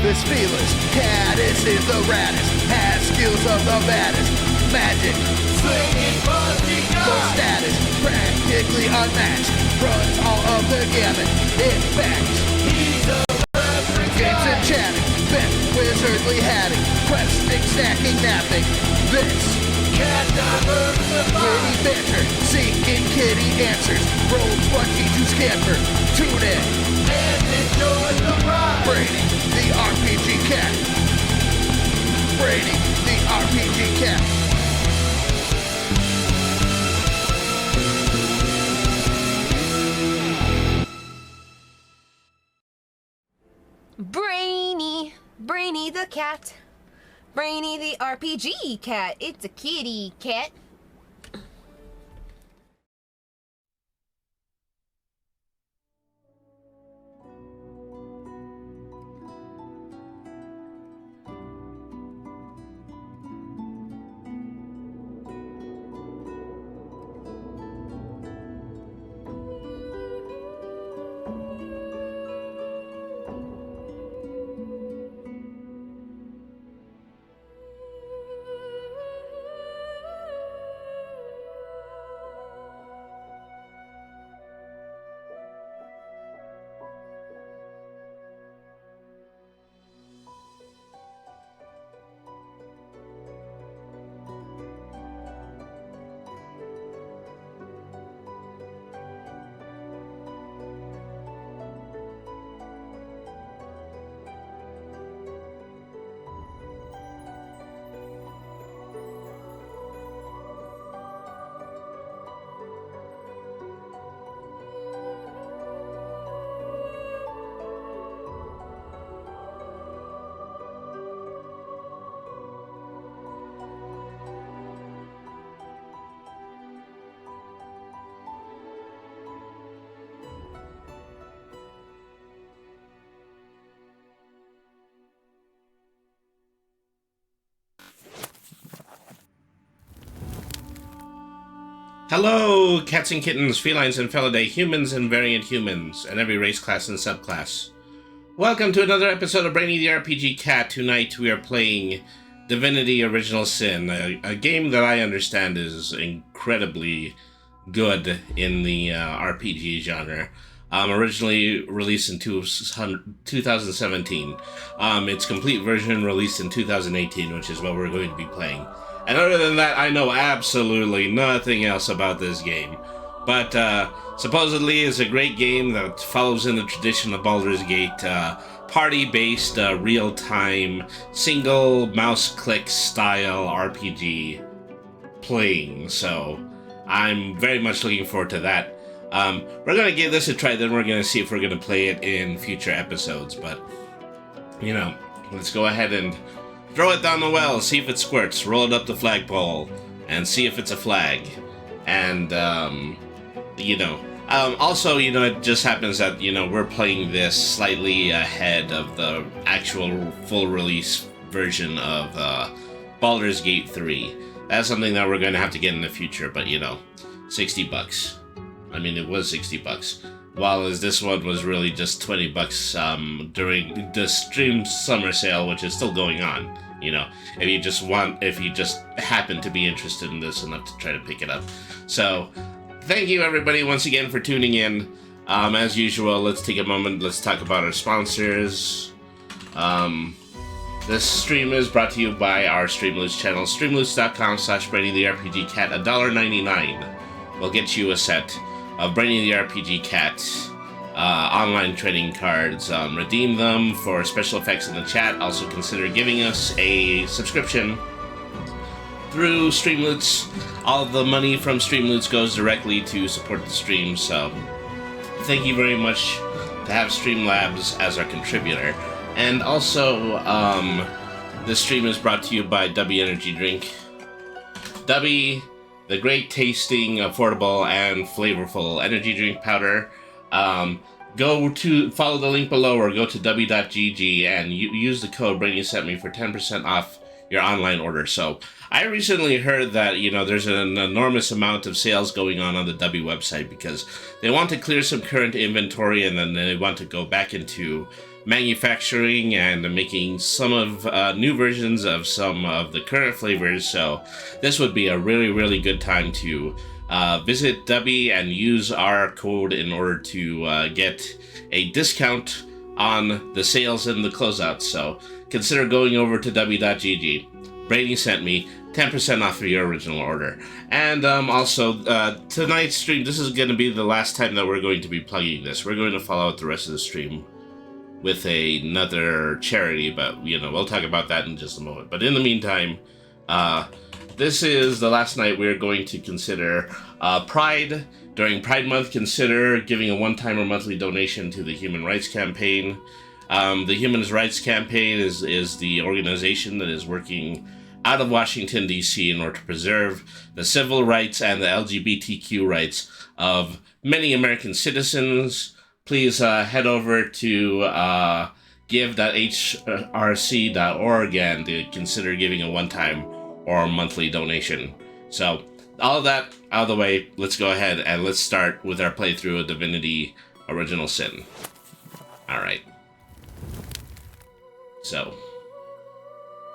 This fearless caddis is the raddest, has skills of the baddest, magic, slinging busting full status, practically unmatched, runs all of the gamut, in fact, he's a perfect games and chatting, bent wizardly hatting, questing, stacking, napping, this cat diversified, witty banter, seeking kitty answers, roll 20 to scamper, tune in, and enjoy the ride, Brady, the RPG cat. Brady, the RPG cat. Brainy the cat. Brainy the RPG cat. It's a kitty cat. Hello, cats and kittens, felines and felidae, humans and variant humans, and every race, class, and subclass. Welcome to another episode of Brainy the RPG Cat. Tonight we are playing Divinity Original Sin, a game that I understand is incredibly good in the RPG genre. Originally released in 2017. Its complete version released in 2018, which is what we're going to be playing. And other than that, I know absolutely nothing else about this game. But supposedly it's a great game that follows in the tradition of Baldur's Gate, party-based, real-time, single mouse-click style RPG playing. So I'm very much looking forward to that. We're going to give this a try, then we're going to see if we're going to play it in future episodes. But, you know, let's go ahead and throw it down the well, see if it squirts, roll it up the flagpole, and see if it's a flag. And, also, it just happens that, we're playing this slightly ahead of the actual full release version of Baldur's Gate 3. That's something that we're going to have to get in the future, but, $60. I mean, it was $60. While as this one was really just $20 during the Stream Summer Sale, which is still going on. If you just happen to be interested in this enough to try to pick it up. So, thank you everybody once again for tuning in. As usual, let's take a moment, let's talk about our sponsors. This stream is brought to you by our Streamloots channel, streamloots.com/BrainyTheRPGCat. $1.99 will get you a set of Brainy the RPG Cat online trading cards. Redeem them for special effects in the chat. Also consider giving us a subscription through Streamloots. All of the money from Streamloots goes directly to support the stream, so thank you very much to have Streamlabs as our contributor. And also, this stream is brought to you by Dubby Energy Drink. Dubby, the great tasting, affordable, and flavorful energy drink powder. Follow the link below or go to dubby.gg and use the code Brainy Sent Me for 10% off your online order. So I recently heard that, there's an enormous amount of sales going on the Dubby website because they want to clear some current inventory and then they want to go back into manufacturing and making some of new versions of some of the current flavors. So this would be a really, really good time to visit Dubby and use our code in order to get a discount on the sales and the closeouts. So consider going over to dubby.gg. Brady sent me 10% off of your original order. And also, tonight's stream, this is going to be the last time that we're going to be plugging this. We're going to follow out the rest of the stream with another charity, but, we'll talk about that in just a moment. But in the meantime, this is the last night we're going to consider Pride. During Pride Month, consider giving a one-time or monthly donation to the Human Rights Campaign. The Human Rights Campaign is the organization that is working out of Washington, D.C. in order to preserve the civil rights and the LGBTQ rights of many American citizens. Please head over to give.hrc.org and consider giving a one-time or monthly donation. So, all of that out of the way, let's go ahead and let's start with our playthrough of Divinity Original Sin. Alright. So.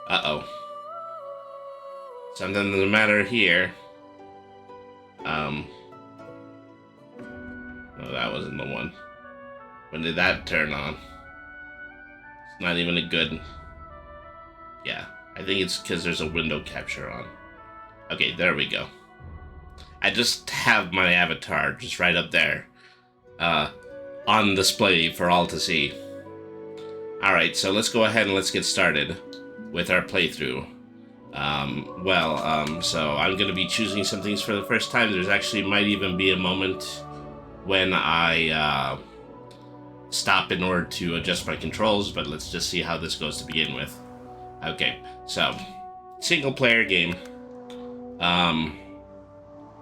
Uh-oh. Something doesn't matter here. No, that wasn't the one. When did that turn on? It's not even a good... Yeah, I think it's because there's a window capture on. Okay, there we go. I just have my avatar just right up there. On display for all to see. Alright, so let's go ahead and let's get started with our playthrough. So I'm going to be choosing some things for the first time. There's actually might even be a moment when I stop in order to adjust my controls, but let's just see how this goes to begin with. Okay, so single player game.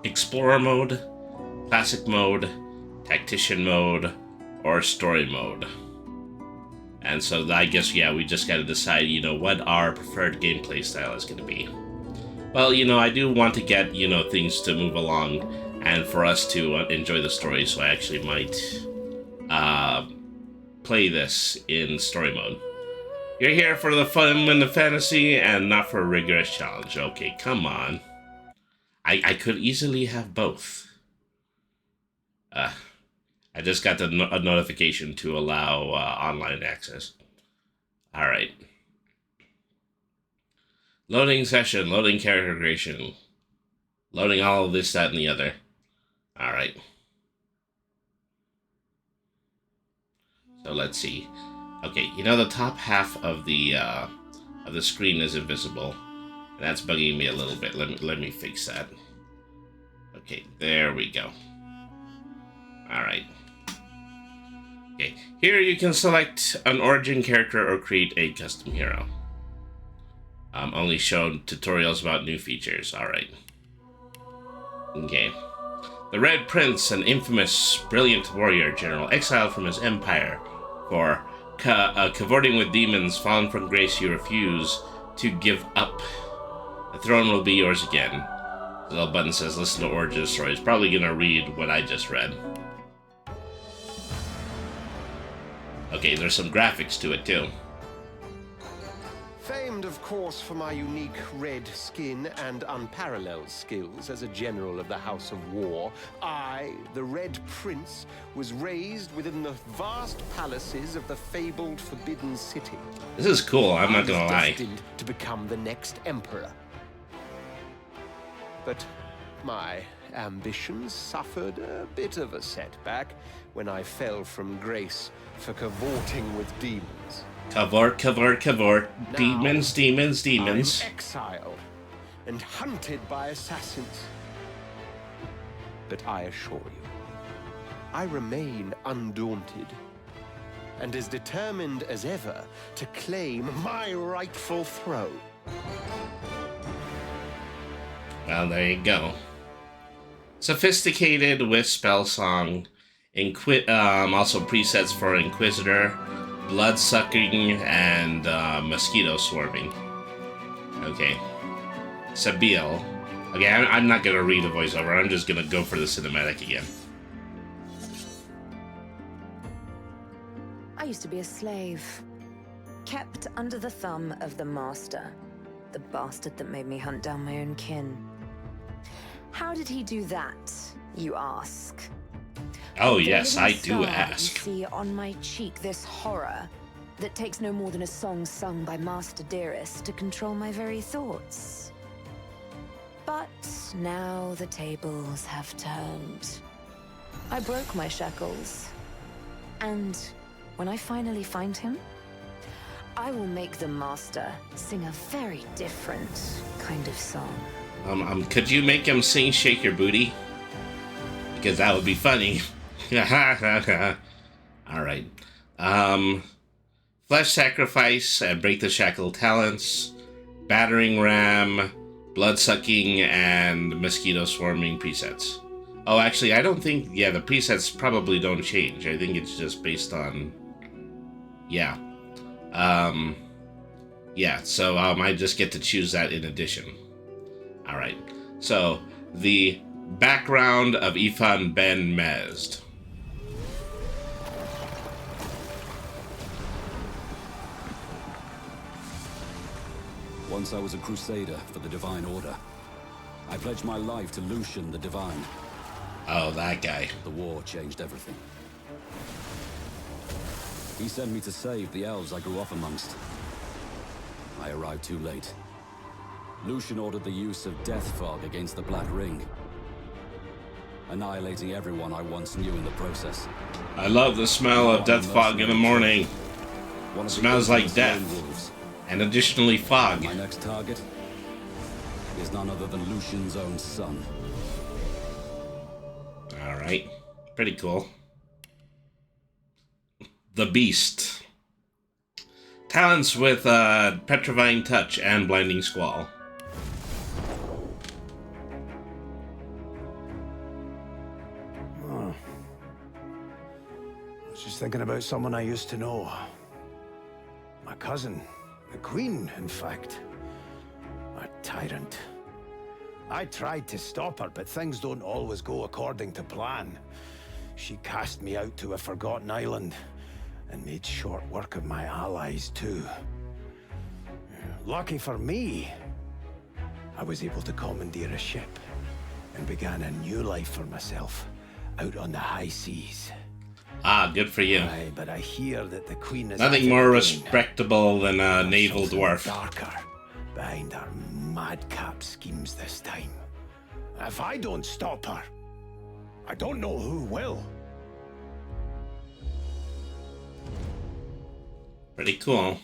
Explorer mode, classic mode, tactician mode, or story mode. And so I guess, yeah, we just gotta decide, what our preferred gameplay style is gonna be. Well, I do want to get, things to move along and for us to enjoy the story, so I actually might play this in story mode. You're here for the fun and the fantasy and not for a rigorous challenge. Okay, come on. I could easily have both. I just got a notification to allow online access. Alright. Loading session, loading character creation, loading all of this, that, and the other. Alright. So let's see. Okay, the top half of the screen is invisible. And that's bugging me a little bit. Let me fix that. Okay, there we go. Alright. Okay, here you can select an origin character or create a custom hero. Only shown tutorials about new features. Alright. Okay. The Red Prince, an infamous, brilliant warrior general exiled from his empire for cavorting with demons, fallen from grace, you refuse to give up. The throne will be yours again. The little button says listen to origin story. It's probably going to read what I just read. Okay, there's some graphics to it too. Famed, of course, for my unique red skin and unparalleled skills as a general of the House of War, I, the Red Prince, was raised within the vast palaces of the fabled Forbidden City. This is cool, I'm not gonna lie. Destined to become the next emperor. But my ambitions suffered a bit of a setback when I fell from grace for cavorting with demons. Cavort. Demons. I'm exiled and hunted by assassins. But I assure you, I remain undaunted and as determined as ever to claim my rightful throne. Well, there you go. Sophisticated with spell song, also presets for Inquisitor, blood sucking, and mosquito swarming. Okay. Sabil. Okay, I'm not gonna read the voiceover. I'm just gonna go for the cinematic again. I used to be a slave, kept under the thumb of the master, the bastard that made me hunt down my own kin. How did he do that, you ask? Oh yes, I do ask. You see on my cheek this horror that takes no more than a song sung by Master Dearest to control my very thoughts. But now the tables have turned. I broke my shackles, and when I finally find him, I will make the Master sing a very different kind of song. Could you make him sing Shake Your Booty? Because that would be funny. Alright. Flesh Sacrifice and Break the Shackle talents, Battering Ram, Blood Sucking, and Mosquito Swarming presets. Oh, actually, I don't think... Yeah, the presets probably don't change. I think it's just based on... Yeah. Yeah, so I just get to choose that in addition. Alright, so the background of Ifan Ben Mezd. Once I was a crusader for the Divine Order. I pledged my life to Lucian the Divine. Oh, that guy. The war changed everything. He sent me to save the elves I grew up amongst. I arrived too late. Lucian ordered the use of death fog against the Black Ring, annihilating everyone I once knew in the process. I love the smell of death fog in the morning. It smells like death. And additionally fog. My next target is none other than Lucian's own son. Alright. Pretty cool. The Beast. Talents with Petrifying Touch and Blinding Squall. I was just thinking about someone I used to know. My cousin. The Queen, in fact. A tyrant. I tried to stop her, but things don't always go according to plan. She cast me out to a forgotten island, and made short work of my allies, too. Lucky for me, I was able to commandeer a ship, and began a new life for myself, out on the high seas. Ah, good for you. Aye, but I hear that the Queen is nothing more respectable than a naval dwarf. Darker behind her madcap schemes this time. If I don't stop her, I don't know who will. Pretty cool.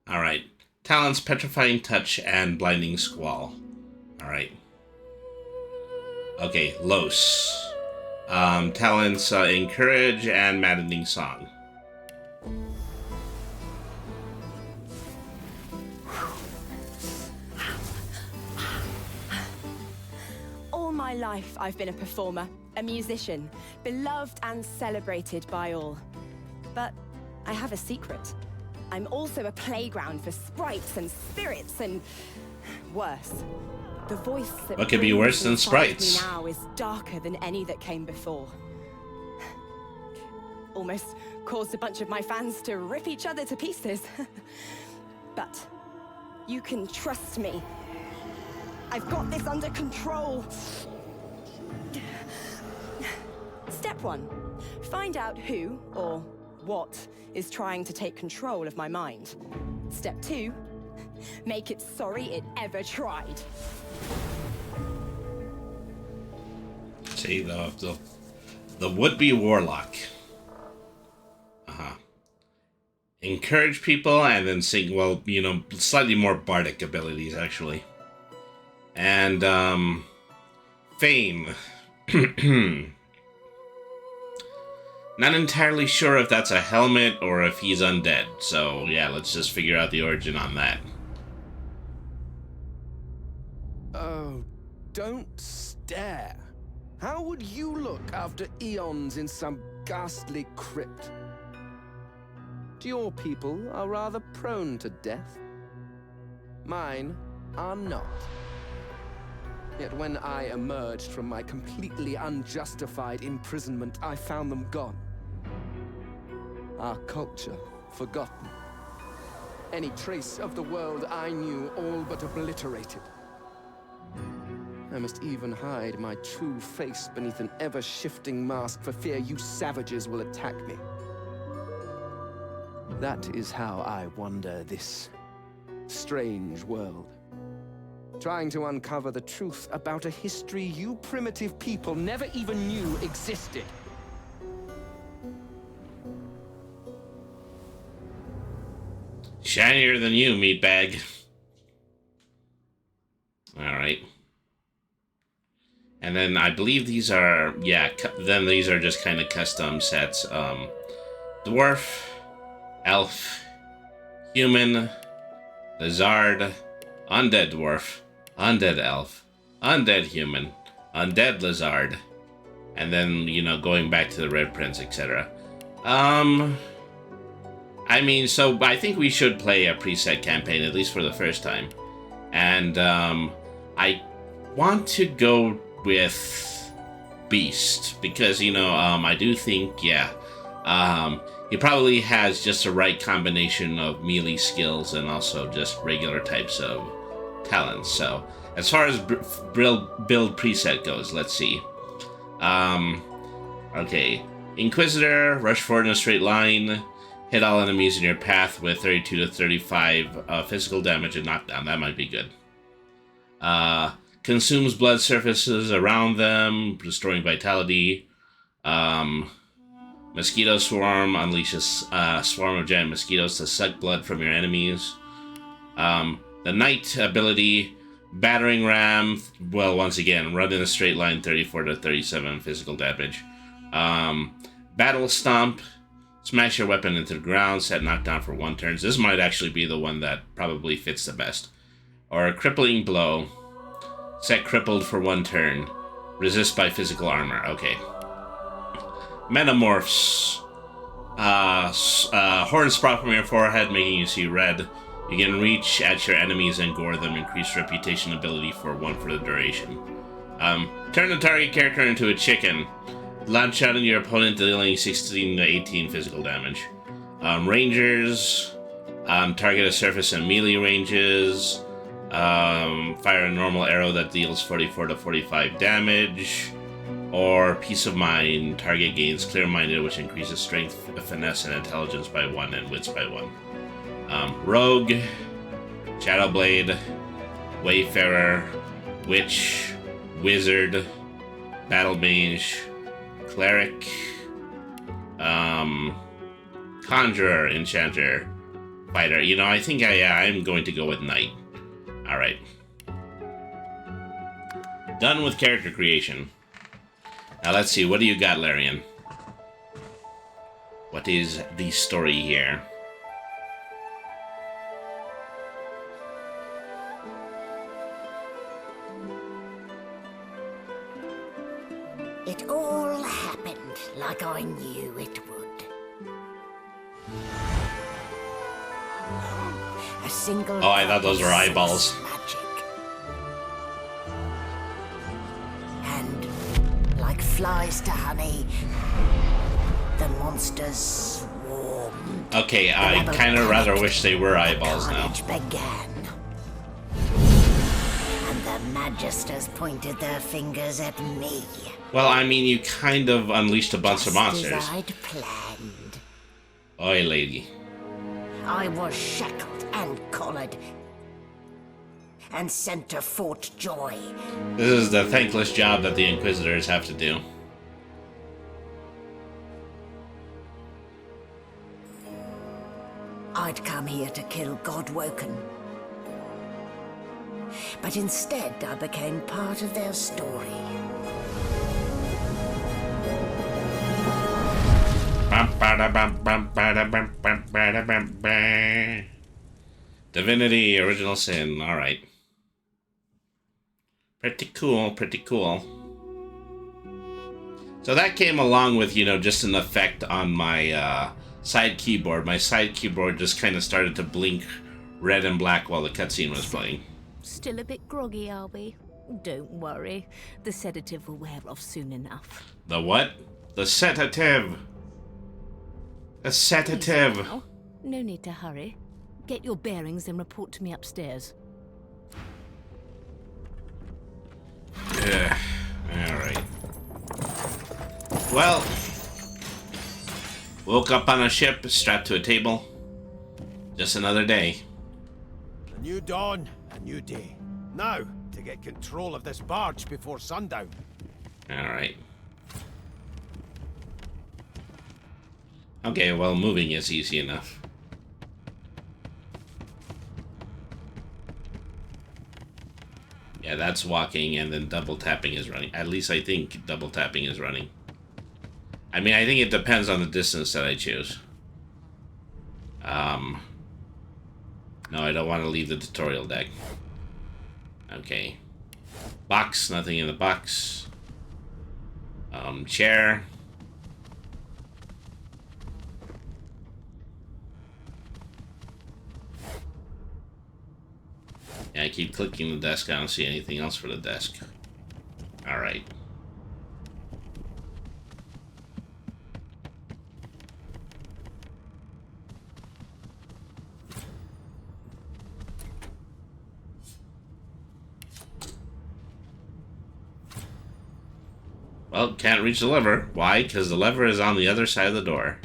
Alright. Talents, Petrifying Touch, and Blinding Squall. Alright. Okay, Los. Talents, Encourage and Maddening Song. All my life I've been a performer, a musician, beloved and celebrated by all. But I have a secret. I'm also a playground for sprites and spirits and worse. The voice that what could be worse than sprites? Me now is darker than any that came before. Almost caused a bunch of my fans to rip each other to pieces. But you can trust me. I've got this under control. Step 1. Find out who or what is trying to take control of my mind. Step 2. Make it sorry it ever tried. See, the would-be warlock. Encourage people and then sing, well, you know, slightly more bardic abilities, actually. And, Fame. Not entirely sure if that's a helmet or if he's undead. So, yeah, let's just figure out the origin on that. Oh, don't stare. How would you look after eons in some ghastly crypt? Your people are rather prone to death. Mine are not. Yet when I emerged from my completely unjustified imprisonment, I found them gone. Our culture forgotten. Any trace of the world I knew all but obliterated. I must even hide my true face beneath an ever-shifting mask for fear you savages will attack me. That is how I wander this strange world. Trying to uncover the truth about a history you primitive people never even knew existed. Shinier than you, meatbag. Alright. And then I believe these are, yeah, then these are just kind of custom sets. Dwarf, elf, human, lizard, undead dwarf, undead elf, undead human, undead lizard, and then, you know, going back to the Red Prince, etc. I mean, so I think we should play a preset campaign, at least for the first time. And, I want to go with Beast, because, you know, I do think, yeah, he probably has just the right combination of melee skills and also just regular types of talents. So, as far as build preset goes, let's see. Okay, Inquisitor, rush forward in a straight line, hit all enemies in your path with 32 to 35 physical damage and knockdown. That might be good. Consumes blood surfaces around them, restoring vitality. Mosquito Swarm unleashes a swarm of giant mosquitoes to suck blood from your enemies. The Knight ability, Battering Ram, well, once again, run in a straight line, 34 to 37 physical damage. Battle Stomp, smash your weapon into the ground, set knockdown for 1 turn. This might actually be the one that probably fits the best. Or Crippling Blow, set crippled for 1 turn, resist by physical armor. Okay. Metamorphs, horns sprout from your forehead, making you see red. You can reach at your enemies and gore them, increase reputation ability for 1 for the duration. Turn the target character into a chicken. Launch out at your opponent, dealing 16 to 18 physical damage. Rangers, target a surface and melee ranges. Fire a normal arrow that deals 44 to 45 damage. Or Peace of Mind, target gains Clear-Minded, which increases strength, finesse, and intelligence by 1 and wits by 1. Rogue, Shadowblade, Wayfarer, Witch, Wizard, Battle Mage, Cleric, Conjurer, Enchanter, Fighter. You know, I think I'm going to go with Knight. Alright. Done with character creation. Now let's see, what do you got, Larian? What is the story here? It all happened like I knew it would. A single... Oh, I thought those were eyeballs. Magic. And like flies to honey, the monsters swarmed. Okay, I kind of rather wish they were eyeballs now. Began. And the Magisters pointed their fingers at me. Well, I mean, you kind of unleashed a bunch of monsters. As I'd planned. Oi, lady. I was shackled and collared and sent to Fort Joy. This is the thankless job that the Inquisitors have to do. I'd come here to kill Godwoken. But instead, I became part of their story. Divinity, Original Sin. All right. Pretty cool, pretty cool. So that came along with, you know, just an effect on my side keyboard. My side keyboard just kind of started to blink red and black while the cutscene was playing. Still a bit groggy, are we? Don't worry. The sedative will wear off soon enough. The what? The sedative. The sedative. Easy now. No need to hurry. Get your bearings and report to me upstairs. Yeah. All right. Well, woke up on a ship strapped to a table. Just another day. A new dawn, a new day. Now, to get control of this barge before sundown. All right. Okay, well, moving is easy enough. Yeah, that's walking, and then double tapping is running. At least I think double tapping is running. I mean, I think it depends on the distance that I choose. No, I don't want to leave the tutorial deck. Okay. Box, nothing in the box. Chair. Yeah, I keep clicking the desk. I don't see anything else for the desk. Alright. Well, can't reach the lever. Why? Because the lever is on the other side of the door.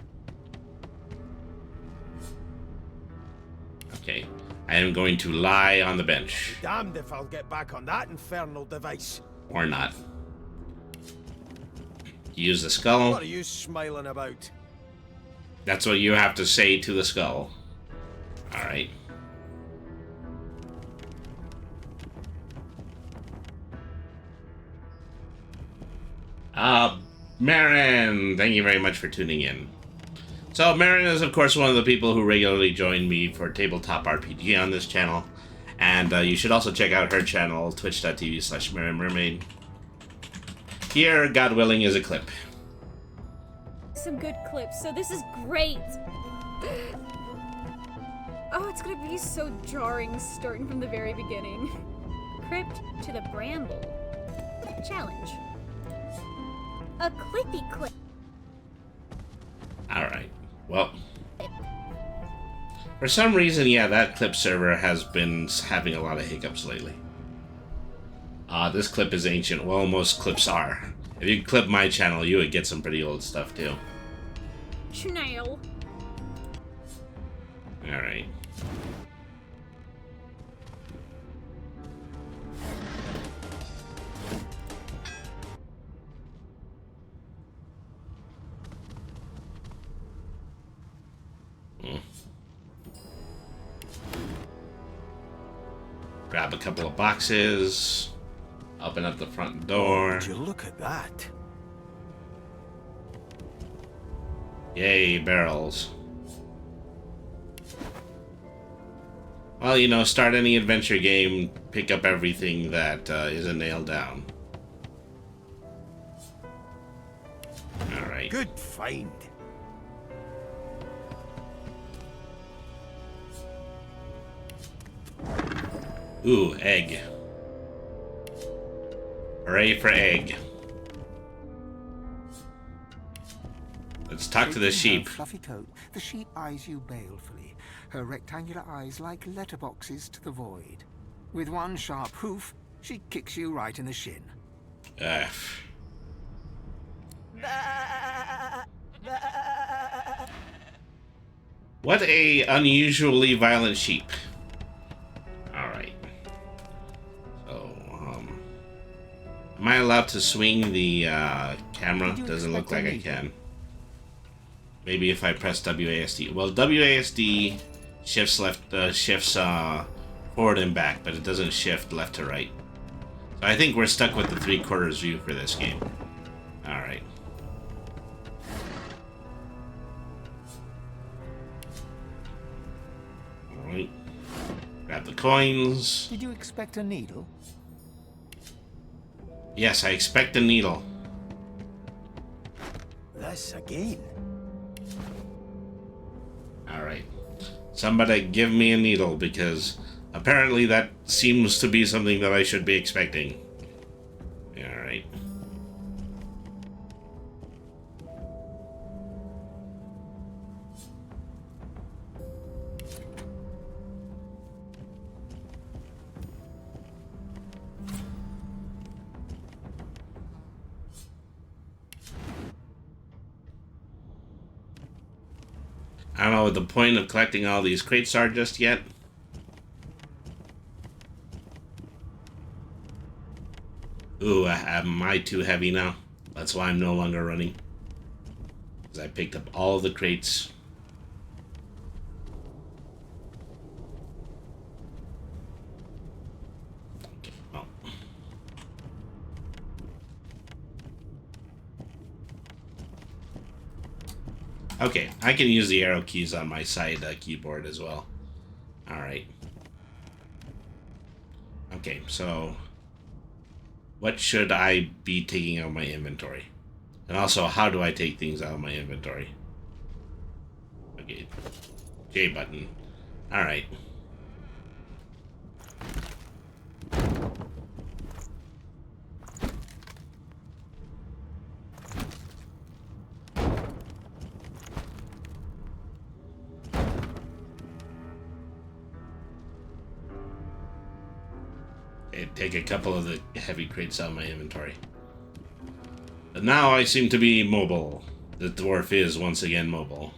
Okay. I am going to lie on the bench. Damned if I'll get back on that infernal device. Or not. Use the skull. What are you smiling about? That's what you have to say to the skull. Alright. Marin, thank you very much for tuning in. So Marin is, of course, one of the people who regularly join me for Tabletop RPG on this channel. And you should also check out her channel, twitch.tv/MarinMermaid. Here, God willing, is a clip. Some good clips, so this is great! Oh, it's gonna be so jarring starting from the very beginning. Crypt to the Bramble. Challenge. A clippy clip. Alright, well. For some reason, yeah, that clip server has been having a lot of hiccups lately. This clip is ancient. Well, most clips are. If you clip my channel, you would get some pretty old stuff, too. Snail. Alright. Grab a couple of boxes. Open up the front door. Would you look at that? Yay, barrels. Well, you know, start any adventure game, pick up everything that isn't nailed down. Alright. Good find. Ooh, egg. Hooray for egg. Let's talk to the sheep. Her fluffy coat, the sheep eyes you balefully, her rectangular eyes like letterboxes to the void. With one sharp hoof, she kicks you right in the shin. What a unusually violent sheep. Alright. So, am I allowed to swing the camera? Doesn't look like I can. Maybe if I press WASD. Well, WASD shifts forward and back, but it doesn't shift left to right. So I think we're stuck with the 3/4 view for this game. Alright. the coins. Did you expect a needle? Yes, I expect a needle. This again. Alright. Somebody give me a needle, because apparently that seems to be something that I should be expecting. Alright. I don't know what the point of collecting all these crates are just yet. Ooh, am I too heavy now? That's why I'm no longer running. Because I picked up all the crates. Okay, well. Okay, I can use the arrow keys on my side keyboard as well. Alright. Okay, so what should I be taking out of my inventory? And also, how do I take things out of my inventory? Okay, J button. Alright. Take a couple of the heavy crates out of my inventory. But now I seem to be mobile. The dwarf is once again mobile.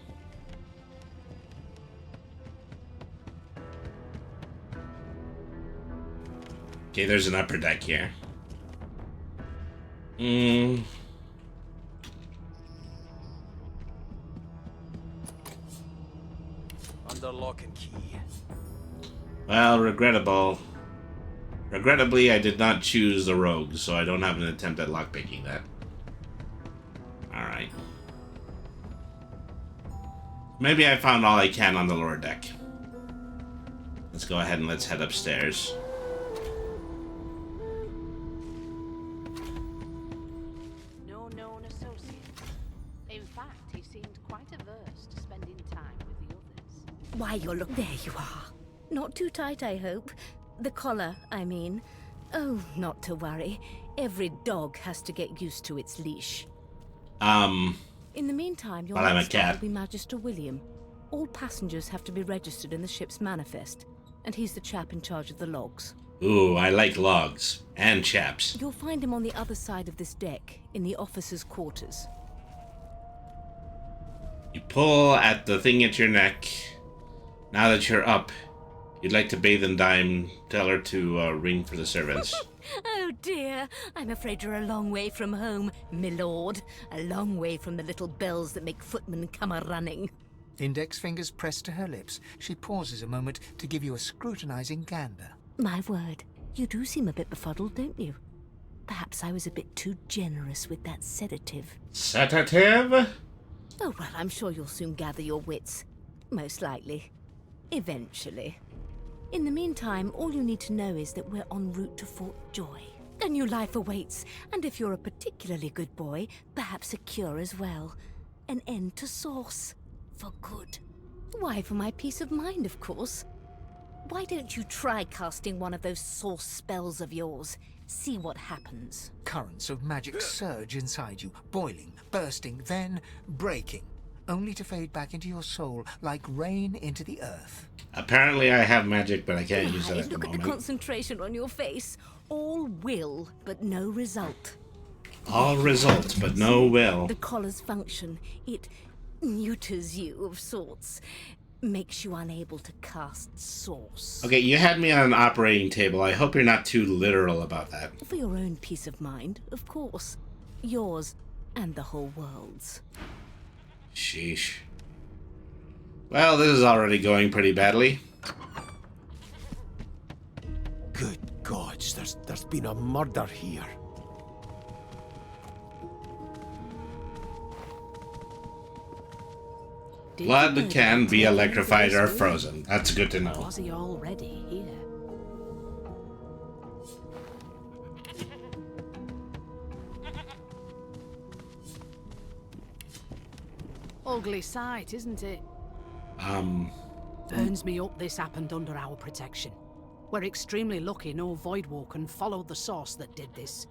Okay, there's an upper deck here. Under lock and key. Well, regrettably, I did not choose the rogue, so I don't have an attempt at lockpicking that. Alright. Maybe I found all I can on the lower deck. Let's go ahead and let's head upstairs. No known associates. In fact, he seemed quite averse to spending time with the others. Why, there you are. Not too tight, I hope. The collar, I mean. Oh, not to worry. Every dog has to get used to its leash. In the meantime, your Well, I'm a next stop cat. will be Magister William. All passengers have to be registered in the ship's manifest, and he's the chap in charge of the logs. Ooh, I like logs. And chaps. You'll find him on the other side of this deck, in the officers' quarters. You pull at the thing at your neck. Now that you're up, you'd like to bathe in dime. Tell her to ring for the servants. Oh dear, I'm afraid you're a long way from home, milord. A long way from the little bells that make footmen come a-running. Index fingers pressed to her lips, she pauses a moment to give you a scrutinizing gander. My word, you do seem a bit befuddled, don't you? Perhaps I was a bit too generous with that sedative. Sedative? Oh, well, I'm sure you'll soon gather your wits. Most likely. Eventually. In the meantime, all you need to know is that we're en route to Fort Joy. A new life awaits, and if you're a particularly good boy, perhaps a cure as well. An end to sauce. For good. Why, for my peace of mind, of course. Why don't you try casting one of those sauce spells of yours? See what happens. Currents of magic surge inside you, boiling, bursting, then breaking, only to fade back into your soul like rain into the earth. Apparently I have magic, but I can't use it at the Look at moment. the concentration on your face. All will, but no result. All results, but no will. The collar's function, it neuters you of sorts. Makes you unable to cast sauce. Okay, you had me on an operating table. I hope you're not too literal about that. For your own peace of mind, of course. Yours and the whole world's. Sheesh. Well, this is already going pretty badly. Good gods, there's been a murder here. Blood can be electrified or frozen. That's good to know. Was he already here? Ugly sight, isn't it? Burns me up this happened under our protection. We're extremely lucky no Voidwalker followed the source that did this.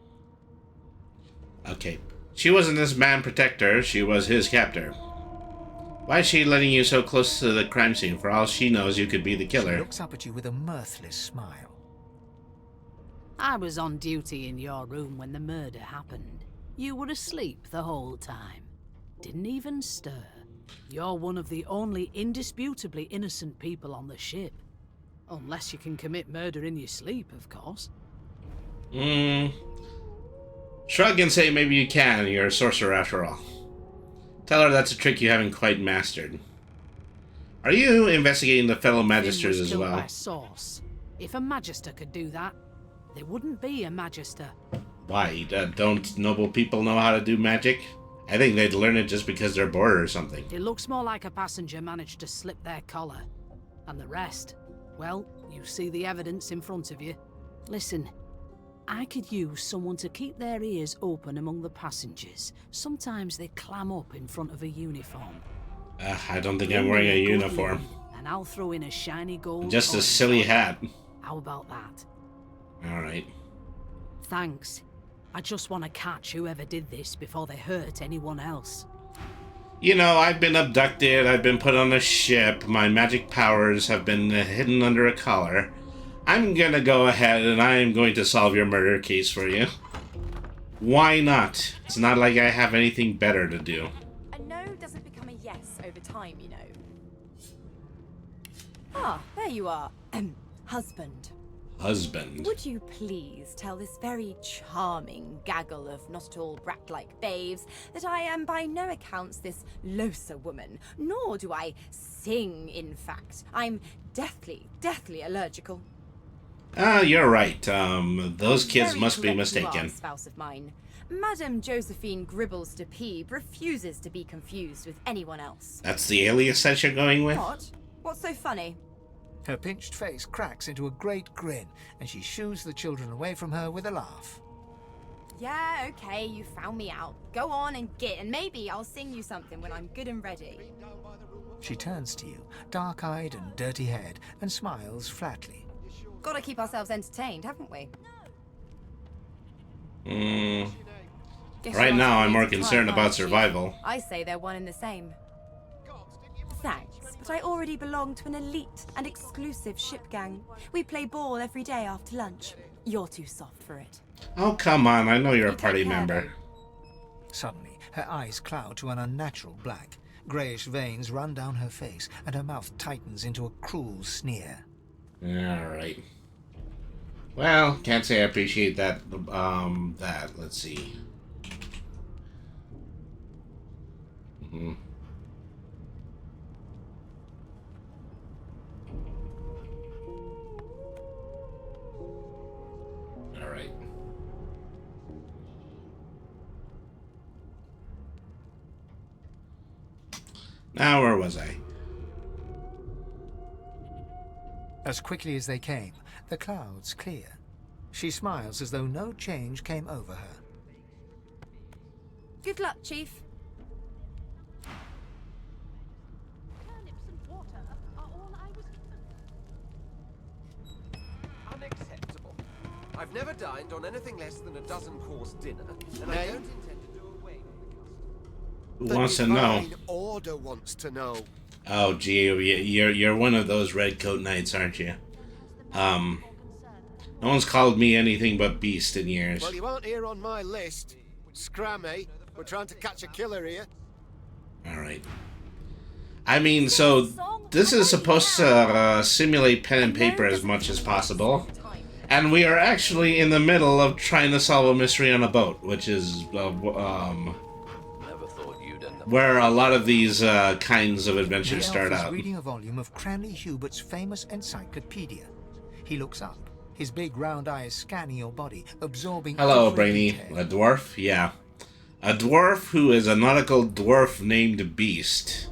Okay. She wasn't his man protector, she was his captor. Why is she letting you so close to the crime scene? For all she knows, you could be the killer. She looks up at you with a mirthless smile. I was on duty in your room when the murder happened. You were asleep the whole time. Didn't even stir. You're one of the only indisputably innocent people on the ship. Unless you can commit murder in your sleep, of course. Shrug and say maybe you can. You're a sorcerer after all. Tell her that's a trick you haven't quite mastered. Are you investigating the fellow magisters as well? By source. If a magister could do that, there wouldn't be a magister. Why? Don't noble people know how to do magic? I think they'd learn it just because they're bored or something. It looks more like a passenger managed to slip their collar. And the rest, well, you see the evidence in front of you. Listen, I could use someone to keep their ears open among the passengers. Sometimes they clam up in front of a uniform. I don't think I'm wearing a uniform. And I'll throw in a shiny gold... Just a silly hat. How about that? Alright. Thanks. I just want to catch whoever did this before they hurt anyone else. You know, I've been abducted, I've been put on a ship, my magic powers have been hidden under a collar. I'm gonna go ahead and I am going to solve your murder case for you. Why not? It's not like I have anything better to do. A no doesn't become a yes over time, you know. Ah, there you are. Husband. Husband. Would you please tell this very charming gaggle of not-at-all brat-like babes that I am by no accounts this Losa woman, nor do I sing, in fact. I'm deathly allergical. Ah, you're right. Those kids must be mistaken. Spouse of mine. Madame Josephine Gribbles de Peeb refuses to be confused with anyone else. That's the alias that you're going with? What? What's so funny? Her pinched face cracks into a great grin, and she shoos the children away from her with a laugh. Yeah, okay, you found me out. Go on and git, and maybe I'll sing you something when I'm good and ready. She turns to you, dark-eyed and dirty-haired, and smiles flatly. Gotta keep ourselves entertained, haven't we? Right now, I'm more concerned about survival. I say they're one and the same. Thanks, but I already belong to an elite and exclusive ship gang. We play ball every day after lunch. You're too soft for it. Oh, come on. I know you're a party member. Suddenly, her eyes cloud to an unnatural black. Greyish veins run down her face, and her mouth tightens into a cruel sneer. Alright. Well, can't say I appreciate that. Let's see. Alright. Now, where was I? As quickly as they came, the clouds clear. She smiles as though no change came over her. Good luck, Chief. Turnips and water are all I was given. Unacceptable. I've never dined on anything less than a dozen-course dinner, and I don't intend to do away with the custom. Who wants to know? The Order wants to know. Oh, gee, you're one of those redcoat knights, aren't you? No one's called me anything but beast in years. Well, you aren't here on my list. Scram, eh? We're trying to catch a killer here. Alright. I mean, so this is supposed to simulate pen and paper as much as possible. And we are actually in the middle of trying to solve a mystery on a boat, which is where a lot of these kinds of adventures start out. He's reading a volume of Cranley Hubert's famous encyclopedia. He looks up, his big round eyes scanning your body, absorbing. Hello, Brainy. A dwarf? Yeah. A dwarf who is a nautical dwarf named Beast.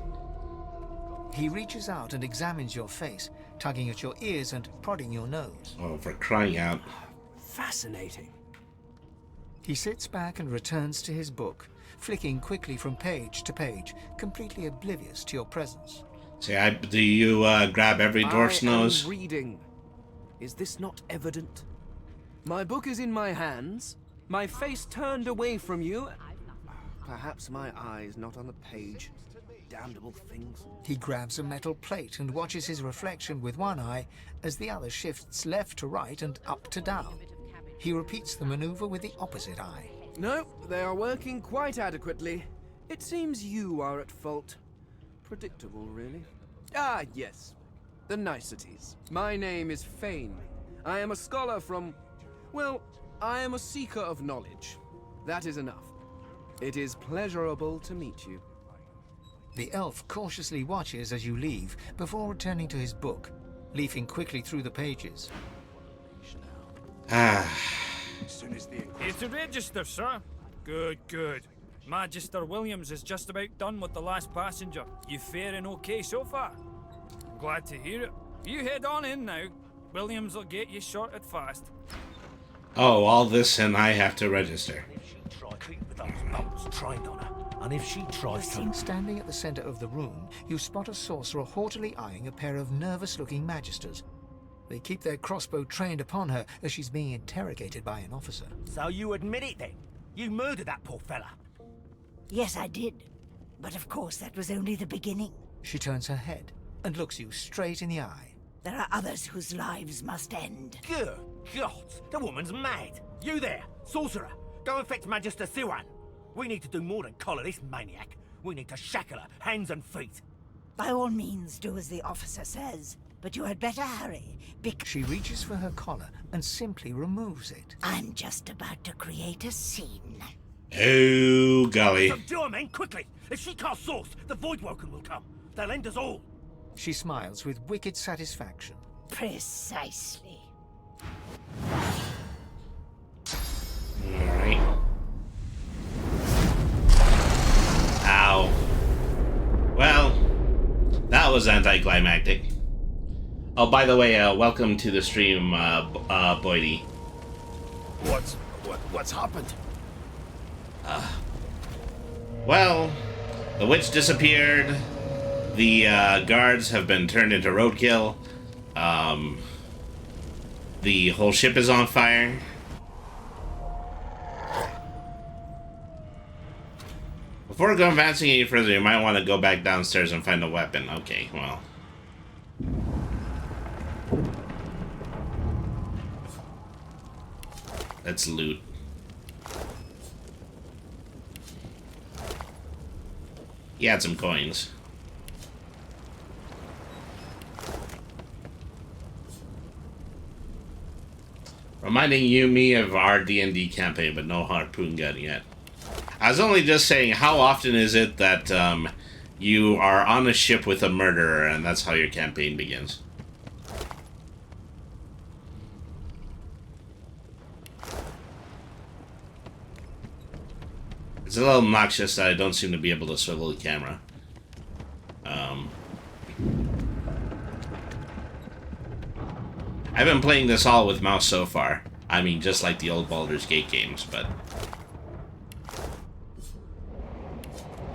He reaches out and examines your face, tugging at your ears and prodding your nose. Oh, for crying out. Fascinating. He sits back and returns to his book, flicking quickly from page to page, completely oblivious to your presence. Say, do you grab every dwarf's nose? I am reading. Is this not evident? My book is in my hands, my face turned away from you. Perhaps my eyes not on the page. Damnable things. He grabs a metal plate and watches his reflection with one eye as the other shifts left to right and up to down. He repeats the maneuver with the opposite eye. No, they are working quite adequately. It seems you are at fault. Predictable, really. Ah, yes. The niceties. My name is Fane. I am a scholar from... well, I am a seeker of knowledge. That is enough. It is pleasurable to meet you. The elf cautiously watches as you leave before returning to his book, leafing quickly through the pages. It's a register, sir. Good, good. Magister Williams is just about done with the last passenger. You faring okay so far? Glad to hear it. You head on in now. Williams will get you sorted fast. Oh, all this and I have to register. And if she tries to... Standing at the center of the room, you spot a sorcerer haughtily eyeing a pair of nervous-looking magisters. They keep their crossbow trained upon her as she's being interrogated by an officer. So you admit it then? You murdered that poor fella? Yes, I did. But of course, that was only the beginning. She turns her head and looks you straight in the eye. There are others whose lives must end. Good God, the woman's mad. You there, sorcerer, go and fetch Magister Siwan. We need to do more than collar this maniac. We need to shackle her, hands and feet. By all means, do as the officer says. But you had better hurry, because... She reaches for her collar and simply removes it. I'm just about to create a scene. Oh, golly. Subdue her, men, quickly! If she casts source, the Voidwoken will come. They'll end us all. She smiles with wicked satisfaction. Precisely. Alright. Ow. Well, that was anticlimactic. Oh, by the way, welcome to the stream, Boydie. What's happened? Well, the witch disappeared. The guards have been turned into roadkill. The whole ship is on fire. Before advancing any further, you might want to go back downstairs and find a weapon. Okay, well. Let's loot. He had some coins. Reminding me of our D&D campaign, but no harpoon gun yet. I was only just saying, how often is it that you are on a ship with a murderer and that's how your campaign begins? It's a little obnoxious that I don't seem to be able to swivel the camera. I've been playing this all with mouse so far. I mean, just like the old Baldur's Gate games, but...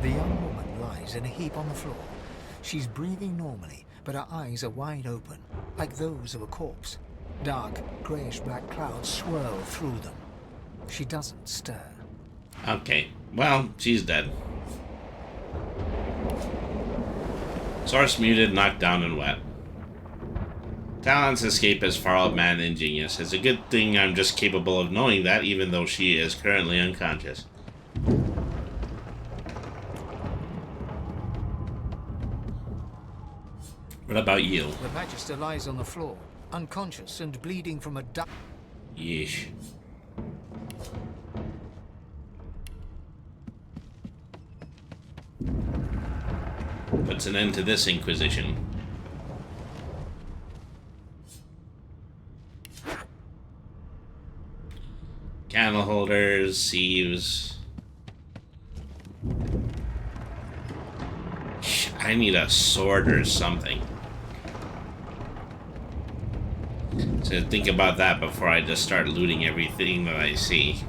The young woman lies in a heap on the floor. She's breathing normally, but her eyes are wide open, like those of a corpse. Dark, greyish-black clouds swirl through them. She doesn't stir. Okay, well, she's dead. Source muted, knocked down, and wet. Talon's escape is far out mad and ingenious. It's a good thing I'm just capable of knowing that, even though she is currently unconscious. What about you? The Magister lies on the floor, unconscious and bleeding from a Yeesh. Puts an end to this inquisition. Candle holders, sieves. I need a sword or something. So think about that before I just start looting everything that I see.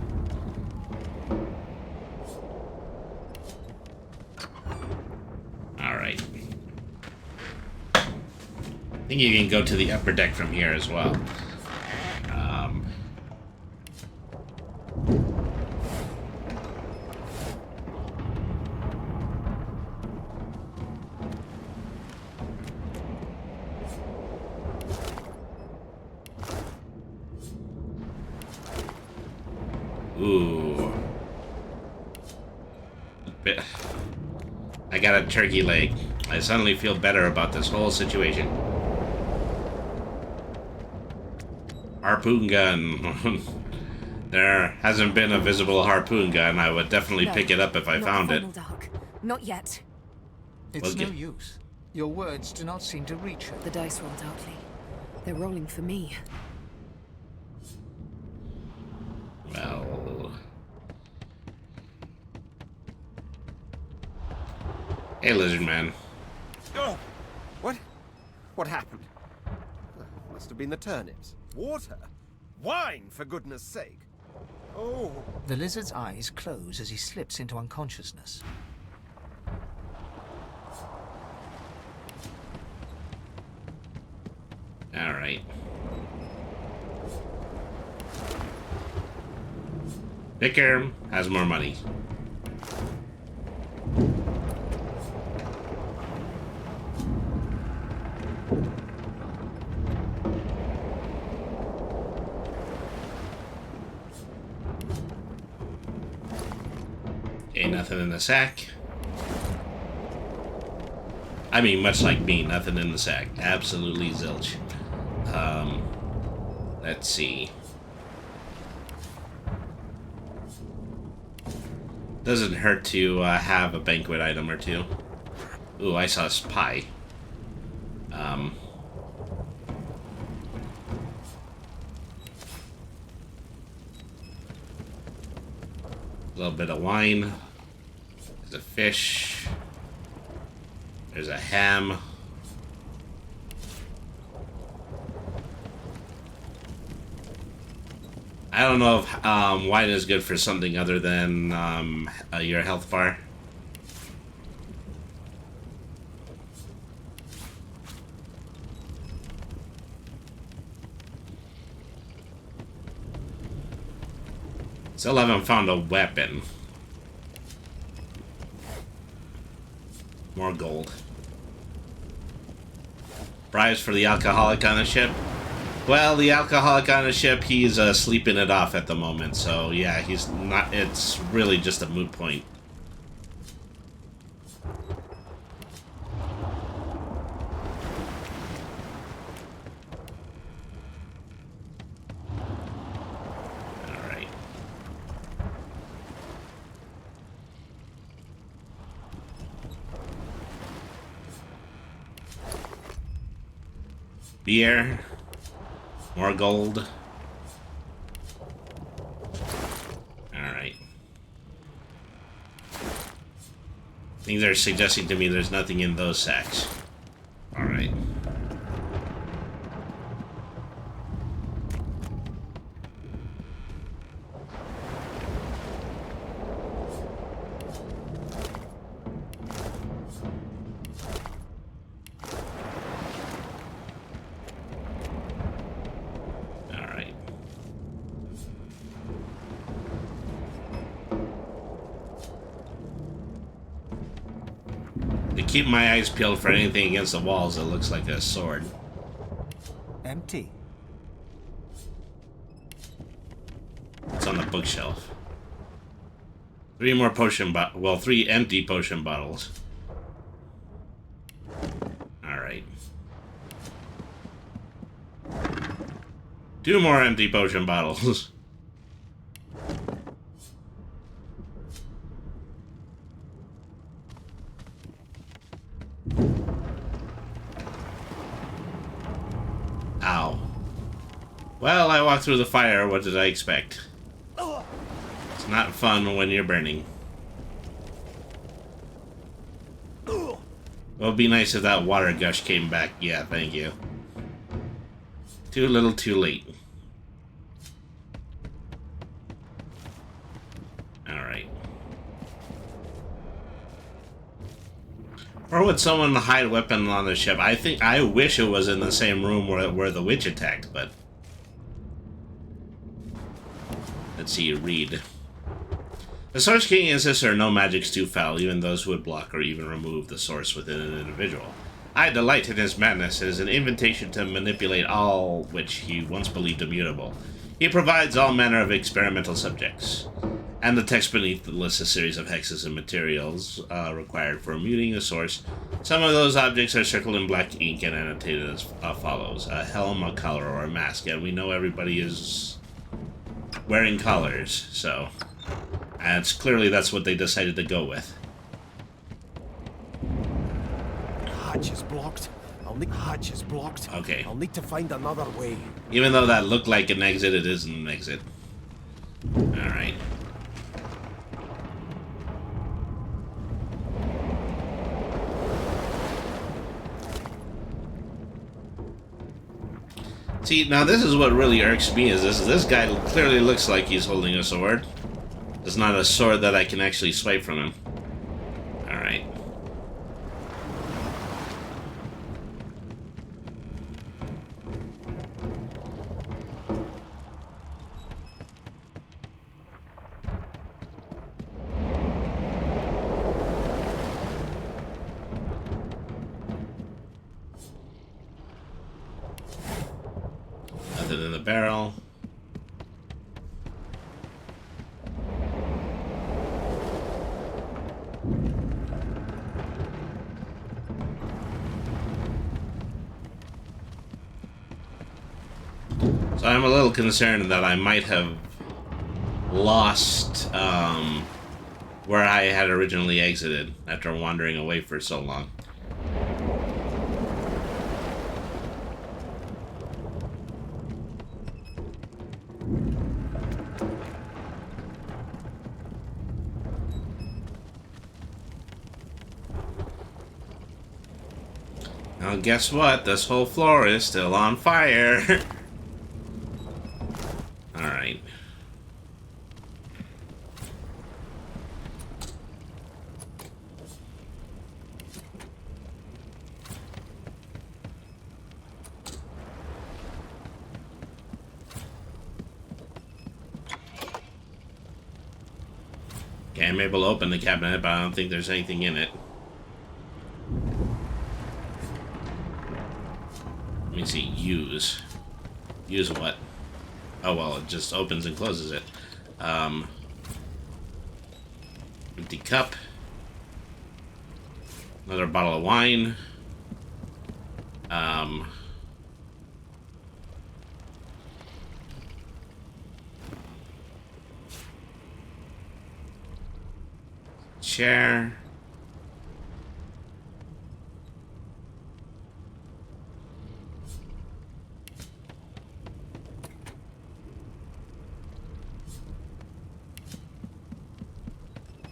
I think you can go to the upper deck from here as well. Ooh. I got a turkey leg. I suddenly feel better about this whole situation. Harpoon gun. There hasn't been a visible harpoon gun. I would definitely pick it up if I found it. Dark. Not yet. It's no use. Your words do not seem to reach her. The dice roll darkly. They're rolling for me. Well... Hey, lizard man. Oh! What happened? Must have been the turnips. Water? Wine, for goodness sake! Oh! The lizard's eyes close as he slips into unconsciousness. Alright. Vicar has more money. Okay, nothing in the sack. I mean, much like me, nothing in the sack. Absolutely zilch. Let's see. Doesn't hurt to have a banquet item or two. Ooh, I saw pie. A little bit of wine. There's a fish. There's a ham. I don't know if wine is good for something other than your health bar. Still haven't found a weapon. More gold. Bribes for the alcoholic on the ship. Well, the alcoholic on the ship, he's sleeping it off at the moment, so yeah, he's not. It's really just a moot point. All right. Beer. More gold. Alright. Things are suggesting to me there's nothing in those sacks. Alright. Keep my eyes peeled for anything against the walls that looks like a sword. Empty. It's on the bookshelf. 3 more potion well, 3 empty potion bottles. Alright. 2 more empty potion bottles. Ow. Well, I walked through the fire. What did I expect? It's not fun when you're burning. Well, it'd be nice if that water gush came back. Yeah, thank you. Too little, too late. Alright. Or would someone hide a weapon on the ship? I wish it was in the same room where the witch attacked, but... Let's see, read. The Source King insists there are no magics too foul, even those who would block or even remove the source within an individual. I delight in his madness. It is an invitation to manipulate all which he once believed immutable. He provides all manner of experimental subjects. And the text beneath lists a series of hexes and materials required for muting the source. Some of those objects are circled in black ink and annotated as follows. A helm, a collar, or a mask. And we know everybody is wearing collars, so... And clearly that's what they decided to go with. Hatch is blocked. Hatch is blocked. Okay. I'll need to find another way. Even though that looked like an exit, it isn't an exit. Alright. See, now this is what really irks me, is this guy clearly looks like he's holding a sword. It's not a sword that I can actually swipe from him. Alright. Nothing in the barrel. So I'm a little concerned that I might have lost where I had originally exited after wandering away for so long. Now guess what? This whole floor is still on fire. Alright. Okay, I'm able to open the cabinet, but I don't think there's anything in it. Let me see. Use. Use what? Oh, well, it just opens and closes it. Empty cup. Another bottle of wine. Chair.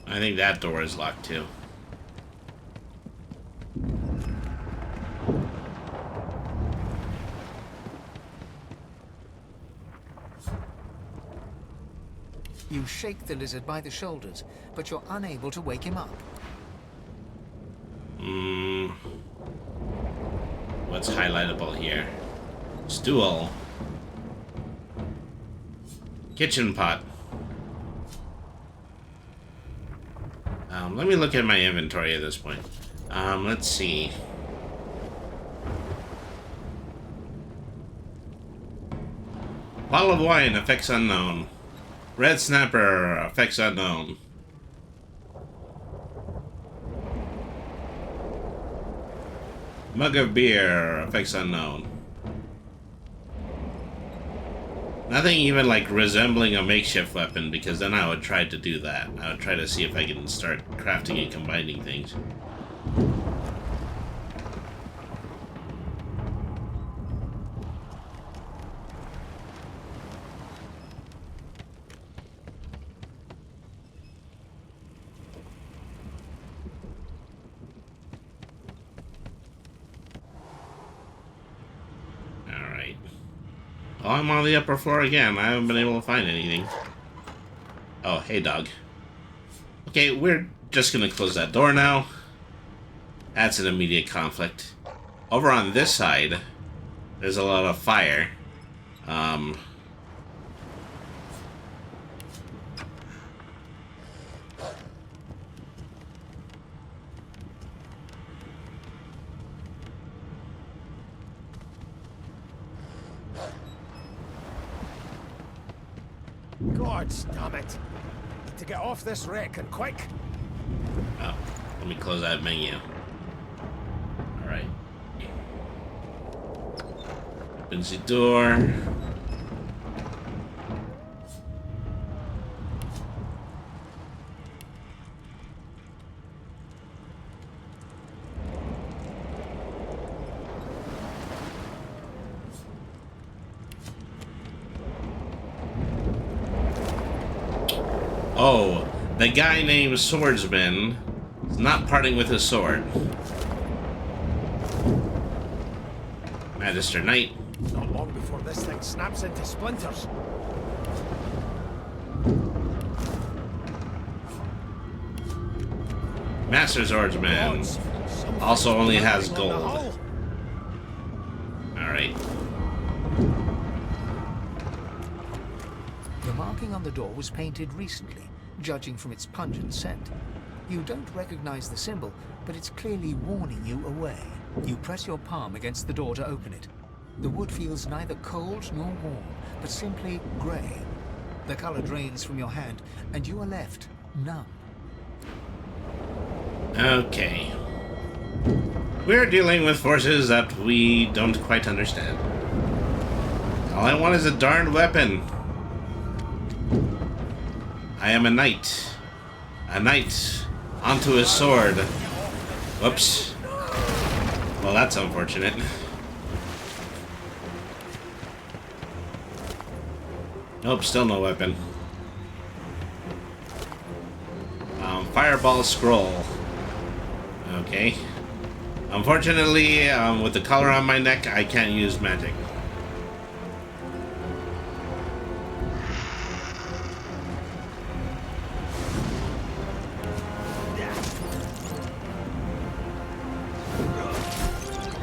I think that door is locked too. You shake the lizard by the shoulders, but you're unable to wake him up. What's highlightable here? Stool. Kitchen pot. Let me look at my inventory at this point. Let's see. Bottle of wine, effects unknown. Red snapper, effects unknown. Mug of beer, effects unknown. Nothing even like resembling a makeshift weapon, because then I would try to do that. I would try to see if I can start crafting and combining things. Oh, I'm on the upper floor again. I haven't been able to find anything. Oh, hey, dog. Okay, we're just gonna close that door now. That's an immediate conflict. Over on this side, there's a lot of fire. God damn it. Need to get off this wreck and quick. Oh, let me close that menu. Alright. Opens the door. Oh, the guy named Swordsman is not parting with his sword. Magister Knight. Not long before this thing snaps into splinters. Master Swordsman also only has gold. Alright. The marking on the door was painted recently, judging from its pungent scent. You don't recognize the symbol, but it's clearly warning you away. You press your palm against the door to open it. The wood feels neither cold nor warm, but simply grey. The color drains from your hand, and you are left numb. Okay. We're dealing with forces that we don't quite understand. All I want is a darned weapon. I am a knight. A knight onto his sword. Whoops. Well, that's unfortunate. Nope, still no weapon. Fireball scroll. Okay. Unfortunately, with the collar on my neck, I can't use magic.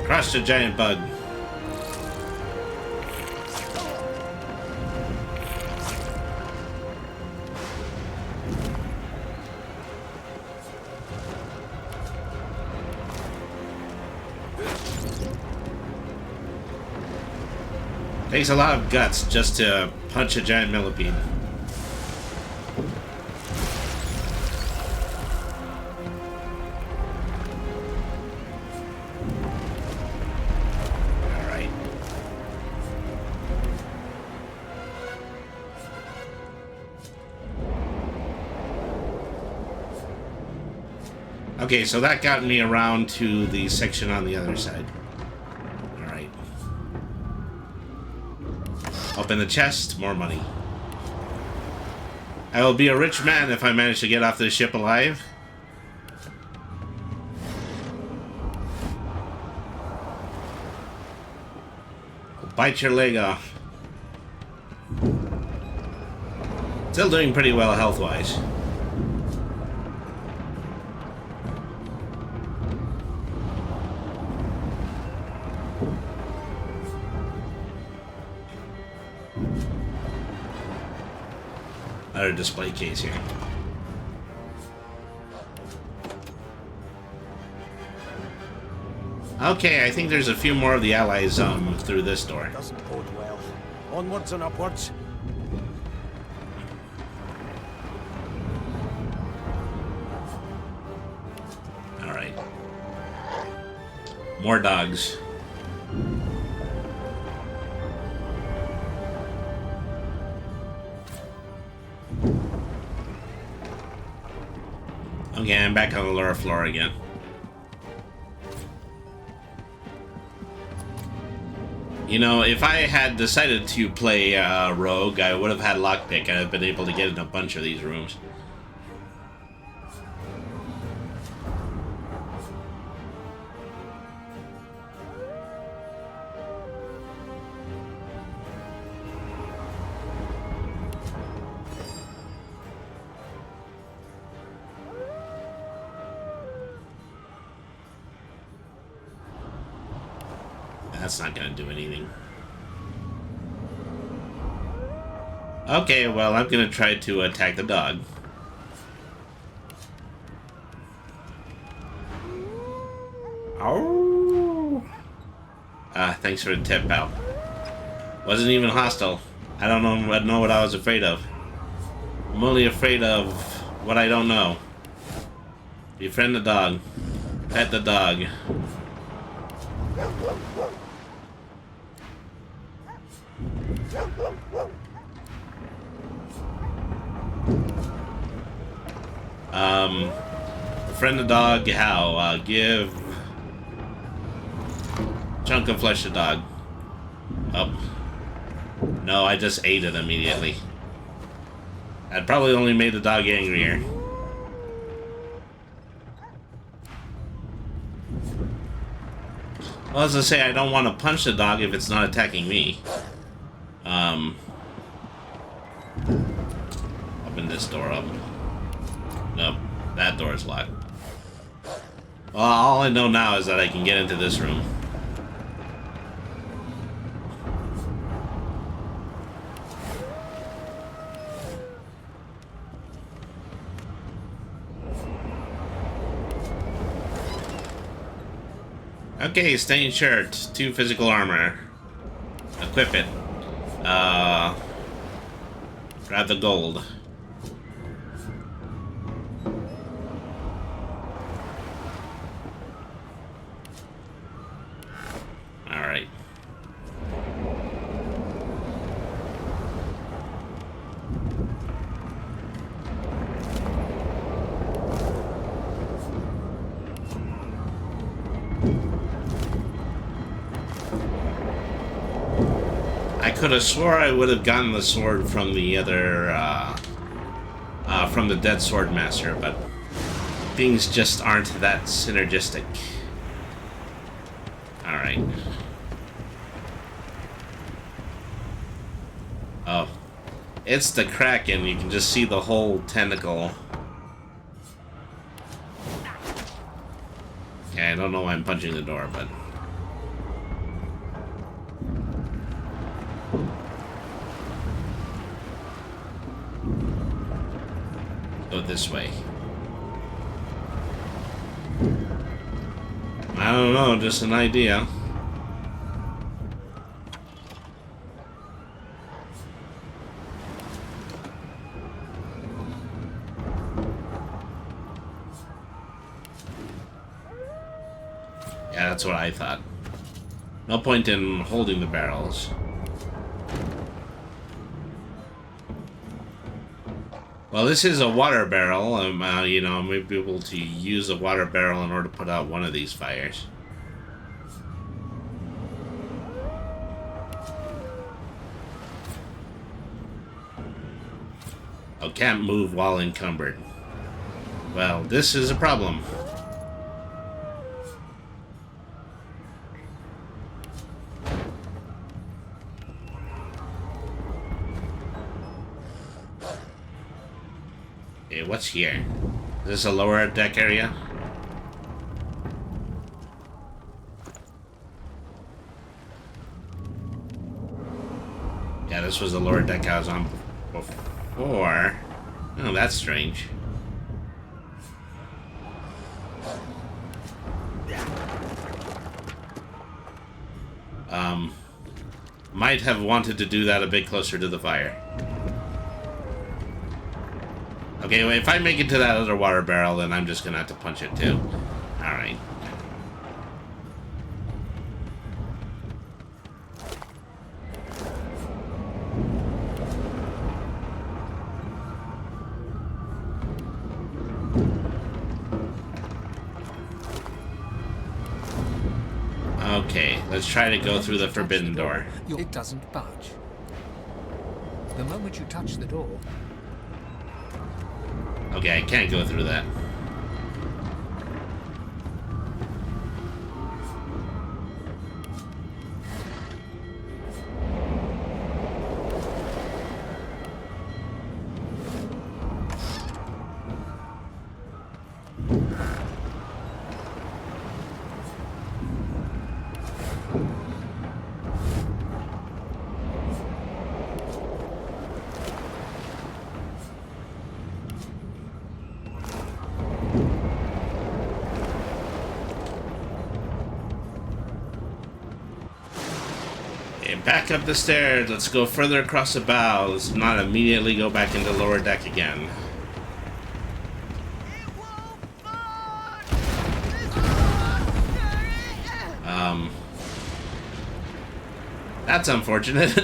Crush the giant bug. Takes a lot of guts just to punch a giant millipede. Alright. Okay, so that got me around to the section on the other side. Open the chest, more money. I will be a rich man if I manage to get off this ship alive. Bite your leg off. Still doing pretty well health-wise. Another display case here. Okay, I think there's a few more of the allies through this door. Doesn't bode well. Onwards and upwards. All right. More dogs. Okay, I'm back on the lower floor again. You know, if I had decided to play Rogue, I would have had lockpick. I'd have been able to get in a bunch of these rooms. That's not gonna do anything. Okay, well, I'm gonna try to attack the dog. Oh! Thanks for the tip, pal. Wasn't even hostile. I don't know what I was afraid of. I'm only afraid of what I don't know. Befriend the dog. Pet the dog. Befriend the dog, how? Give chunk of flesh to dog. Oh. No, I just ate it immediately. I'd probably only made the dog angrier. Well, as I say, I don't want to punch the dog if it's not attacking me. Open this door up. Nope, that door is locked. Well, all I know now is that I can get into this room. Okay, stained shirt, 2 physical armor. Equip it. Grab the gold. Alright. I could have swore I would have gotten the sword from the other, from the Dead Sword Master, but things just aren't that synergistic. Alright. Oh. It's the Kraken, you can just see the whole tentacle. Okay, I don't know why I'm punching the door, but... Go this way. I don't know, just an idea. Yeah, that's what I thought. No point in holding the barrels. Well, this is a water barrel. You know, I may be able to use a water barrel in order to put out one of these fires. Oh, can't move while encumbered. Well, this is a problem. Okay, what's here? Is this a lower deck area? Yeah, this was the lower deck I was on before. Oh, that's strange. Might have wanted to do that a bit closer to the fire. Okay, well, if I make it to that other water barrel, then I'm just gonna have to punch it too. Alright. Okay, let's try to go through the forbidden door. It doesn't budge. The moment you touch the door... Okay, I can't go through that. Okay, back up the stairs. Let's go further across the bow. Let's not immediately go back into lower deck again. That's unfortunate.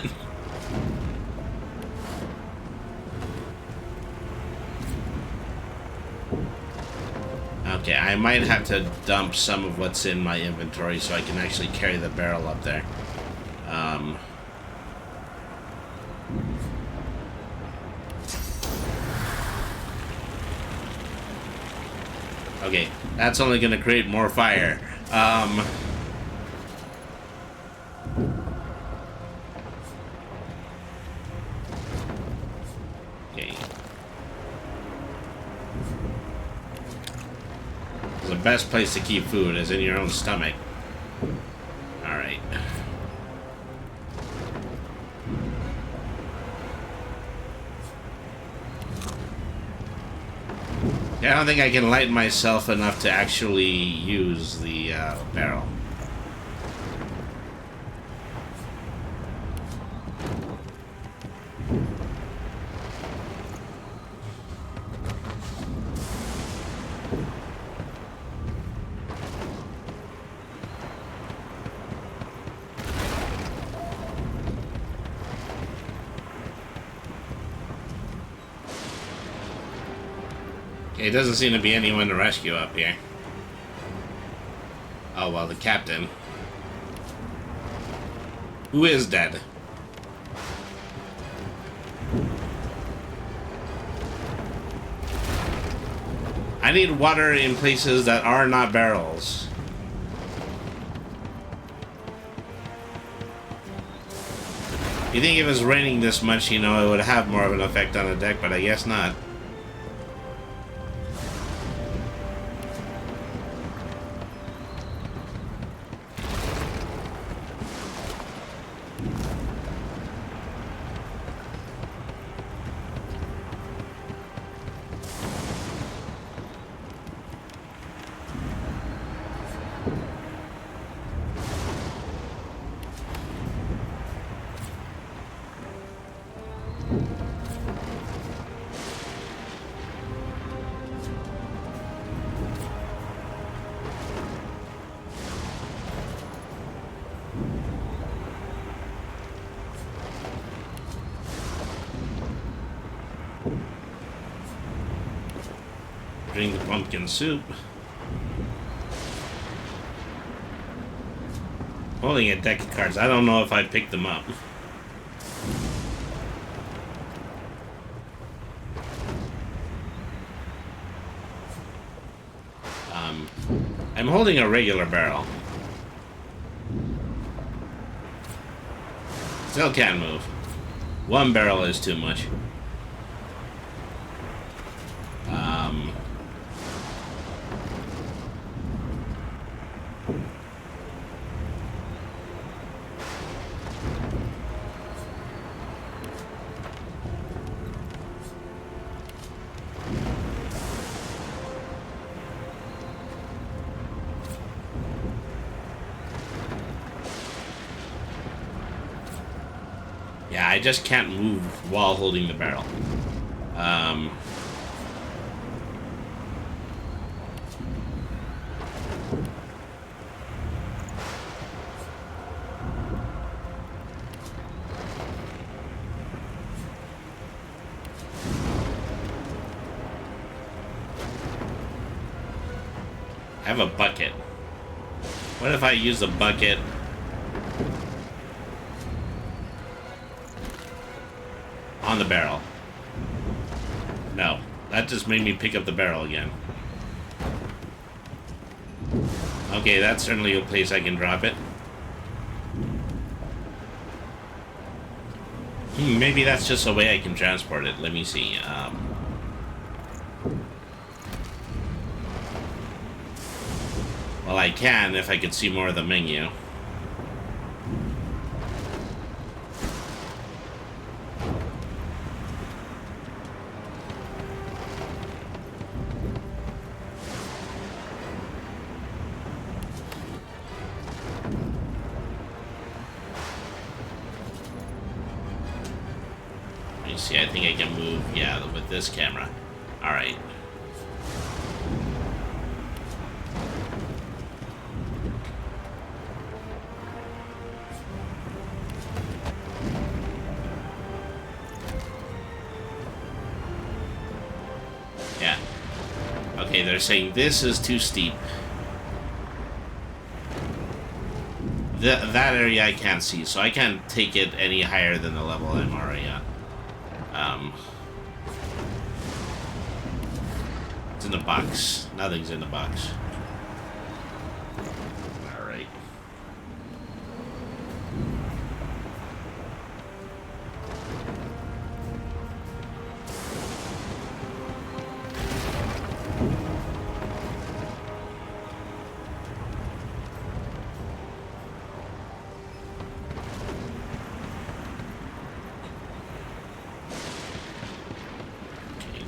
Okay, I might have to dump some of what's in my inventory so I can actually carry the barrel up there. Okay, that's only going to create more fire. Okay. The best place to keep food is in your own stomach. Alright. I don't think I can light myself enough to actually use the barrel. It doesn't seem to be anyone to rescue up here. Oh, well, the captain. Who is dead? I need water in places that are not barrels. You think if it was raining this much, you know, it would have more of an effect on the deck, but I guess not. Drink the pumpkin soup. Holding a deck of cards. I don't know if I picked them up. I'm holding a regular barrel. Still can't move. One barrel is too much. Yeah, I just can't move while holding the barrel. I have a bucket. What if I use the bucket on the barrel? No, that just made me pick up the barrel again. Okay, that's certainly a place I can drop it. Maybe that's just a way I can transport it. Let me see. Well, I can if I could see more of the menu. Let me see, I think I can move, yeah, with this camera. Alright. Yeah. Okay, they're saying this is too steep. That area I can't see, so I can't take it any higher than the level I'm already at. It's in the box. Nothing's in the box. Alright.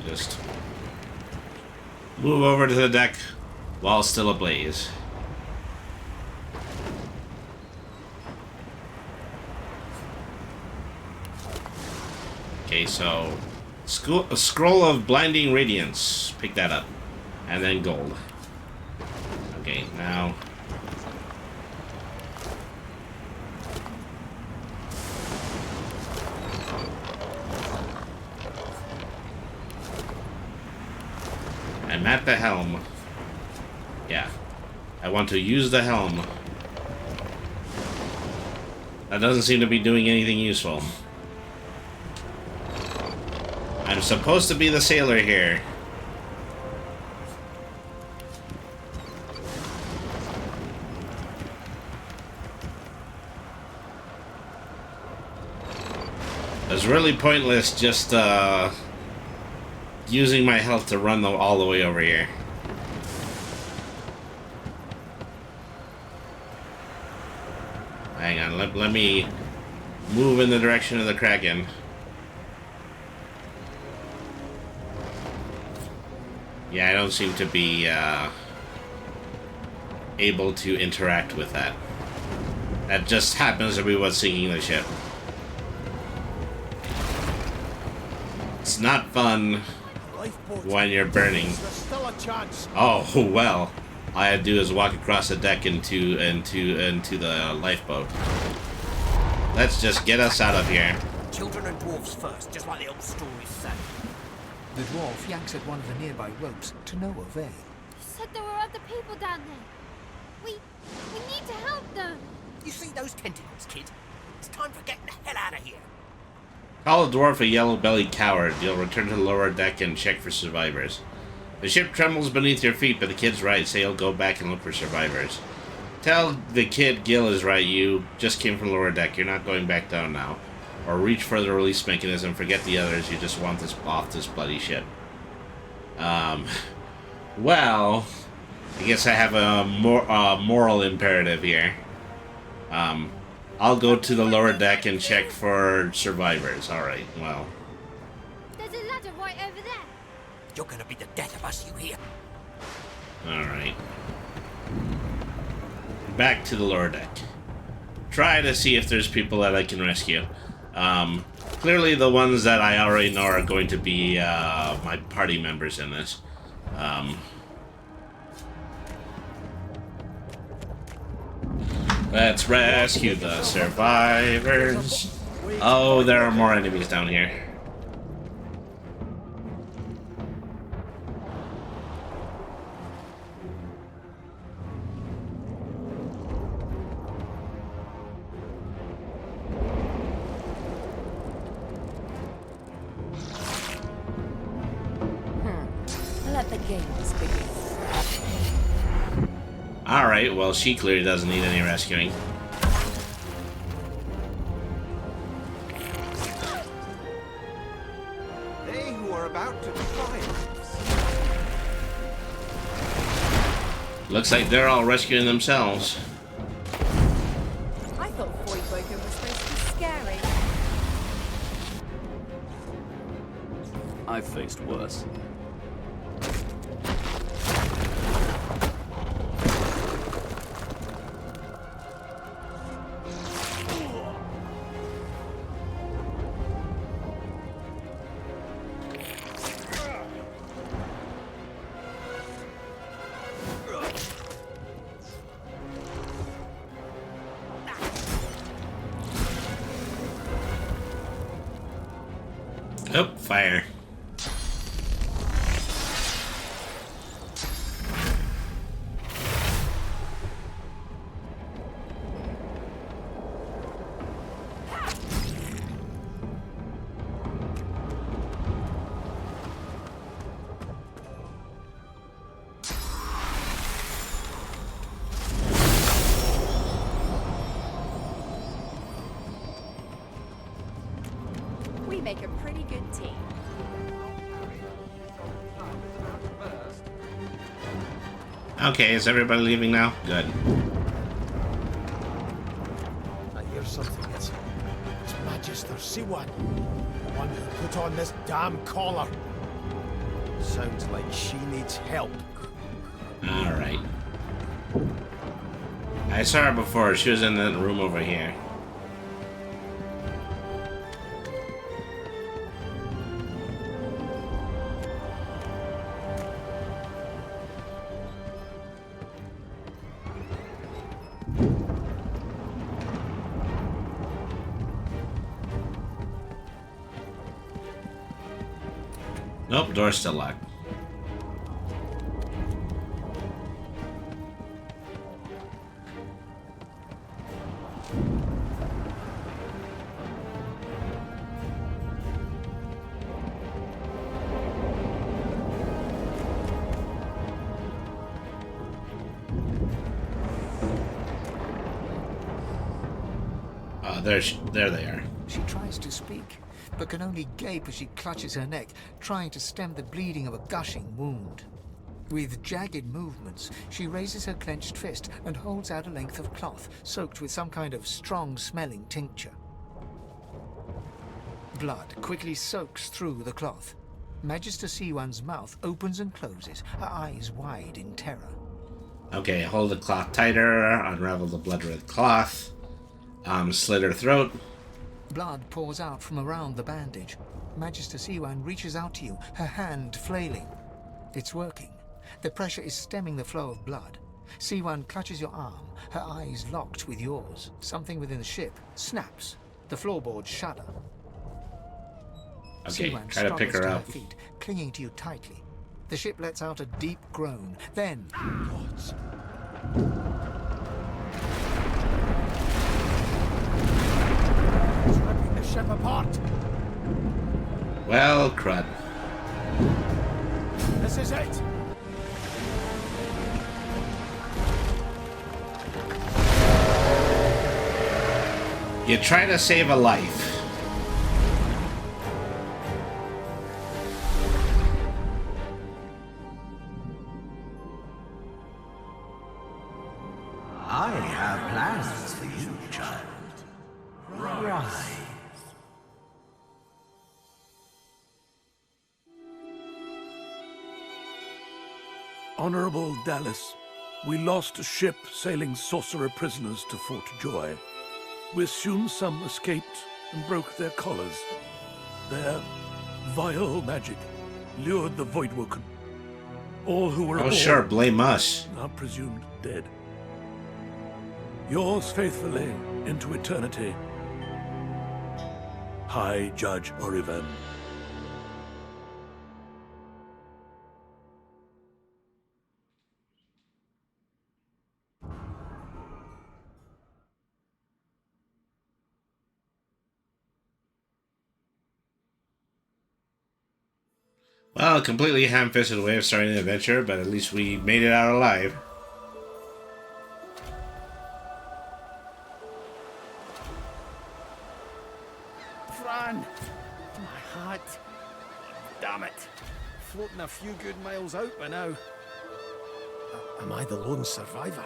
Just move over to the deck while still ablaze. Okay, so a scroll of blinding radiance. Pick that up. And then gold. Okay, now I'm at the helm. Yeah. I want to use the helm. That doesn't seem to be doing anything useful. I'm supposed to be the sailor here. It's really pointless just, using my health to run all the way over here. Hang on, let me move in the direction of the Kraken. Yeah, I don't seem to be able to interact with that. That just happens to be what's sinking the ship. It's not fun when you're burning. Oh, well. All I had to do is walk across the deck into the lifeboat. Let's just get us out of here. Children and dwarfs first, just like the old stories say. The dwarf yanks at one of the nearby ropes to no avail. You said there were other people down there. We need to help them. You see those tentacles, kid? It's time for getting the hell out of here. Call a dwarf a yellow-bellied coward. You'll return to the lower deck and check for survivors. The ship trembles beneath your feet, but the kid's right. Say you'll go back and look for survivors. Tell the kid Gil is right. You just came from lower deck. You're not going back down now. Or reach for the release mechanism. Forget the others. You just want this off this bloody ship. Well, I guess I have a moral imperative here. I'll go to the lower deck and check for survivors. Alright, well. There's a ladder right over there. You're gonna be the death of us, you hear? Alright. Back to the lower deck. Try to see if there's people that I can rescue. Clearly the ones that I already know are going to be my party members in this. Let's rescue the survivors. Oh, there are more enemies down here. Let the games begin. Alright, well, she clearly doesn't need any rescuing. They who are about to triumph. Looks like they're all rescuing themselves. I thought Voidbreaker was supposed to be scary. I've faced worse. Oh, fire. We make a pretty good team. Okay, is everybody leaving now? Good. I hear something. It's Magister Siwan, the one who put on this damn collar. Sounds like she needs help. Alright. I saw her before. She was in that room over here. Nope, door's still locked. Oh, there they are. She tries to speak, but can only gape as she clutches her neck, trying to stem the bleeding of a gushing wound. With jagged movements, she raises her clenched fist and holds out a length of cloth, soaked with some kind of strong-smelling tincture. Blood quickly soaks through the cloth. Magister Siwan's mouth opens and closes, her eyes wide in terror. Okay, hold the cloth tighter, unravel the blood-red cloth, slit her throat. Blood pours out from around the bandage. Magister Siwan reaches out to you, her hand flailing. It's working. The pressure is stemming the flow of blood. Siwan clutches your arm, her eyes locked with yours. Something within the ship snaps. The floorboards shudder. Okay, Siwan try to pick her struggles to up. her feet, clinging to you tightly. The ship lets out a deep groan. Then, gods. It's ripping the ship apart. Well, crud. This is it. You try to save a life. I have plans for you, child. Rise. Honorable Dallas, we lost a ship sailing sorcerer prisoners to Fort Joy. We assume some escaped and broke their collars. Their vile magic lured the Voidwoken. All who were Oh, aboard sure, blame us. are presumed dead. Yours faithfully into eternity, High Judge Orivan. Well, a completely ham-fisted way of starting the adventure, but at least we made it out alive. Fran! My hat. Damn it. Floating a few good miles out by now. Am I the lone survivor?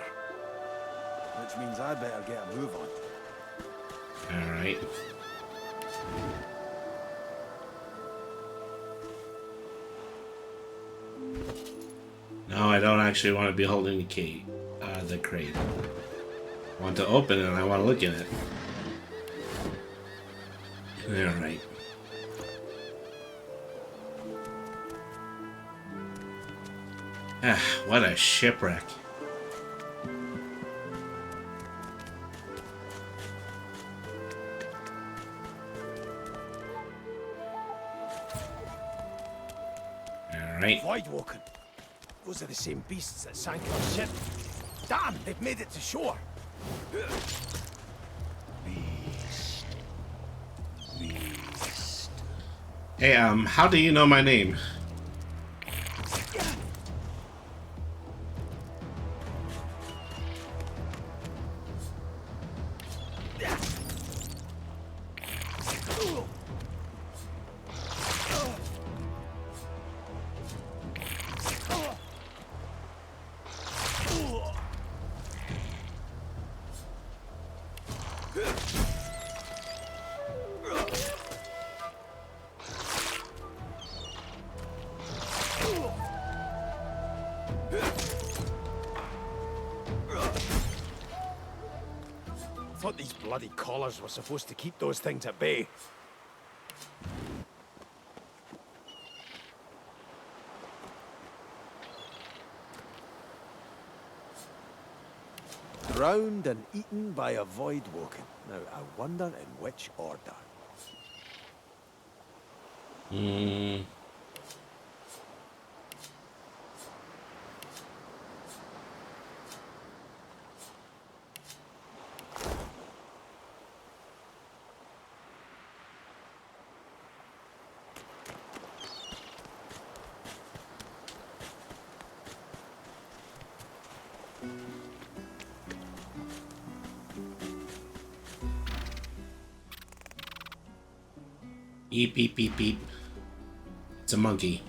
Which means I better get a move on. Alright. No, I don't actually want to be holding the key, the crate. I want to open it and I want to look in it. Alright. Ah, what a shipwreck. right. Voidwoken. Those are the same beasts that sank our ship. Damn, they've made it to shore. Beast. Beast. Hey, how do you know my name? Thought these bloody collars were supposed to keep those things at bay. Drowned and eaten by a Voidwoken. Now, I wonder in which order. Beep, beep, beep, beep. It's a monkey.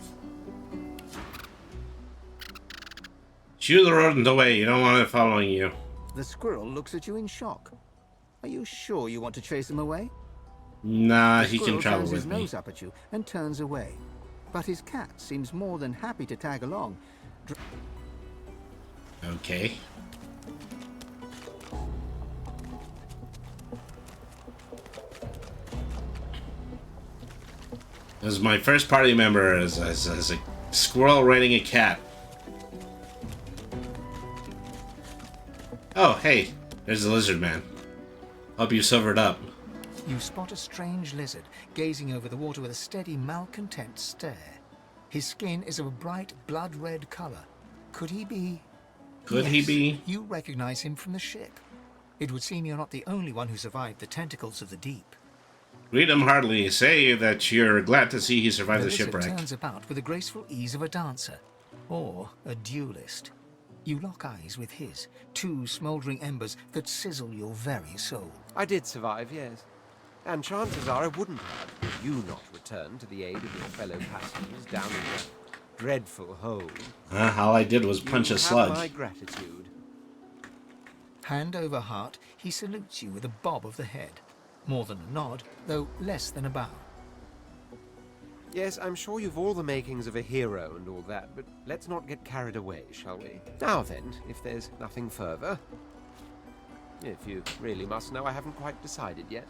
Shoo the rodent away. You don't want it following you. The squirrel looks at you in shock. Are you sure you want to chase him away? Nah, The he can squirrel travel turns with his me. nose up at you and turns away. But his cat seems more than happy to tag along. Okay. This is my first party member as a squirrel riding a cat. Oh, hey, there's the lizard man. Hope you sobered up. You spot a strange lizard gazing over the water with a steady, malcontent stare. His skin is of a bright, blood-red color. Could he be... Could he be? You recognize him from the ship. It would seem you're not the only one who survived the tentacles of the deep. Greet him heartily. Say that you're glad to see he survived the lizard shipwreck. turns about with the graceful ease of a dancer, or a duelist. You lock eyes with his, two smouldering embers that sizzle your very soul. I did survive, yes. And chances are I wouldn't have if you not returned to the aid of your fellow passengers down in that dreadful hole. All I did was punch a slug. You have my gratitude. Hand over heart, he salutes you with a bob of the head. More than a nod, though less than a bow. Yes, I'm sure you've all the makings of a hero and all that, but let's not get carried away, shall we? Now then, if there's nothing further. If you really must know, I haven't quite decided yet.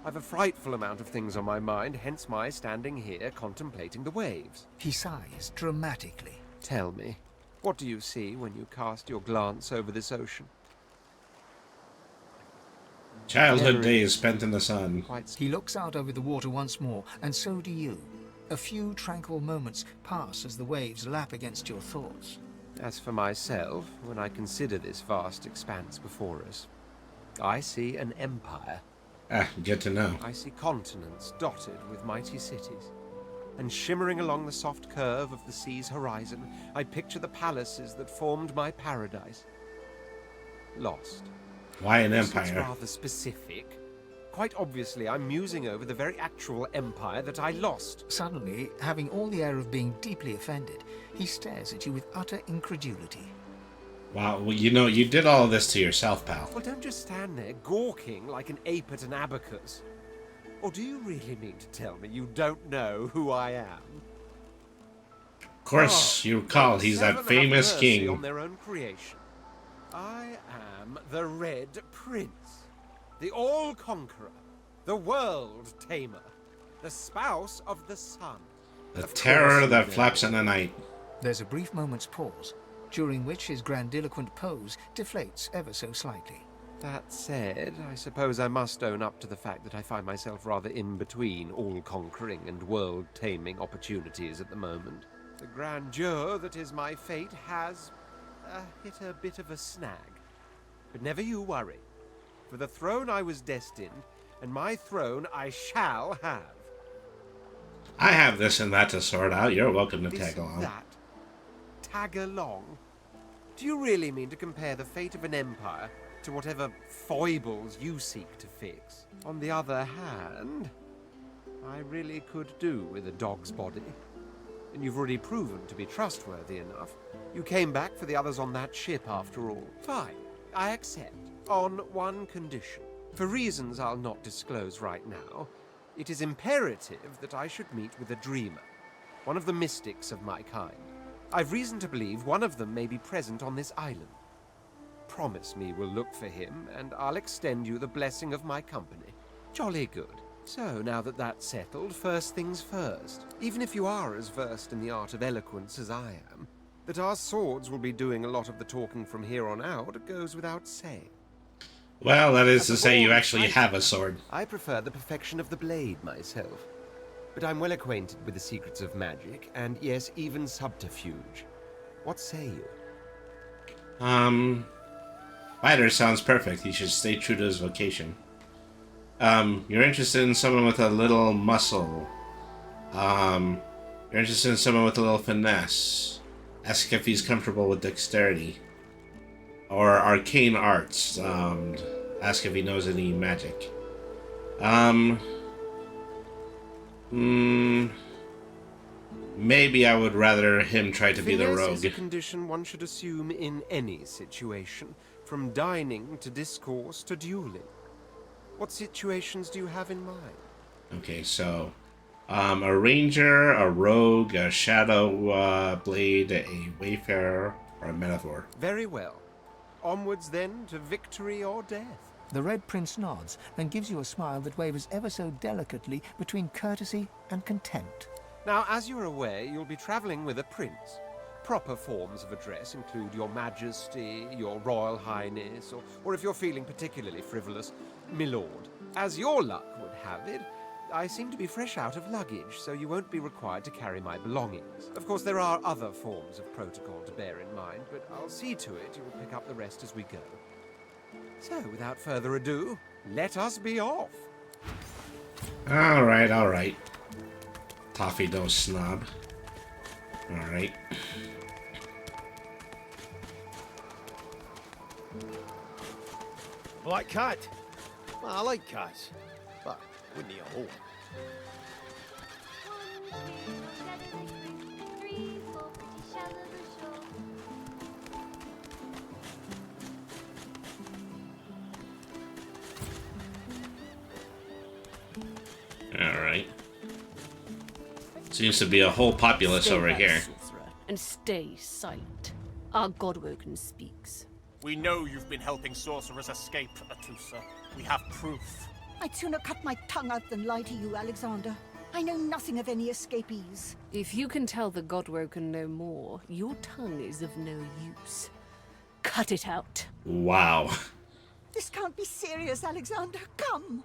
I've a frightful amount of things on my mind, hence my standing here contemplating the waves. He sighs dramatically. Tell me, what do you see when you cast your glance over this ocean? Childhood days spent in the sun. He looks out over the water once more, and so do you. A few tranquil moments pass as the waves lap against your thoughts. As for myself, when I consider this vast expanse before us, I see an empire. Good to know. I see continents dotted with mighty cities. And shimmering along the soft curve of the sea's horizon, I picture the palaces that formed my paradise. Lost. Why an It's empire? rather specific. Quite obviously, I'm musing over the very actual empire that I lost. Suddenly, having all the air of being deeply offended, he stares at you with utter incredulity. Wow, well, you know, you did all of this to yourself, pal. Well, don't just stand there gawking like an ape at an abacus. Or do you really mean to tell me you don't know who I am? Of course, you recall he's that famous king. On their own creation. I am the Red Prince, the All-Conqueror, the World Tamer, the spouse of the sun. The terror that flaps in the night. There's a brief moment's pause, during which his grandiloquent pose deflates ever so slightly. That said, I suppose I must own up to the fact that I find myself rather in between all-conquering and world-taming opportunities at the moment. The grandeur that is my fate has hit a bit of a snag. But never you worry. For the throne I was destined, and my throne I shall have. I have this and that to sort out. You're welcome to tag along. That? Tag along? Do you really mean to compare the fate of an empire to whatever foibles you seek to fix? On the other hand, I really could do with a dog's body. And you've already proven to be trustworthy enough. You came back for the others on that ship after all. Fine, I accept. On one condition. For reasons I'll not disclose right now, it is imperative that I should meet with a dreamer. One of the mystics of my kind. I've reason to believe one of them may be present on this island. Promise me we'll look for him, and I'll extend you the blessing of my company. Jolly good. So, now that that's settled, first things first. Even if you are as versed in the art of eloquence as I am, that our swords will be doing a lot of the talking from here on out goes without saying. Well, that is to say you actually have a sword. I prefer the perfection of the blade myself. But I'm well acquainted with the secrets of magic, and yes, even subterfuge. What say you? Fighter sounds perfect. He should stay true to his vocation. You're interested in someone with a little muscle. You're interested in someone with a little finesse. Ask if he's comfortable with dexterity. Or arcane arts. Ask if he knows any magic. Maybe I would rather him try to be the rogue. Finesse is a condition one should assume in any situation, from dining to discourse to dueling. What situations do you have in mind? Okay, so a ranger, a rogue, a shadow blade, a wayfarer, or a metaphor. Very well. Onwards then to victory or death. The Red Prince nods and gives you a smile that wavers ever so delicately between courtesy and contempt. Now, as you're aware, you'll be traveling with a prince. Proper forms of address include Your Majesty, Your Royal Highness, or if you're feeling particularly frivolous, Milord. As your luck would have it, I seem to be fresh out of luggage, so you won't be required to carry my belongings. Of course, there are other forms of protocol to bear in mind, but I'll see to it you will pick up the rest as we go. So, without further ado, let us be off. Alright. Toffee dose snob. Alright. Like cat? Well, I like cats, but wouldn't eat a whole one. Alright. Seems to be a whole populace Stay over back, here. sorcerer, and stay silent. Our Godwoken speaks. We know you've been helping sorcerers escape, Atusa. We have proof. I'd sooner cut my tongue out than lie to you, Alexander. I know nothing of any escapees. If you can tell the Godwoken no more, your tongue is of no use. Cut it out. Wow. This can't be serious, Alexander. Come.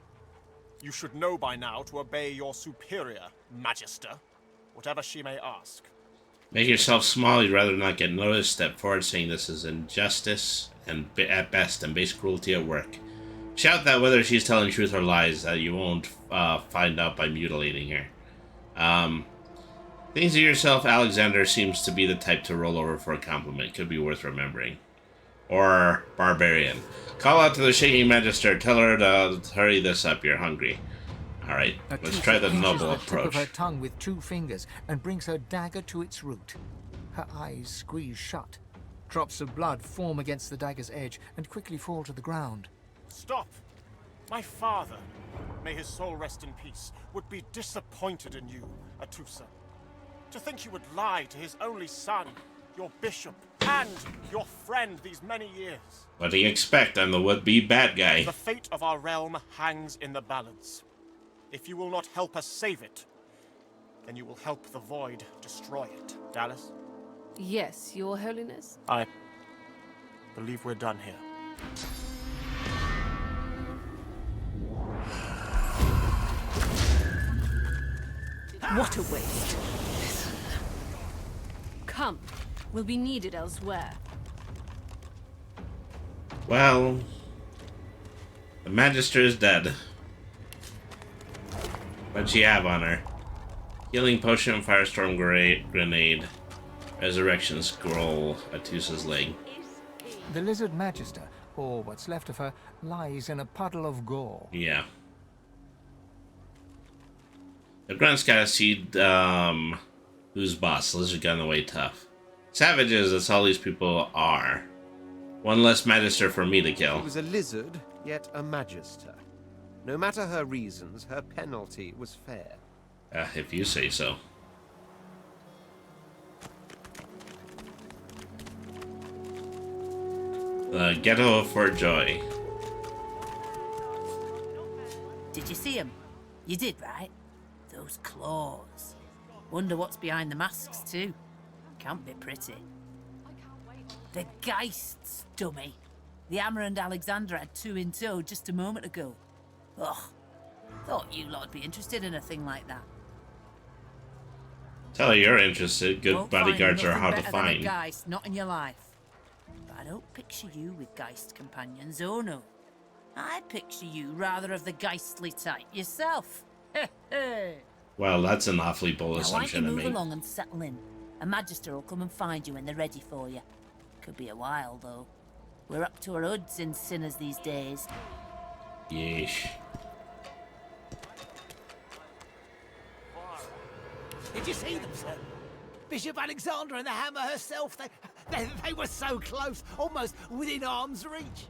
You should know by now to obey your superior, Magister, whatever she may ask. Make yourself small, you'd rather not get noticed. Step forward saying this is injustice, and at best, and base cruelty at work. Shout that whether she's telling truth or lies, that you won't find out by mutilating her. Think to yourself, Alexander seems to be the type to roll over for a compliment. Could be worth remembering. Or barbarian. Call out to the shaking magister. Tell her to hurry this up. You're hungry. Alright, let's try the noble Tip of approach. her tongue with 2 fingers and brings her dagger to its root. Her eyes squeeze shut. Drops of blood form against the dagger's edge and quickly fall to the ground. Stop! My father, may his soul rest in peace, would be disappointed in you, Atusa. To think you would lie to his only son, your bishop, and your friend these many years. What do you expect? I'm the would-be bad guy. The fate of our realm hangs in the balance. If you will not help us save it, then you will help the Void destroy it. Dallas? Yes, Your Holiness? I believe we're done here. What a waste. Come. We'll be needed elsewhere. Well, the Magister is dead. What'd she have on her? Healing potion, firestorm grenade, resurrection scroll, Atusa's leg. The lizard Magister, or what's left of her, lies in a puddle of gore. Yeah. The grunt's gotta see who's boss. Lizard got in the way tough. Savages, that's all these people are. One less Magister for me to kill. She was a lizard, yet a Magister. No matter her reasons, her penalty was fair. If you say so. The Ghetto of Fort Joy. Did you see him? You did, right? Those claws. Wonder what's behind the masks, too. Can't be pretty. The Geists, dummy. The Hammer and Alexandra had 2 in tow just a moment ago. Ugh. Thought you lot'd be interested in a thing like that. Tell her you're interested. Good Won't bodyguards find are hard to nothing better than a find. Geist, not in your life. But I don't picture you with Geist companions, oh no. I picture you rather of the Geistly type yourself. Well, that's an awfully bold Now, why don't you assumption to move make. along and settle in? A Magister will come and find you when they're ready for you. Could be a while, though. We're up to our hoods in sinners these days. Yeesh. Did you see them, sir? Bishop Alexandra and the Hammer herself, they were so close, almost within arm's reach.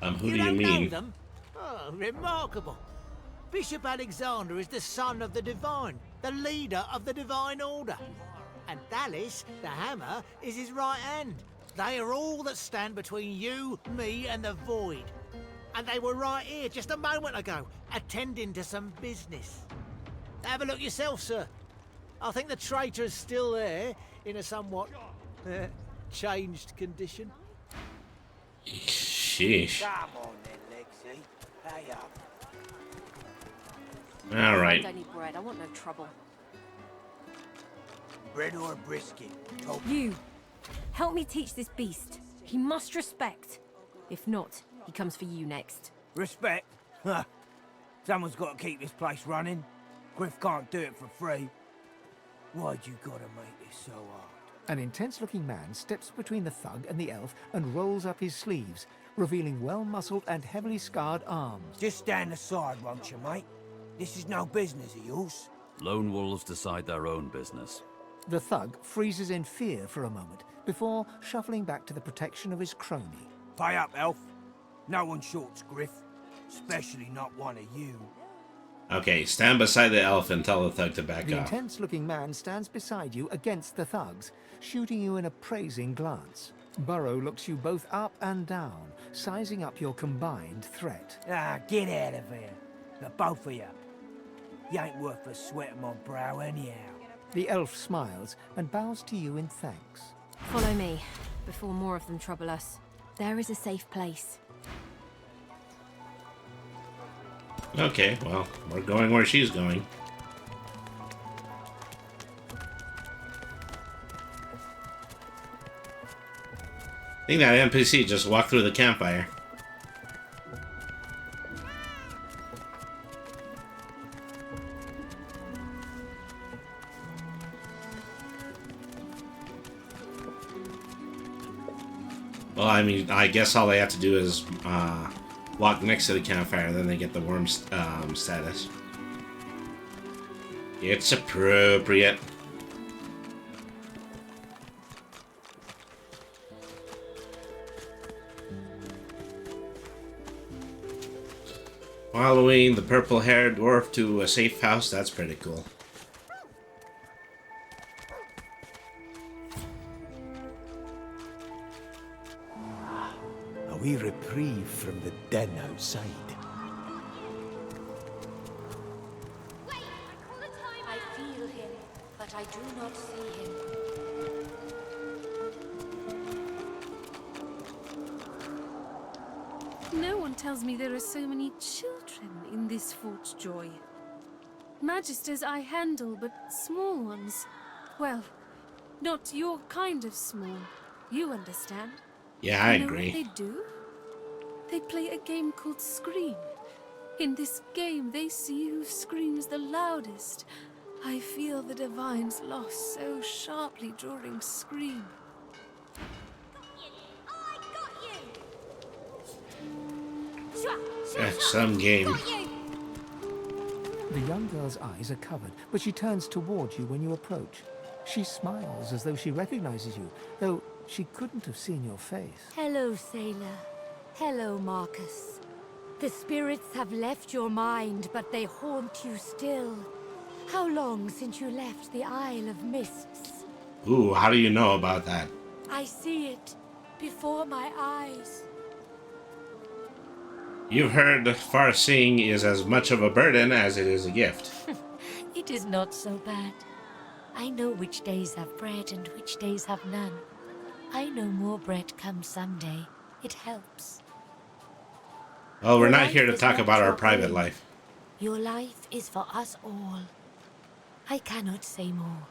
Who do you don't mean? know them? Oh, remarkable. Bishop Alexander is the son of the Divine, the leader of the Divine Order. And Dallas, the Hammer, is his right hand. They are all that stand between you, me, and the Void. And they were right here just a moment ago, attending to some business. Have a look yourself, sir. I think the traitor is still there, in a somewhat changed condition. Sheesh. Come on then, Lexi. Pay up. All right. I don't need bread. I want no trouble. Bread or a brisket? You! Help me teach this beast. He must respect. If not, he comes for you next. Respect? Huh. Someone's got to keep this place running. Griff can't do it for free. Why'd you gotta make this so hard? An intense-looking man steps between the thug and the elf and rolls up his sleeves, revealing well-muscled and heavily scarred arms. Just stand aside, won't you, mate? This is no business of yours. Lone wolves decide their own business. The thug freezes in fear for a moment before shuffling back to the protection of his crony. Pay up, elf. No one shorts Griff. Especially not one of you. Okay, stand beside the elf and tell the thug to back The off. intense-looking man stands beside you against the thugs, shooting you an appraising glance. Burrow looks you both up and down, sizing up your combined threat. Ah, get out of here. The both of you. You ain't worth the sweat of my brow anyhow. The elf smiles and bows to you in thanks. Follow me, before more of them trouble us. There is a safe place. Okay, well, we're going where she's going. I think that NPC just walked through the campfire. Well, I mean, I guess all they have to do is walk next to the campfire, then they get the worm status. It's appropriate. Following the purple-haired dwarf to a safe house, that's pretty cool. A wee reprieve from the den outside. I feel him, but I do not see him. No one tells me there are so many children in this Fort Joy. Magisters I handle, but small ones. Well, Not your kind of small. You understand? Yeah, I You know agree. what they do? They play a game called Scream. In this game, they see who screams the loudest. I feel the Divine's loss so sharply during Scream. Some game. The young girl's eyes are covered, but she turns towards you when you approach. She smiles as though she recognizes you, though she couldn't have seen your face. Hello, sailor. Hello, Marcus. The spirits have left your mind, but they haunt you still. How long since you left the Isle of Mists? Ooh, how do you know about that? I see it before my eyes. You've heard far-seeing is as much of a burden as it is a gift. It is not so bad. I know which days have bread and which days have none. I know more bread comes someday. It helps. Well, we're Your not life here to is talk not about our your private own. life. Your life is for us all. I cannot say more.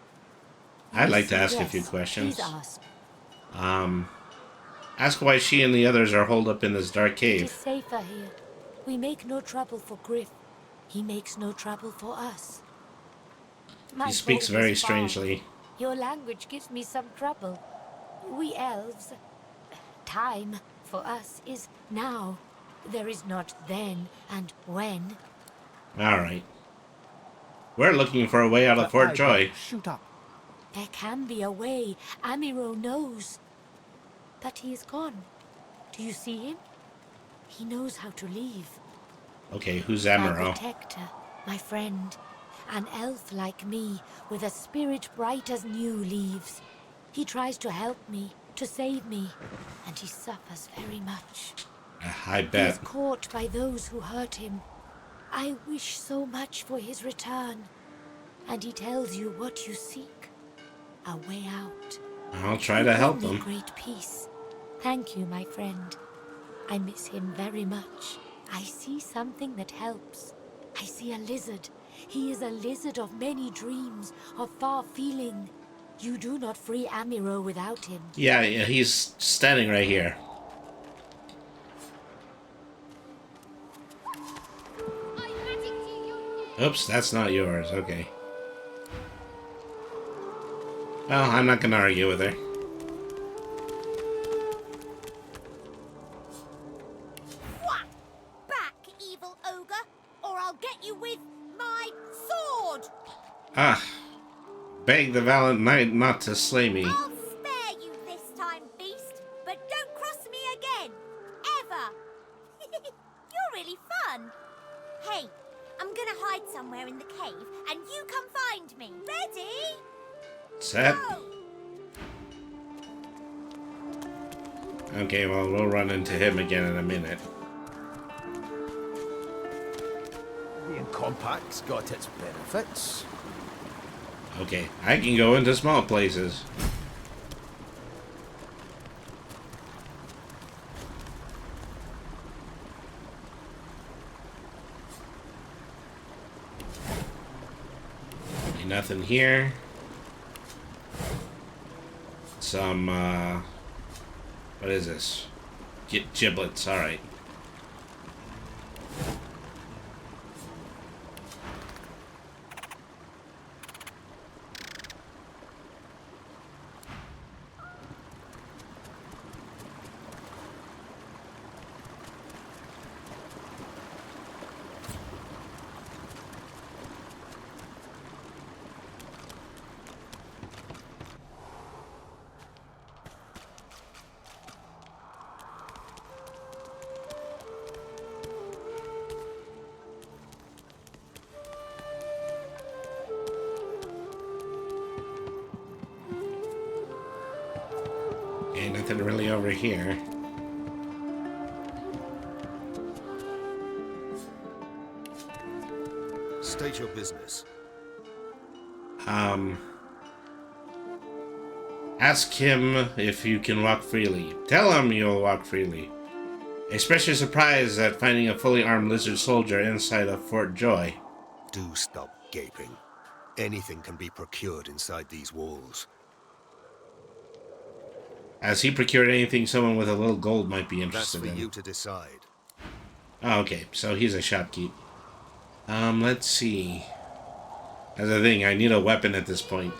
I'd like to Yes, ask a few yes, questions. Please ask. Ask why she and the others are holed up in this dark It cave. is safer here. We make no trouble for Griff. He makes no trouble for us. My He speaks boat very is far. strangely. Your language gives me some trouble. We elves... Time, for us, is now. There is not then and when. Alright. We're looking for a way out of Fort Joy. Shoot up. There can be a way. Amiro knows. But he is gone. Do you see him? He knows how to leave. Okay, who's My Amaro? protector, my friend. An elf like me, with a spirit bright as new leaves. He tries to help me, to save me, and he suffers very much. I He is bet. caught by those who hurt him. I wish so much for his return. And he tells you what you seek. A way out. I'll try You to bring help me them. great peace. Thank you, my friend. I miss him very much. I see something that helps. I see a lizard. He is a lizard of many dreams, of far feeling. You do not free Amiro without him. Yeah, he's standing right here. Oops, that's not yours. Okay. Well, I'm not gonna argue with her. Back, evil ogre, or I'll get you with my sword! Ah. Beg the valiant knight not to slay me. I'll spare you this time, beast, but don't cross me again. Ever. You're really fun. Hey, I'm gonna hide somewhere in the cave, and you come find me. Ready? Set. Go! Okay, well, we'll run into him again in a minute. Being compact's got its benefits. Okay, I can go into small places. Ain't nothing here. Some, what is this? Get giblets, alright. Okay, nothing really over here. State your business. Ask him if you can walk freely. Tell him you'll walk freely. Especially surprised at finding a fully armed lizard soldier inside of Fort Joy. Do stop gaping. Anything can be procured inside these walls. Has he procured anything someone with a little gold might be That's interested for in? you to decide. Oh, okay, so he's a shopkeep. Let's see. That's the thing, I need a weapon at this point.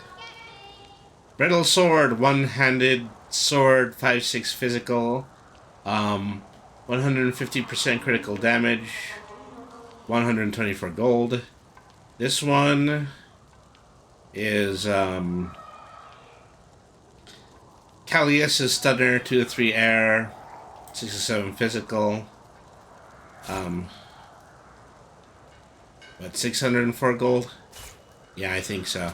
Brittle sword, one-handed sword, 5/6 physical, 150% critical damage, 124 gold. This one is Callius' stunner, 2-3 air, 6-7 physical. What, 604 gold? Yeah, I think so.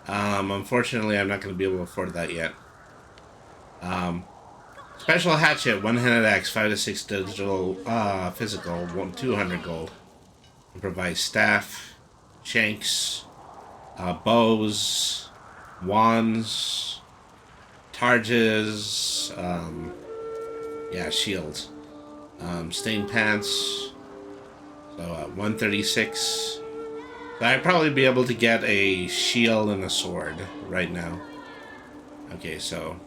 Unfortunately, I'm not going to be able to afford that yet. Special hatchet, one-handed axe, 5-6 digital, physical, 200 gold. It provides staff, shanks, bows, wands, targes, yeah, shields. Stained pants, so 136. So I'd probably be able to get a shield and a sword right now. Okay, so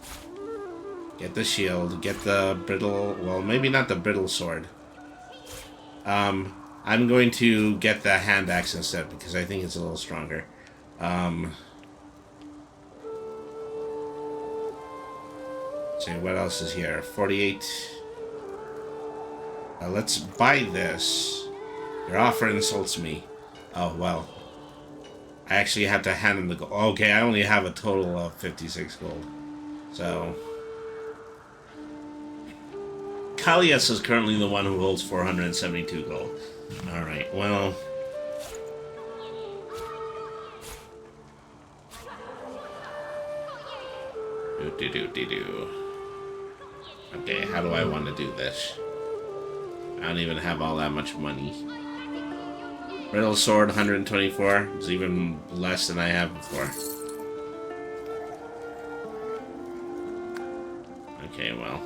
get the shield, get the brittle, well, maybe not the brittle sword. I'm going to get the hand axe instead because I think it's a little stronger. Let's see, what else is here? 48. Let's buy this. Your offer insults me. Oh, well. I actually have to hand him the gold. Okay, I only have a total of 56 gold. So... Callius is currently the one who holds 472 gold. Alright, well... Do. Okay, how do I want to do this? I don't even have all that much money. Brittle sword, 124. It's even less than I have before. Okay, well.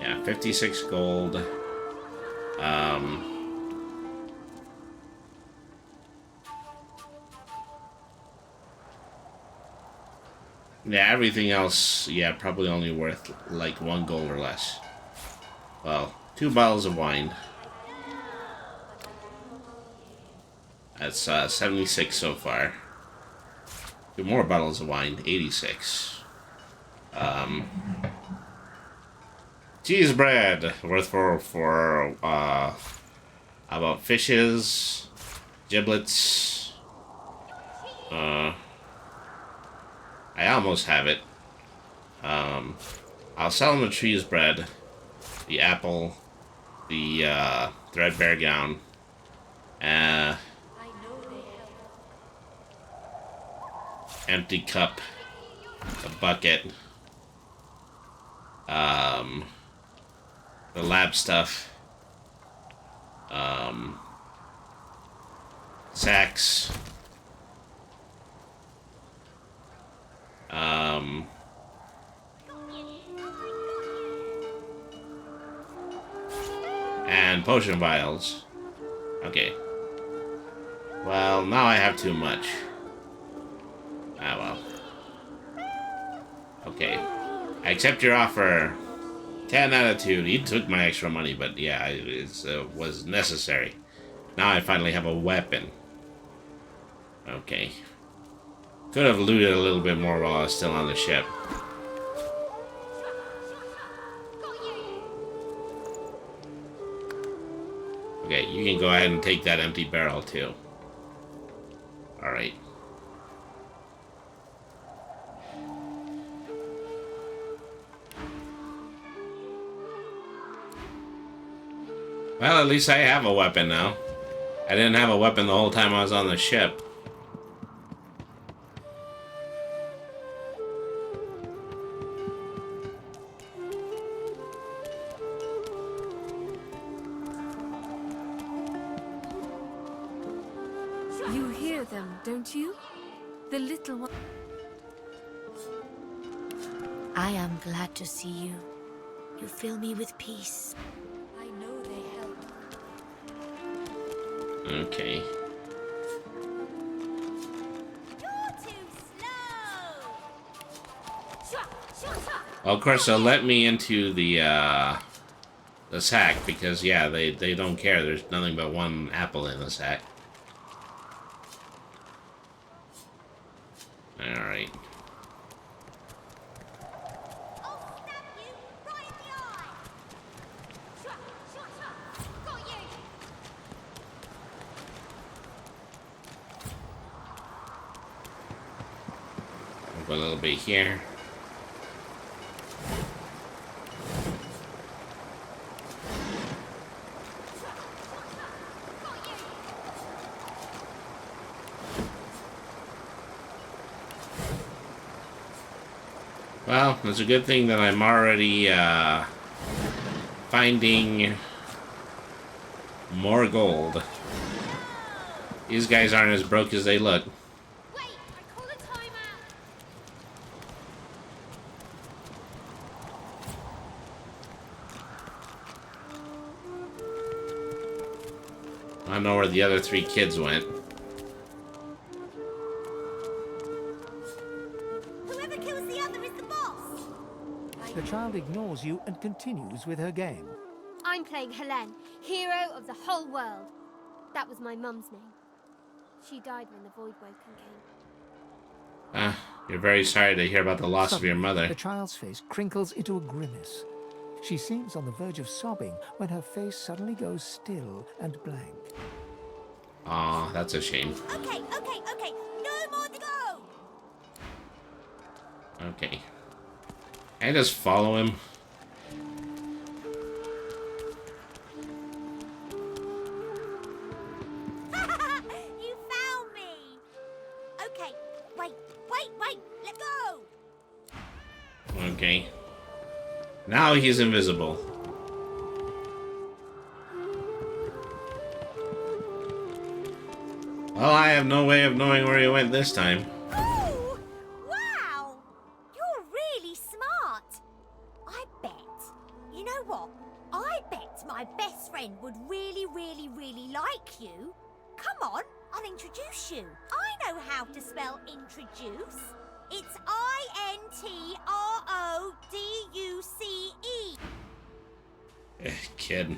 Yeah, 56 gold. Yeah, everything else, yeah, probably only worth like 1 gold or less. Well, 2 bottles of wine. That's 76 so far. 2 more bottles of wine, 86. Cheese bread, worth for about fishes, giblets. I almost have it. I'll sell him the cheese bread, the apple, the threadbare gown, empty cup, a bucket, the lab stuff, sacks, and potion vials. Okay. Well, now I have too much. Ah, well. Okay. I accept your offer. 10 attitude. He took my extra money, but yeah, it was necessary. Now I finally have a weapon. Okay. Could have looted a little bit more while I was still on the ship. Okay, you can go ahead and take that empty barrel too. Alright. Well, at least I have a weapon now. I didn't have a weapon the whole time I was on the ship. You hear them, don't you? The little one. I am glad to see you. You fill me with peace. I know they help. Okay. You're too Well, of course, they'll let me into the sack because, yeah, they don't care. There's nothing but one apple in the sack. Alright. Go a little bit here. Well, it's a good thing that I'm already finding more gold. These guys aren't as broke as they look. I don't know where the other 3 kids went. Whoever kills the other is the boss. The child ignores you and continues with her game. I'm playing Helene, hero of the whole world. That was my mum's name. She died when the Voidwoken came. You're very sorry to hear about the loss of your mother. The child's face crinkles into a grimace. She seems on the verge of sobbing when her face suddenly goes still and blank. Aw, that's a shame. Okay. No more to go. Okay. Can I just follow him? You found me. Okay, wait. Let go. Okay. Now he's invisible. Well, I have no way of knowing where he went this time. Ooh, wow. You're really smart. I bet. You know what? I bet my best friend would really like you. Come on, I'll introduce you. I know how to spell introduce. It's I-N-T-R-O-D-U-C-E. Kid.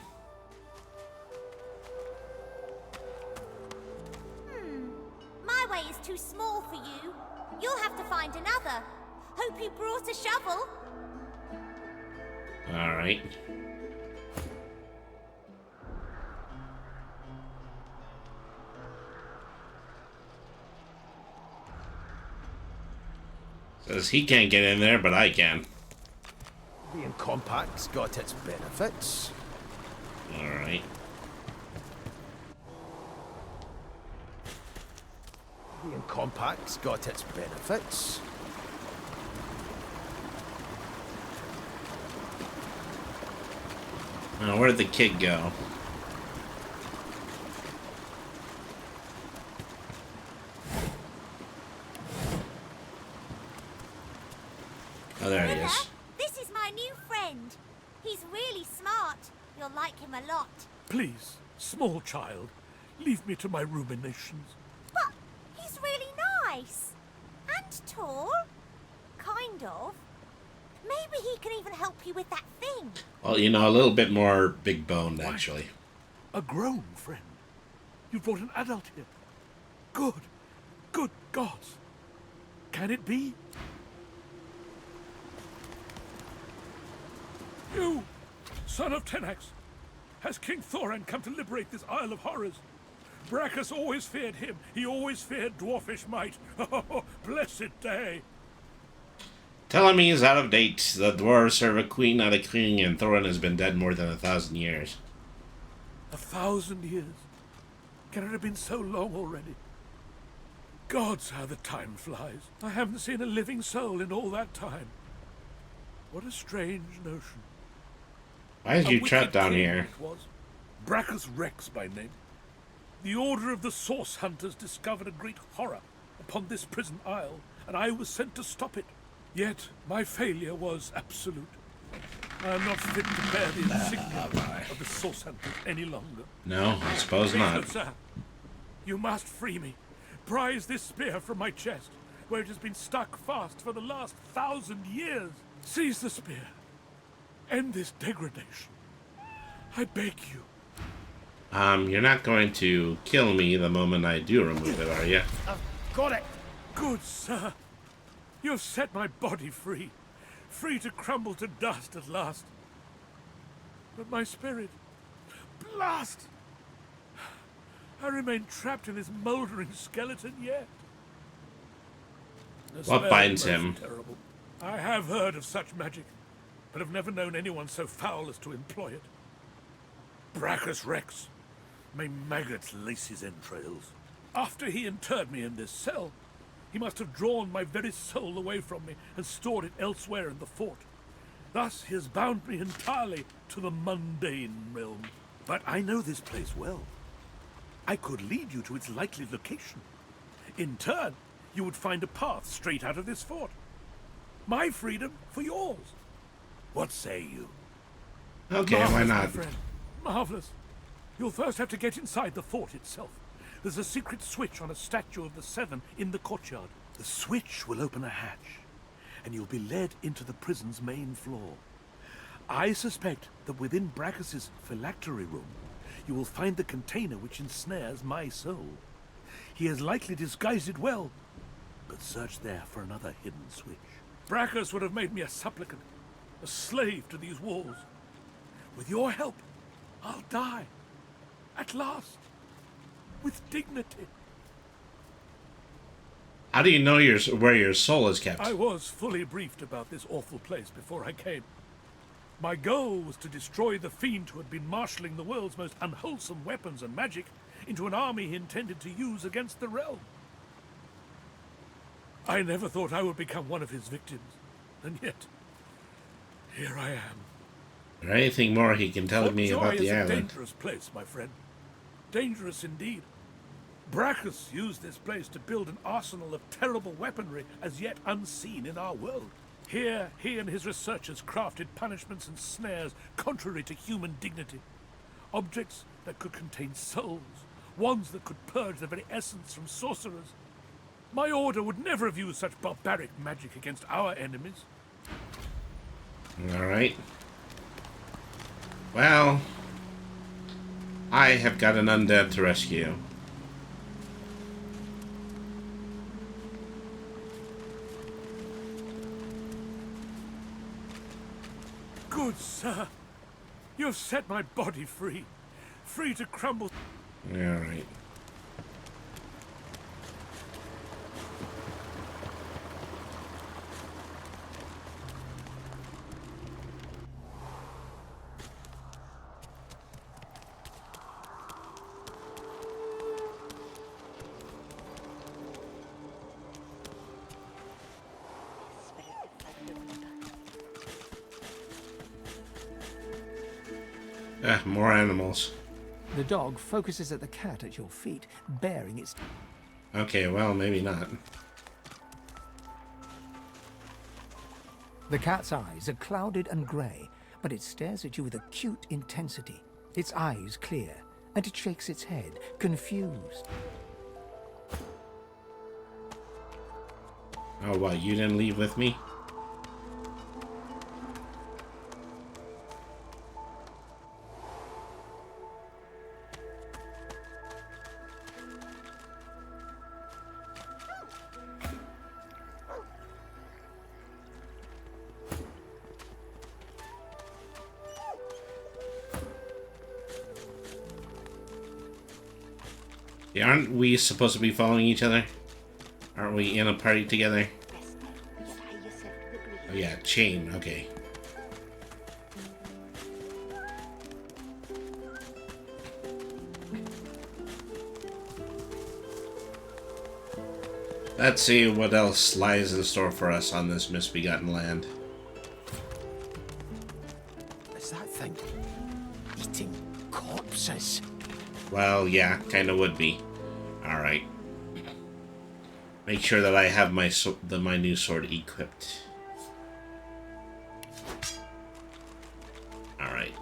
My way is too small for you. You'll have to find another. Hope you brought a shovel. Alright. Says he can't get in there, but I can. Being compact's got its benefits. Alright. Being compact's got its benefits. Now, where'd the kid go? Oh, there he is. This is my new friend. He's really smart. You'll like him a lot. Please, small child, leave me to my ruminations. But he's really nice. And tall. Kind of. Maybe he can even help you with that thing. Well, you know, a little bit more big boned, actually. A grown friend? You brought an adult here? Good gods. Can it be? You, son of Tenax, has King Thoran come to liberate this Isle of Horrors? Brachus always feared him. He always feared dwarfish might. Oh, blessed day. Tell him he's out of date. The dwarves serve a queen, not a king, and Thorin has been dead more than 1,000 years. 1,000 years? Can it have been so long already? Gods, how the time flies. I haven't seen a living soul in all that time. What a strange notion. Why is you trapped down here? It was. Brachus Rex by name. The Order of the Source Hunters discovered a great horror upon this prison isle, and I was sent to stop it. Yet my failure was absolute. I am not fit to bear the insignia of the Source Hunters any longer. No, I suppose not. Good sir, you must free me. Prise this spear from my chest, where it has been stuck fast for the last 1,000 years. Seize the spear. End this degradation. I beg you. You're not going to kill me the moment I do remove it, are you? I've got it. Good sir. You have set my body free. Free to crumble to dust at last. But my spirit... Blast! I remain trapped in this mouldering skeleton yet. The What smell binds is most him? terrible. I have heard of such magic, but have never known anyone so foul as to employ it. Brachus Rex. May maggots lace his entrails. After he interred me in this cell, he must have drawn my very soul away from me and stored it elsewhere in the fort. Thus he has bound me entirely to the mundane realm. But I know this place well. I could lead you to its likely location. In turn, you would find a path straight out of this fort. My freedom for yours. What say you? Okay, why Marvelous, my not? friend. Marvelous. You'll first have to get inside the fort itself. There's a secret switch on a statue of the Seven in the courtyard. The switch will open a hatch, and you'll be led into the prison's main floor. I suspect that within Brachus's phylactery room, you will find the container which ensnares my soul. He has likely disguised it well, but search there for another hidden switch. Brachus would have made me a supplicant, a slave to these walls. With your help, I'll die. At last. With dignity. How do you know where your soul is kept? I was fully briefed about this awful place before I came. My goal was to destroy the fiend who had been marshalling the world's most unwholesome weapons and magic into an army he intended to use against the realm. I never thought I would become one of his victims, and yet, here I am. Is there anything more he can tell me Fort about Joy the is a island? dangerous place, my friend. Dangerous indeed. Brachus used this place to build an arsenal of terrible weaponry as yet unseen in our world. Here, he and his researchers crafted punishments and snares contrary to human dignity. Objects that could contain souls, wands that could purge the very essence from sorcerers. My order would never have used such barbaric magic against our enemies. Alright. Well, I have got an undead to rescue. Good sir, you have set my body free, free to crumble. Alright. More animals. The dog focuses at the cat at your feet, baring its... Okay, well, maybe not. The cat's eyes are clouded and grey, but it stares at you with acute intensity. Its eyes clear, and it shakes its head, confused. Oh, what, you didn't leave with me? Yeah, aren't we supposed to be following each other? Aren't we in a party together? Oh yeah, chain, okay. Let's see what else lies in store for us on this misbegotten land. Is that thing eating corpses? Well, yeah, kind of would be. Alright. Make sure that I have my my new sword equipped. Alright.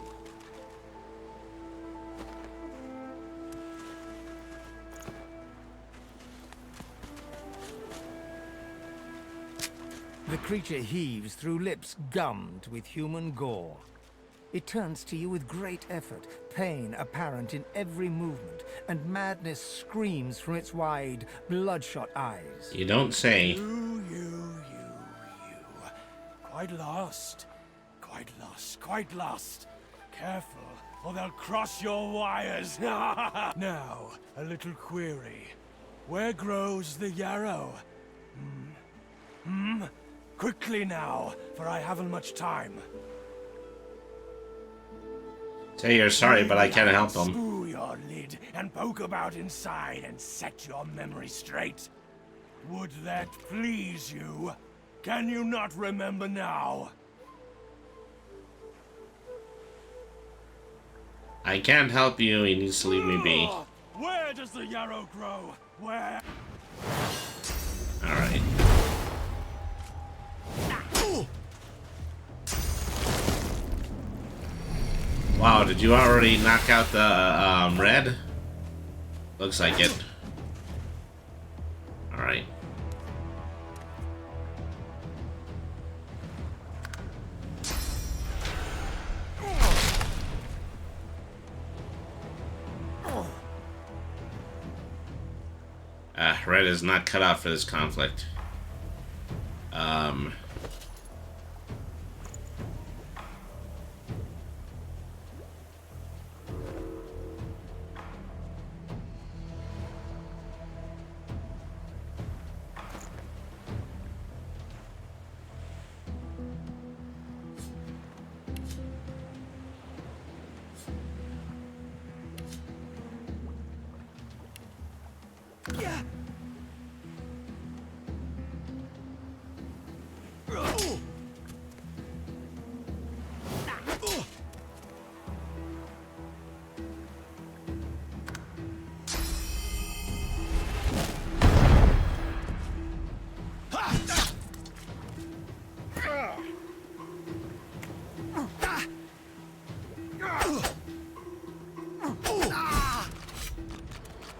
The creature heaves through lips gummed with human gore. It turns to you with great effort, pain apparent in every movement, and madness screams from its wide, bloodshot eyes. You don't say. You. Quite lost. Quite lost. Careful, or they'll cross your wires. Now, a little query. Where grows the yarrow? Quickly now, for I haven't much time. Say you're sorry, but I can't help them. Screw your lid and poke about inside and set your memory straight. Would that please you? Can you not remember now? I can't help you. He needs to leave me be. Where does the yarrow grow? Where? All right. Wow, did you already knock out the red? Looks like it. All right. Red is not cut out for this conflict.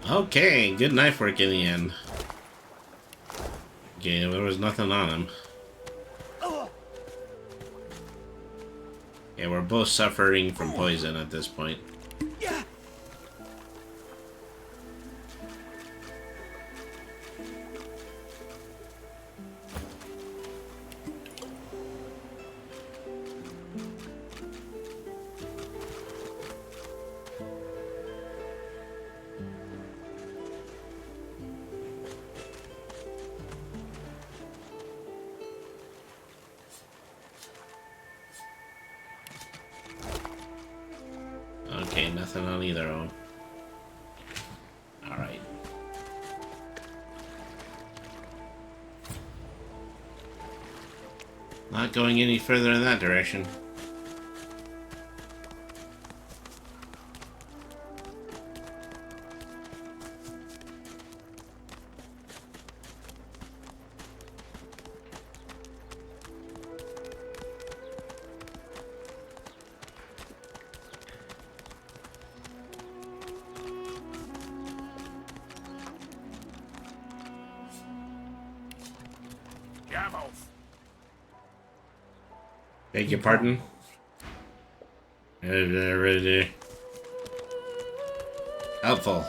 Okay, good knife work in the end. Okay, there was nothing on him. Okay, we're both suffering from poison at this point. Okay, nothing on either of them. Alright. Not going any further in that direction. Beg your pardon? Helpful.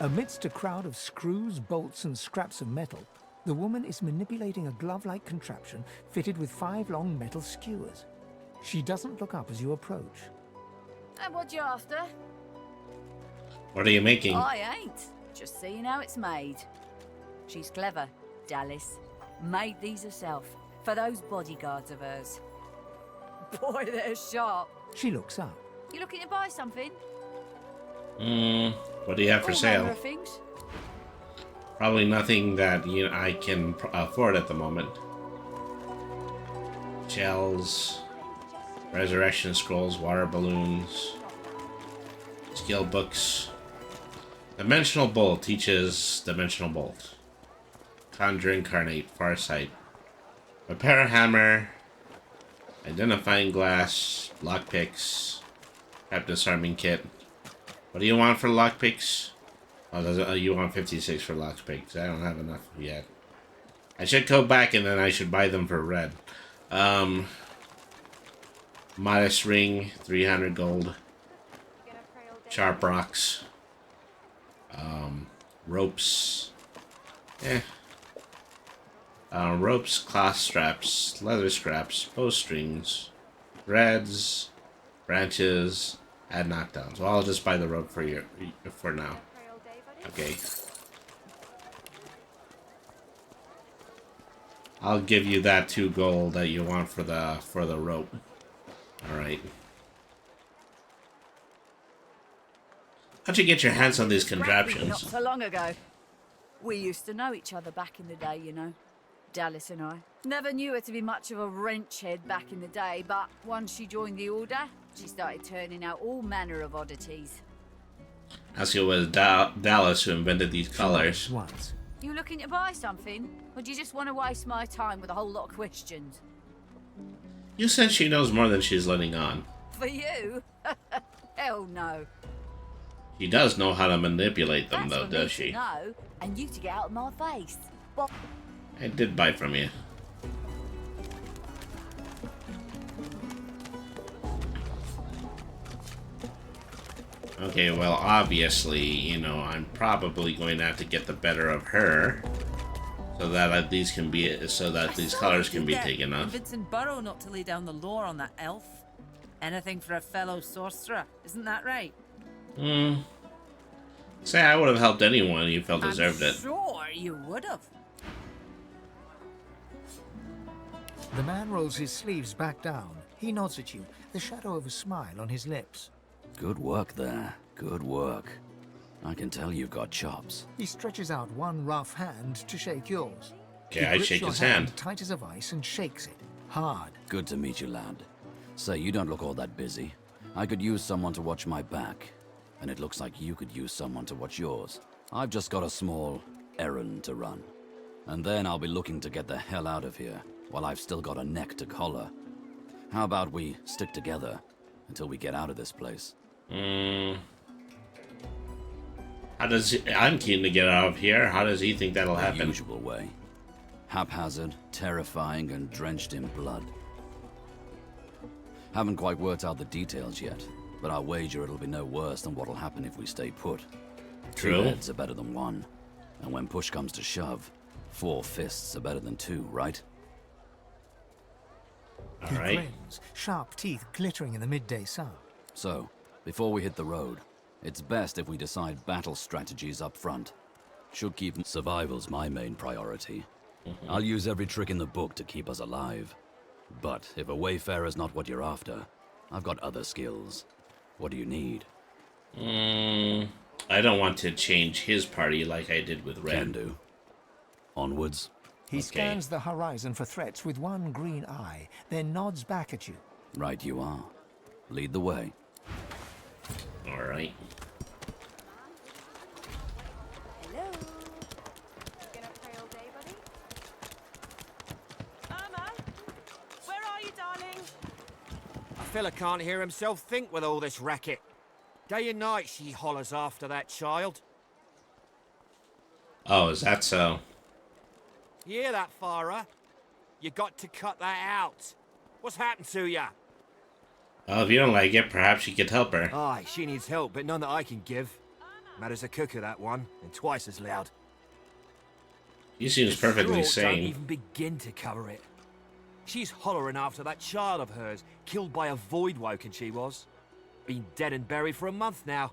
Amidst a crowd of screws, bolts, and scraps of metal, the woman is manipulating a glove-like contraption fitted with 5 long metal skewers. She doesn't look up as you approach. And what you after? What are you making? I ain't. Just seeing how it's made. She's clever, Dallas. Made these herself, for those bodyguards of hers. Boy, they're sharp. She looks up. You looking to buy something? What do you have for All sale? manner of things. Probably nothing that I can afford at the moment. Shells, resurrection scrolls, water balloons, skill books. Dimensional Bolt teaches Dimensional Bolt. Conjure Incarnate, Farsight. Repair Hammer. Identifying Glass. Lockpicks. Trap Disarming Kit. What do you want for lockpicks? Oh, you want 56 for lockpicks. I don't have enough yet. I should go back and then I should buy them for red. Modest ring, 300 gold. Sharp rocks. Ropes. Ropes, cloth straps, leather scraps, bowstrings, threads, branches, and knockdowns. Well, I'll just buy the rope for now. Okay. I'll give you that 2 gold that you want for the rope. All right. How'd you get your hands on these contraptions? Not so long ago. We used to know each other back in the day, you know. Dallas and I. Never knew her to be much of a wrench head back in the day, but once she joined the Order, she started turning out all manner of oddities. As it was Dallas who invented these colors. You looking to buy something? Or do you just want to waste my time with a whole lot of questions? You said she knows more than she's letting on. For you? Hell no. She does know how to manipulate them, though, does she? No, and you to get out of my face. Well, I did buy from you. Okay, well, obviously, you know, I'm probably going to have to get the better of her, so that these colors can be taken off. Vincent Burrow not to lay down the law on that elf. Anything for a fellow sorcerer, isn't that right? Say I would have helped anyone you felt deserved it. Sure, you would have. The man rolls his sleeves back down. He nods at you, the shadow of a smile on his lips. Good work there. Good work. I can tell you've got chops. He stretches out one rough hand to shake yours. Okay, I shake his hand. Tight as a vice and shakes it. Hard. Good to meet you, lad. Say, you don't look all that busy. I could use someone to watch my back. And it looks like you could use someone to watch yours. I've just got a small errand to run. And then I'll be looking to get the hell out of here, while I've still got a neck to collar. How about we stick together until we get out of this place? I'm keen to get out of here. How does he think that'll happen? The usual way. Haphazard, terrifying, and drenched in blood. Haven't quite worked out the details yet, but I'll wager it'll be no worse than what'll happen if we stay put. True. 2 heads are better than 1. And when push comes to shove, 4 fists are better than 2, right? He grins, sharp teeth glittering in the midday sun. So, before we hit the road, it's best if we decide battle strategies up front. Should keep survival's my main priority. I'll use every trick in the book to keep us alive. But if a wayfarer's not what you're after, I've got other skills. What do you need? I don't want to change his party like I did with Red. Can do. Onwards. He scans the horizon for threats with one green eye, then nods back at you. Right you are. Lead the way. All right. Hello. Been up here all day, buddy? Irma, where are you, darling? A fella can't hear himself think with all this racket. Day and night she hollers after that child. Oh, is that so? You hear that, Farah? You got to cut that out. What's happened to ya? Well, if you don't like it, perhaps you could help her. Aye, she needs help, but none that I can give. Matters a cooker, that one, and twice as loud. He seems perfectly Straw don't sane. even begin to cover it. She's hollering after that child of hers, killed by a void woken she was. Been dead and buried for a month now.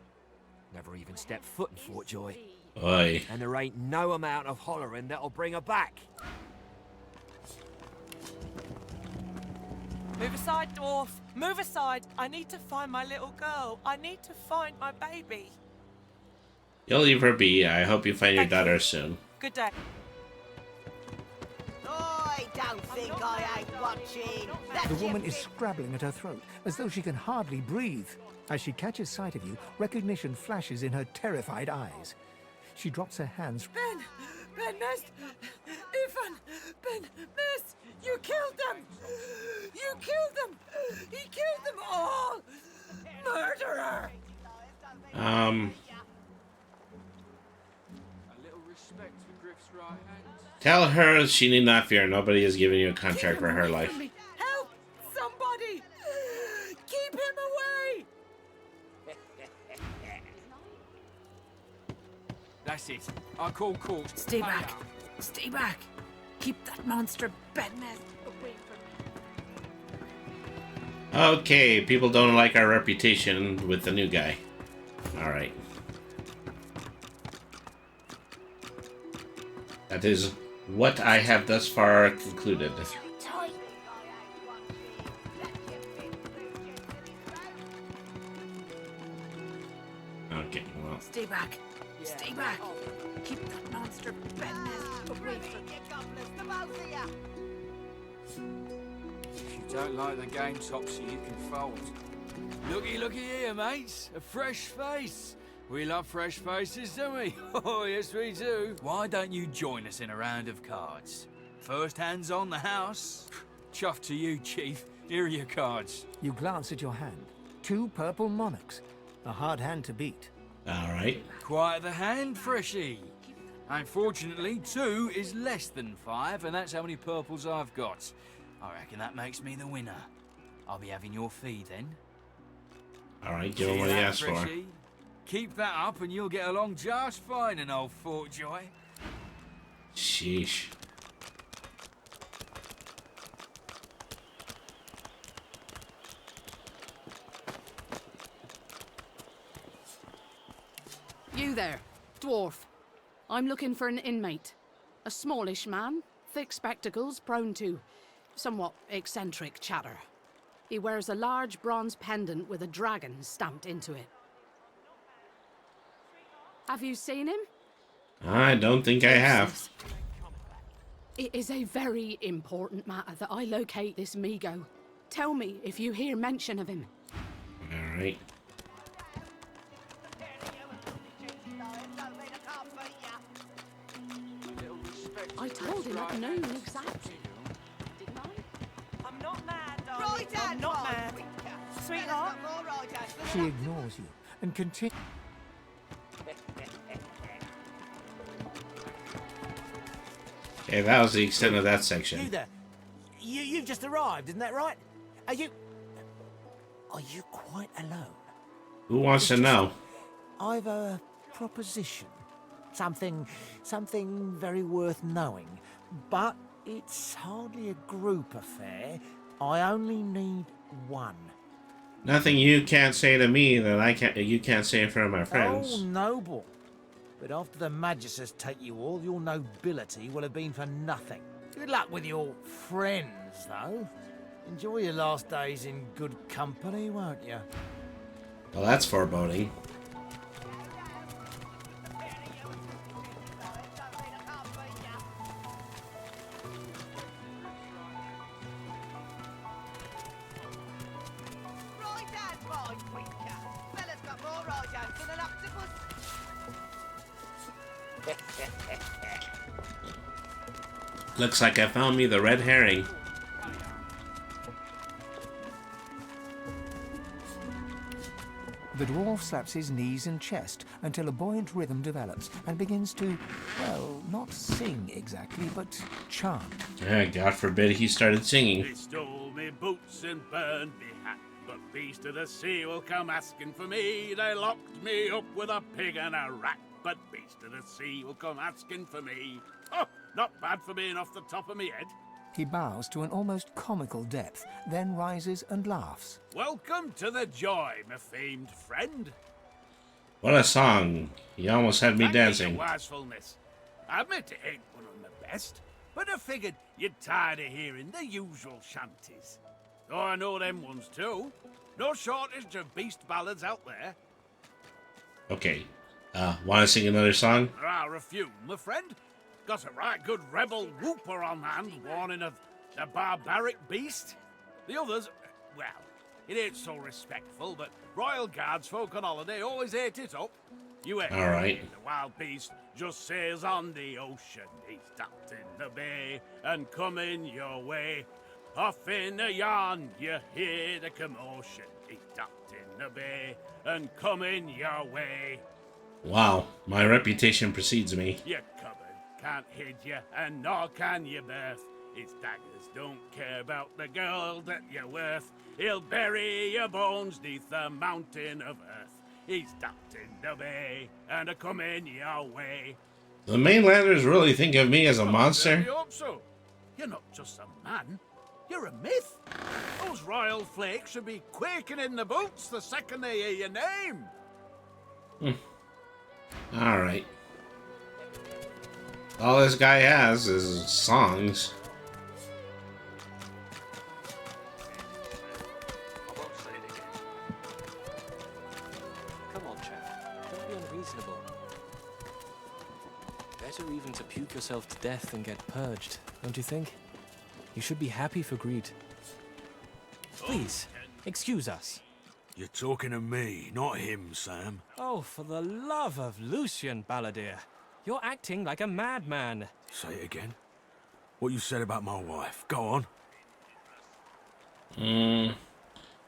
Never even stepped foot in Fort Joy. Oi. And there ain't no amount of hollering that'll bring her back. Move aside, dwarf. Move aside. I need to find my little girl. I need to find my baby. You'll leave her be. I hope you find your daughter soon. Good day. I don't think I ain't watching. The woman is scrabbling at her throat, as though she can hardly breathe. As she catches sight of you, recognition flashes in her terrified eyes. She drops her hands. Ben Nest, Ifan, Ben Nest, you killed them. You killed them. He killed them all. Murderer. Tell her she need not fear. Nobody is giving you a contract for her life. Help! Somebody! Keep him away! That's it. I call court. Stay back. Stay back. Keep that monster bedness away from me. Okay, people don't like our reputation with the new guy. Alright. That is what I have thus far concluded. Okay, well. Stay back. Stay back. Keep that monster bedness away from me. If you don't like the game, Topsy, you can fold. Looky here, mates. A fresh face. We love fresh faces, don't we? Oh, yes, we do. Why don't you join us in a round of cards? First hands on the house. Chuff to you, Chief. Here are your cards. You glance at your hand. 2 purple monarchs. A hard hand to beat. Alright. Quite the hand, Freshy. Unfortunately, 2 is less than 5, and that's how many purples I've got. I reckon that makes me the winner. I'll be having your fee then. Alright, give him what he asked for. Freshy? Keep that up and you'll get along just fine in old Fort Joy. Sheesh. You there, dwarf. I'm looking for an inmate. A smallish man, thick spectacles, prone to somewhat eccentric chatter. He wears a large bronze pendant with a dragon stamped into it. Have you seen him? I don't think I have. It is a very important matter that I locate this Migo. Tell me if you hear mention of him. Alright. I told him I'd known exactly. Didn't I? I'm not mad, darling. I'm not mad. Sweetheart? She ignores you and continues. Okay, that was the extent of that section. You there? You've just arrived, isn't that right? Are you quite alone? Who wants to know? I've a proposition. Something very worth knowing. But it's hardly a group affair. I only need one. Nothing you can't say to me that you can't say in front of my friends. Oh, noble. But after the Magisters take you all, your nobility will have been for nothing. Good luck with your friends, though. Enjoy your last days in good company, won't you? Well, that's foreboding. Looks like I found me the red herring. The dwarf slaps his knees and chest until a buoyant rhythm develops and begins to, well, not sing exactly, but chant. Yeah, God forbid he started singing. They stole me boots and burned me hat, but beast of the sea will come asking for me. They locked me up with a pig and a rat, but beast of the sea will come asking for me. Oh, not bad for being off the top of me head. He bows to an almost comical depth, then rises and laughs. Welcome to the joy, my famed friend. What a song. He almost had me dancing. Your wisefulness. I admit it ain't one of the best, but I figured you'd tired of hearing the usual shanties. Though I know them ones too. No shortage of beast ballads out there. Okay. Want to sing another song? There are a few, my friend. Got a right good rebel whooper on hand, warning of the barbaric beast. The others, well, it ain't so respectful, but Royal Guards folk on holiday always ate it up. You ain't. All right. The wild beast just sails on the ocean. He's docked in the bay and coming your way. Off in the yarn, you hear the commotion. He ducked in the bay and coming your way. Wow, my reputation precedes me. Your cupboard can't hid you, and nor can your birth. His daggers don't care about the gold that you're worth. He'll bury your bones neath the mountain of earth. He's ducked in the bay and a coming your way. The mainlanders really think of me as a monster? I hope so. You're not just a man. You're a myth. Those royal flakes should be quaking in the boots the second they hear your name. Alright. All this guy has is songs. Come on, chap. Don't be unreasonable. Better even to puke yourself to death than get purged, don't you think? You should be happy for greed. Please, excuse us. You're talking to me, not him, Sam. Oh, for the love of Lucian, Balladeer. You're acting like a madman. Say it again. What you said about my wife. Go on.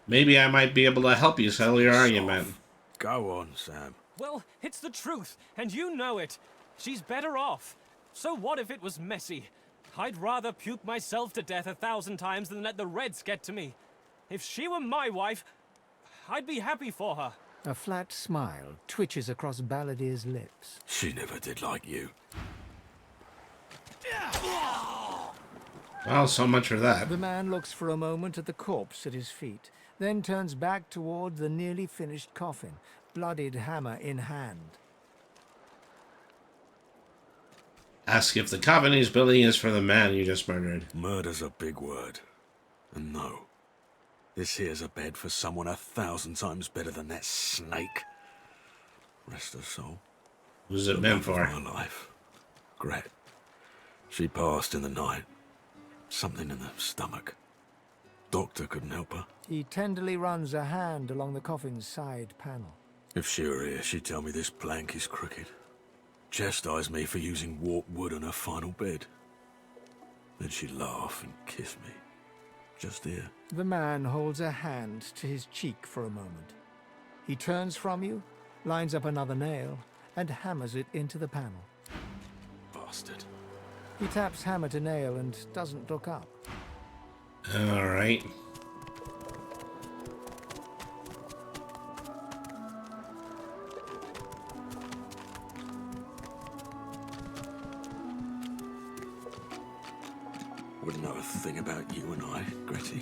Maybe I might be able to help you settle your argument. Go on, Sam. Well, it's the truth, and you know it. She's better off. So what if it was messy? I'd rather puke myself to death 1,000 times than let the Reds get to me. If she were my wife, I'd be happy for her. A flat smile twitches across Balladeer's lips. She never did like you. Well, so much for that. The man looks for a moment at the corpse at his feet, then turns back toward the nearly finished coffin, bloodied hammer in hand. Ask if the coffin he's building is for the man you just murdered. Murder's a big word. And no. This here's a bed for someone 1,000 times better than that snake. Rest her soul. Who's it meant for? My life. Gret. She passed in the night. Something in the stomach. Doctor couldn't help her. He tenderly runs a hand along the coffin's side panel. If she were here, she'd tell me this plank is crooked. Chastise me for using warped wood on her final bed. Then she'd laugh and kiss me. Just here. The man holds a hand to his cheek for a moment. He turns from you, lines up another nail, and hammers it into the panel. Bastard. He taps hammer to nail and doesn't look up. Alright. Wouldn't know a thing about you and I, Gretty.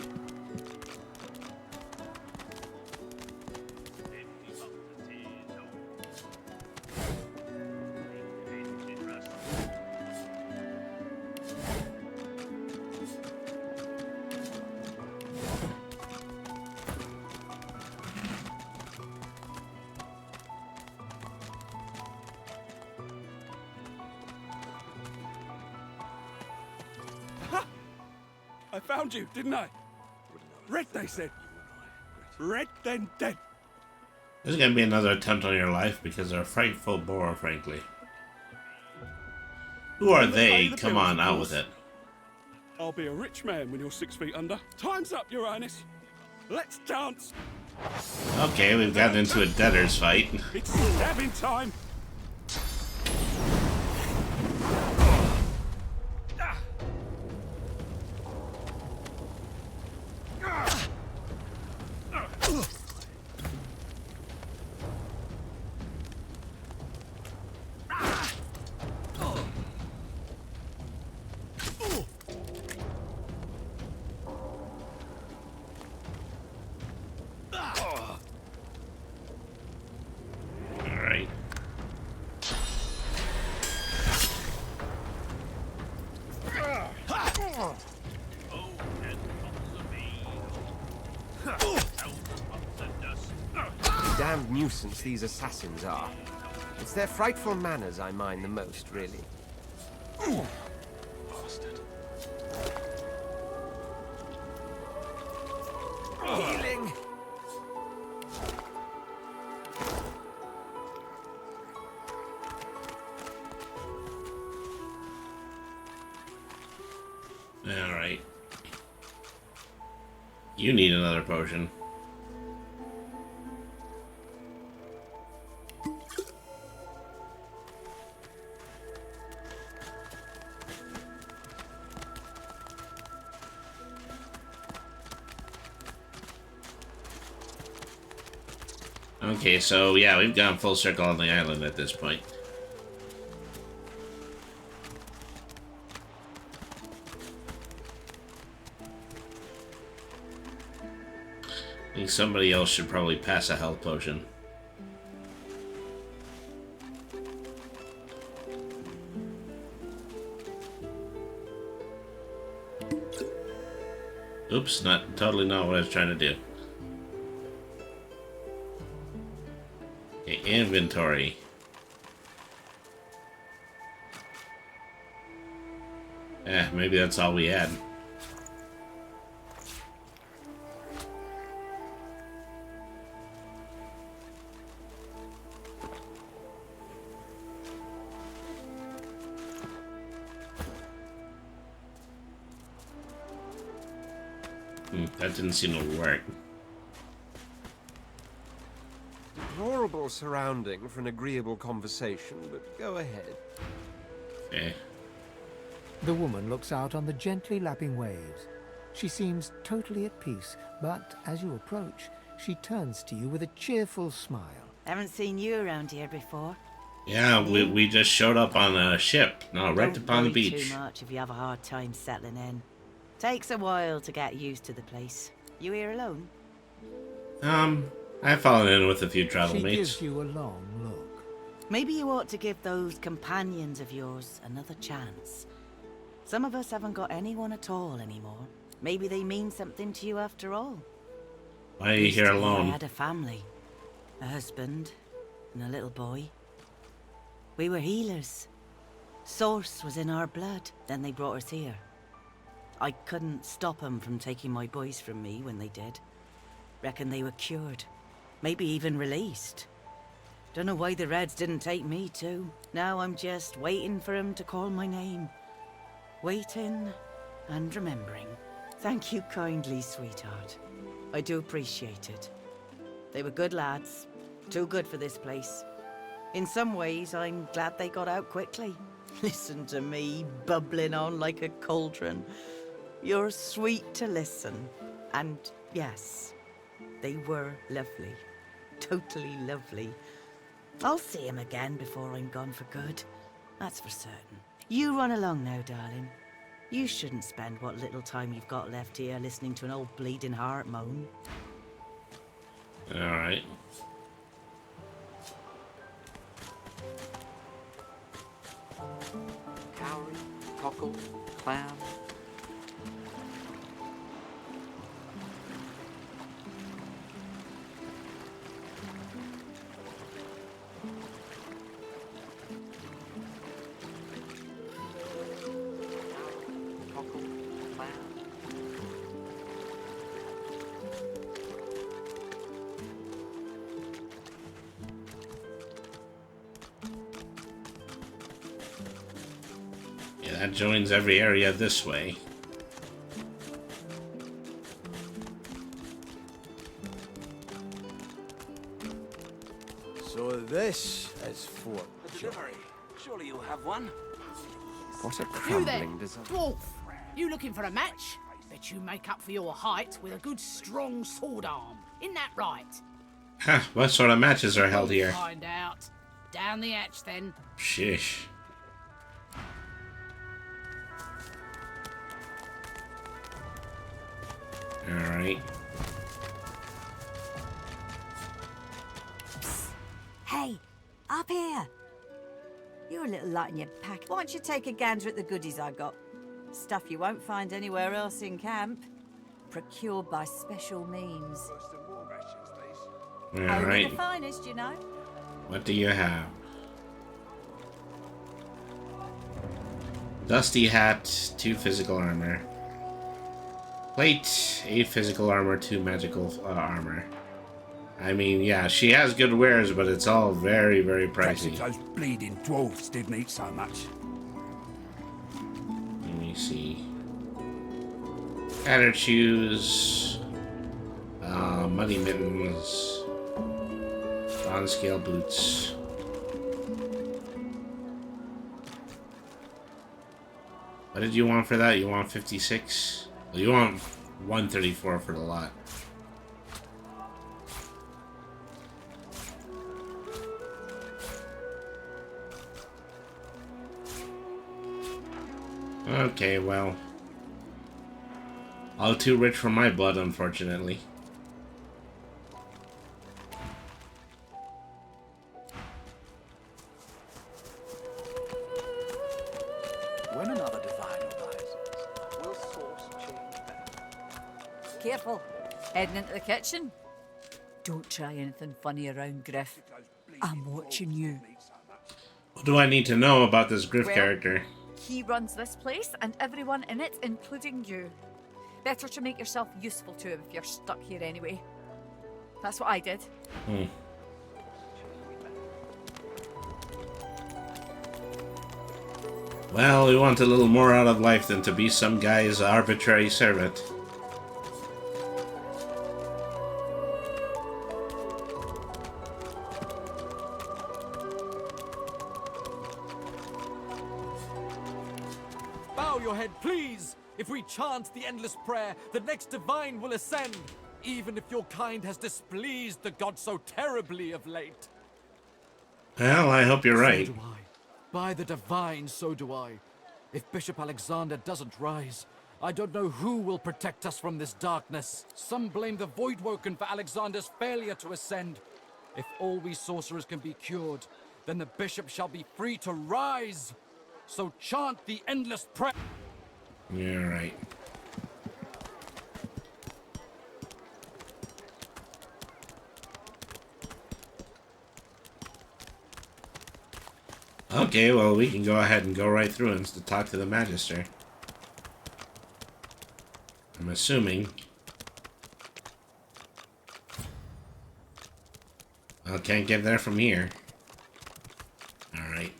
I found you, didn't I? Red, they said. Red, then dead. This is gonna be another attempt on your life because they're a frightful bore, frankly. Who are they? Come on, out with it. I'll be a rich man when you're 6 feet under. Time's up, Your Highness. Let's dance. Okay, we've gotten into a debtor's fight. It's stabbing time. Alright. Damned nuisance these assassins are. It's their frightful manners I mind the most, really. Bastard. Healing! Alright. You need another potion. Okay, so yeah, we've gone full circle on the island at this point. I think somebody else should probably pass a health potion. Oops, totally not what I was trying to do. Okay, inventory. Maybe that's all we had. That didn't seem to work. Horrible surrounding for an agreeable conversation, but go ahead. Okay. The woman looks out on the gently lapping waves. She seems totally at peace, but as you approach, she turns to you with a cheerful smile. Haven't seen you around here before. Yeah, we just showed up on a ship. No, right upon the beach. Don't worry too much if you have a hard time settling in. Takes a while to get used to the place. You here alone? I've fallen in with a few travel She mates. gives you a long look. Maybe you ought to give those companions of yours another chance. Some of us haven't got anyone at all anymore. Maybe they mean something to you after all. Why are you here alone? I had a family. A husband and a little boy. We were healers. Source was in our blood. Then they brought us here. I couldn't stop them from taking my boys from me when they did. Reckon they were cured. Maybe even released. Don't know why the Reds didn't take me too. Now I'm just waiting for them to call my name. Waiting and remembering. Thank you kindly, sweetheart. I do appreciate it. They were good lads. Too good for this place. In some ways, I'm glad they got out quickly. Listen to me, bubbling on like a cauldron. You're sweet to listen. And yes, they were lovely. Totally lovely. I'll see him again before I'm gone for good. That's for certain. You run along now, darling. You shouldn't spend what little time you've got left here listening to an old bleeding heart moan. Alright. Cowrie, cockle, clam. Yeah, that joins every area this way. So this is Fort Delivery. Surely you'll have one. What a You there, crumbling design. dwarf. You looking for a match? Bet you make up for your height with a good strong sword arm. Isn't that right? Huh, what sort of matches are held We'll here? find out. Down the hatch then. Shish. Alright. Hey, up here. You're a little light in your pack. Why don't you take a gander at the goodies I got? Stuff you won't find anywhere else in camp. Procured by special means. Only Alright. the finest, you know. What do you have? Dusty hat, 2 physical armor. Plate, 8 physical armor, 2 magical armor. I mean, yeah, she has good wares, but it's all very, very pricey. Those bleeding dwarves didn't eat so much. Let me see. Added shoes. Muddy mittens. On scale boots. What did you want for that? You want 56? Well, you want 134 for the lot. Okay, well. All too rich for my blood, unfortunately. When another divine arises, will source change back? Careful. Heading into the kitchen. Don't try anything funny around Griff. I'm watching you. What do I need to know about this Griff Well, character? He runs this place and everyone in it, including you. Better to make yourself useful to him if you're stuck here anyway. That's what I did. Well, we want a little more out of life than to be some guy's arbitrary servant. Bow your head, please! If we chant the endless prayer, the next divine will ascend, even if your kind has displeased the god so terribly of late. Well, I hope you're right. So do I. By the divine, so do I. If Bishop Alexander doesn't rise, I don't know who will protect us from this darkness. Some blame the Voidwoken for Alexander's failure to ascend. If all we sorcerers can be cured, then the bishop shall be free to rise. So chant the endless prayer. You're right. Okay, well, we can go ahead and go right through and to talk to the Magister. I'm assuming. Well, can't get there from here. Alright.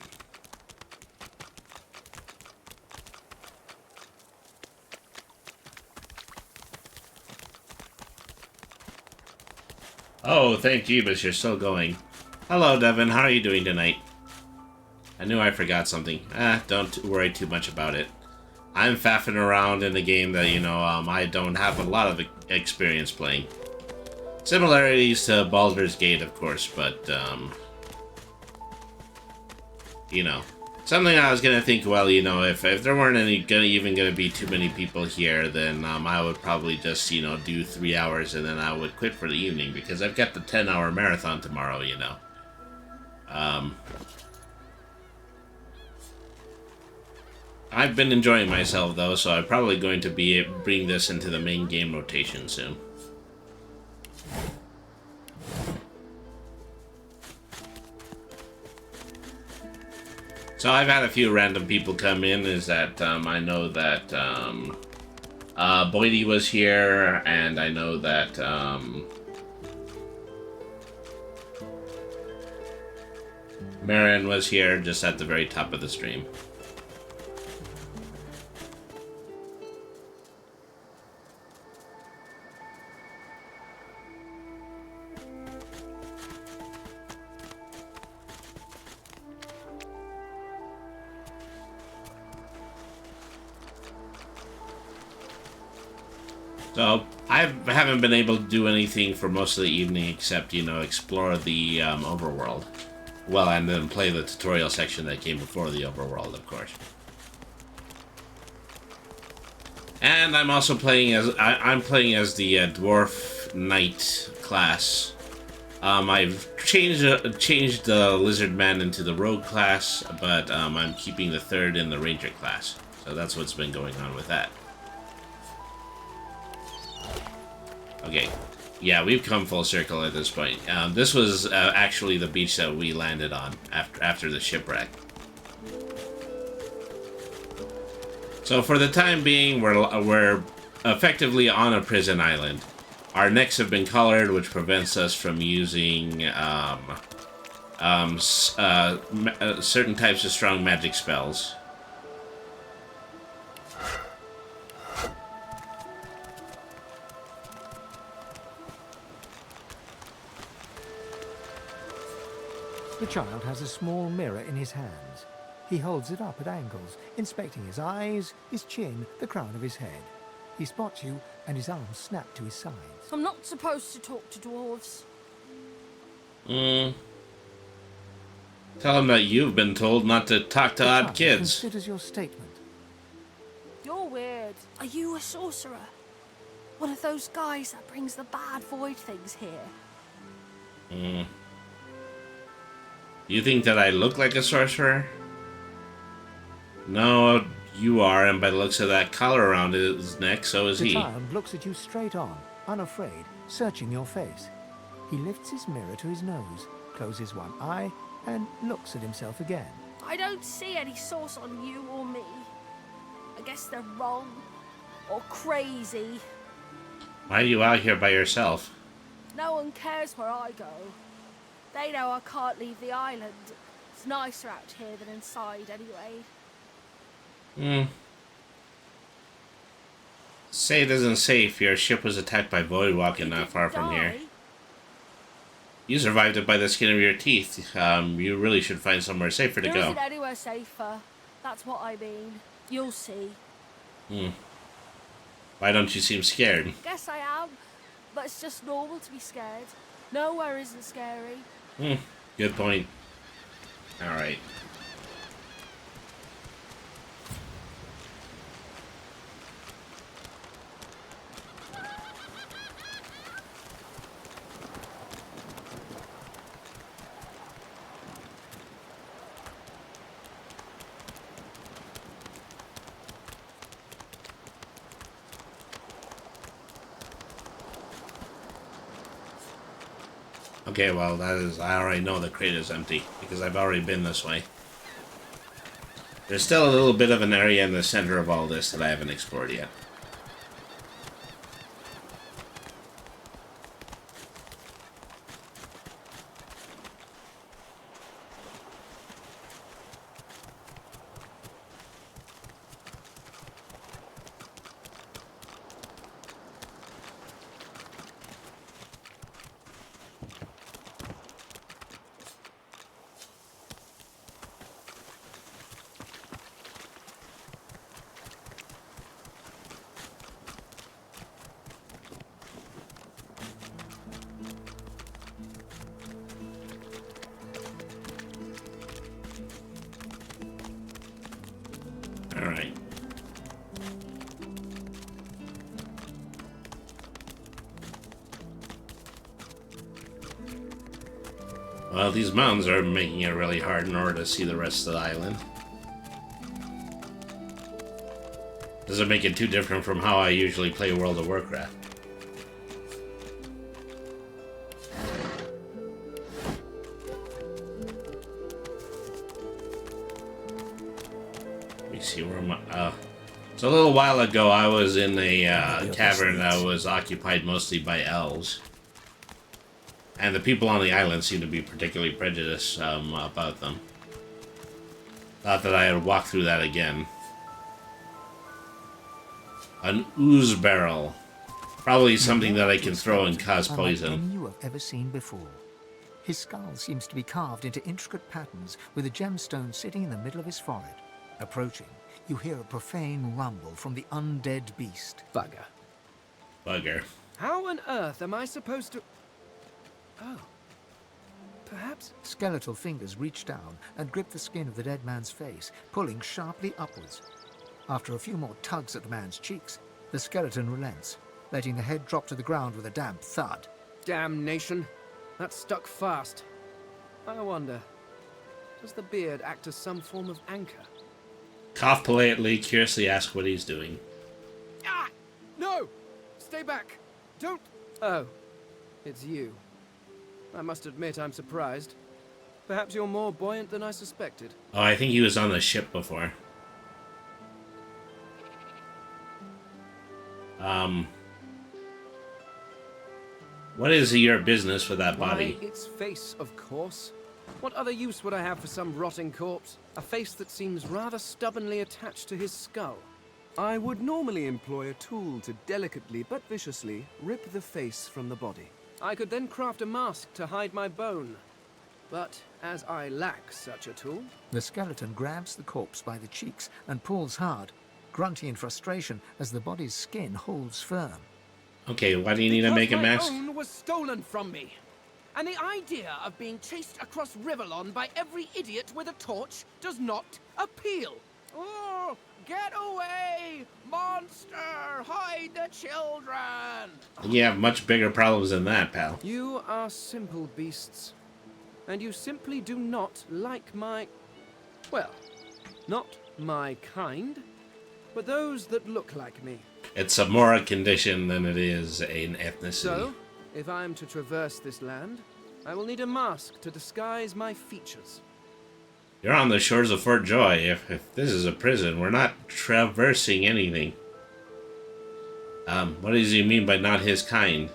Oh, thank Jeebus, you're still going. Hello, Devin. How are you doing tonight? I knew I forgot something. Don't worry too much about it. I'm faffing around in a game that, you know, I don't have a lot of experience playing. Similarities to Baldur's Gate, of course, but, you know. Something I was gonna think, well, you know, if there weren't even gonna be too many people here, then I would probably just, you know, do 3 hours and then I would quit for the evening because I've got the 10-hour marathon tomorrow, you know. I've been enjoying myself though, so I'm probably going to bring this into the main game rotation soon. So I've had a few random people come in. Is that I know that Boydie was here, and I know that Marin was here just at the very top of the stream. So, I haven't been able to do anything for most of the evening except, you know, explore the overworld. Well, and then play the tutorial section that came before the overworld, of course. And I'm also playing as... I'm playing as the Dwarf Knight class. I've changed the Lizard Man into the Rogue class, but I'm keeping the third in the Ranger class. So that's what's been going on with that. Okay, yeah, we've come full circle at this point. This was actually the beach that we landed on after the shipwreck. So for the time being, we're effectively on a prison island. Our necks have been collared, which prevents us from using certain types of strong magic spells. The child has a small mirror in his hands. He holds it up at angles, inspecting his eyes, his chin, the crown of his head. He spots you, and his arms snap to his sides. I'm not supposed to talk to dwarves. Tell him that you've been told not to talk to odd kids. Considers your statement. You're weird. Are you a sorcerer? One of those guys that brings the bad void things here? You think that I look like a sorcerer? No, you are, and by the looks of that collar around his neck, so is The he. child looks at you straight on, unafraid, searching your face. He lifts his mirror to his nose, closes one eye, and looks at himself again. I don't see any source on you or me. I guess they're wrong. Or crazy. Why are you out here by yourself? No one cares where I go. They know I can't leave the island. It's nicer out here than inside, anyway. Say it isn't safe. Your ship was attacked by voidwalking not far from here. You survived it by the skin of your teeth. You really should find somewhere safer to There go. isn't anywhere safer. That's what I mean. You'll see. Why don't you seem scared? Guess I am, but it's just normal to be scared. Nowhere isn't scary. Good point. Alright. Okay, well, I already know the crate is empty, because I've already been this way. There's still a little bit of an area in the center of all this that I haven't explored yet. Alright. Well, these mountains are making it really hard in order to see the rest of the island. Doesn't make it too different from how I usually play World of Warcraft. Let me see where my... So a little while ago, I was in a cavern that was occupied mostly by elves. And the people on the island seem to be particularly prejudiced about them. Thought that I had walked through that again. An ooze barrel. Probably something that I can throw and cause poison. Unlike any you have ever seen before. His skull seems to be carved into intricate patterns, with a gemstone sitting in the middle of his forehead. Approaching, you hear a profane rumble from the undead beast. Bugger. Bugger. How on earth am I supposed to... Oh. Perhaps... Skeletal fingers reach down and grip the skin of the dead man's face, pulling sharply upwards. After a few more tugs at the man's cheeks, the skeleton relents, letting the head drop to the ground with a damp thud. Damnation. That stuck fast. I wonder, does the beard act as some form of anchor? Cough politely, curiously ask what he's doing. Ah! No! Stay back! Don't... Oh. It's you. I must admit I'm surprised. Perhaps you're more buoyant than I suspected. Oh, I think he was on the ship before. What is your business with that body? Why, its face, of course. What other use would I have for some rotting corpse? A face that seems rather stubbornly attached to his skull. I would normally employ a tool to delicately but viciously rip the face from the body. I could then craft a mask to hide my bone. But as I lack such a tool. The skeleton grabs the corpse by the cheeks and pulls hard, grunting in frustration as the body's skin holds firm. Okay, why do you need to make a mask? My own was stolen from me. And the idea of being chased across Riverlon by every idiot with a torch does not appeal. Oh, get away! Monster! Hide the children! You have much bigger problems than that, pal. You are simple beasts. And you simply do not like my... well, not my kind, but those that look like me. It's a more a condition than it is an ethnicity. So, if I am to traverse this land, I will need a mask to disguise my features. You're on the shores of Fort Joy. If this is a prison, we're not traversing anything. What does he mean by not his kind?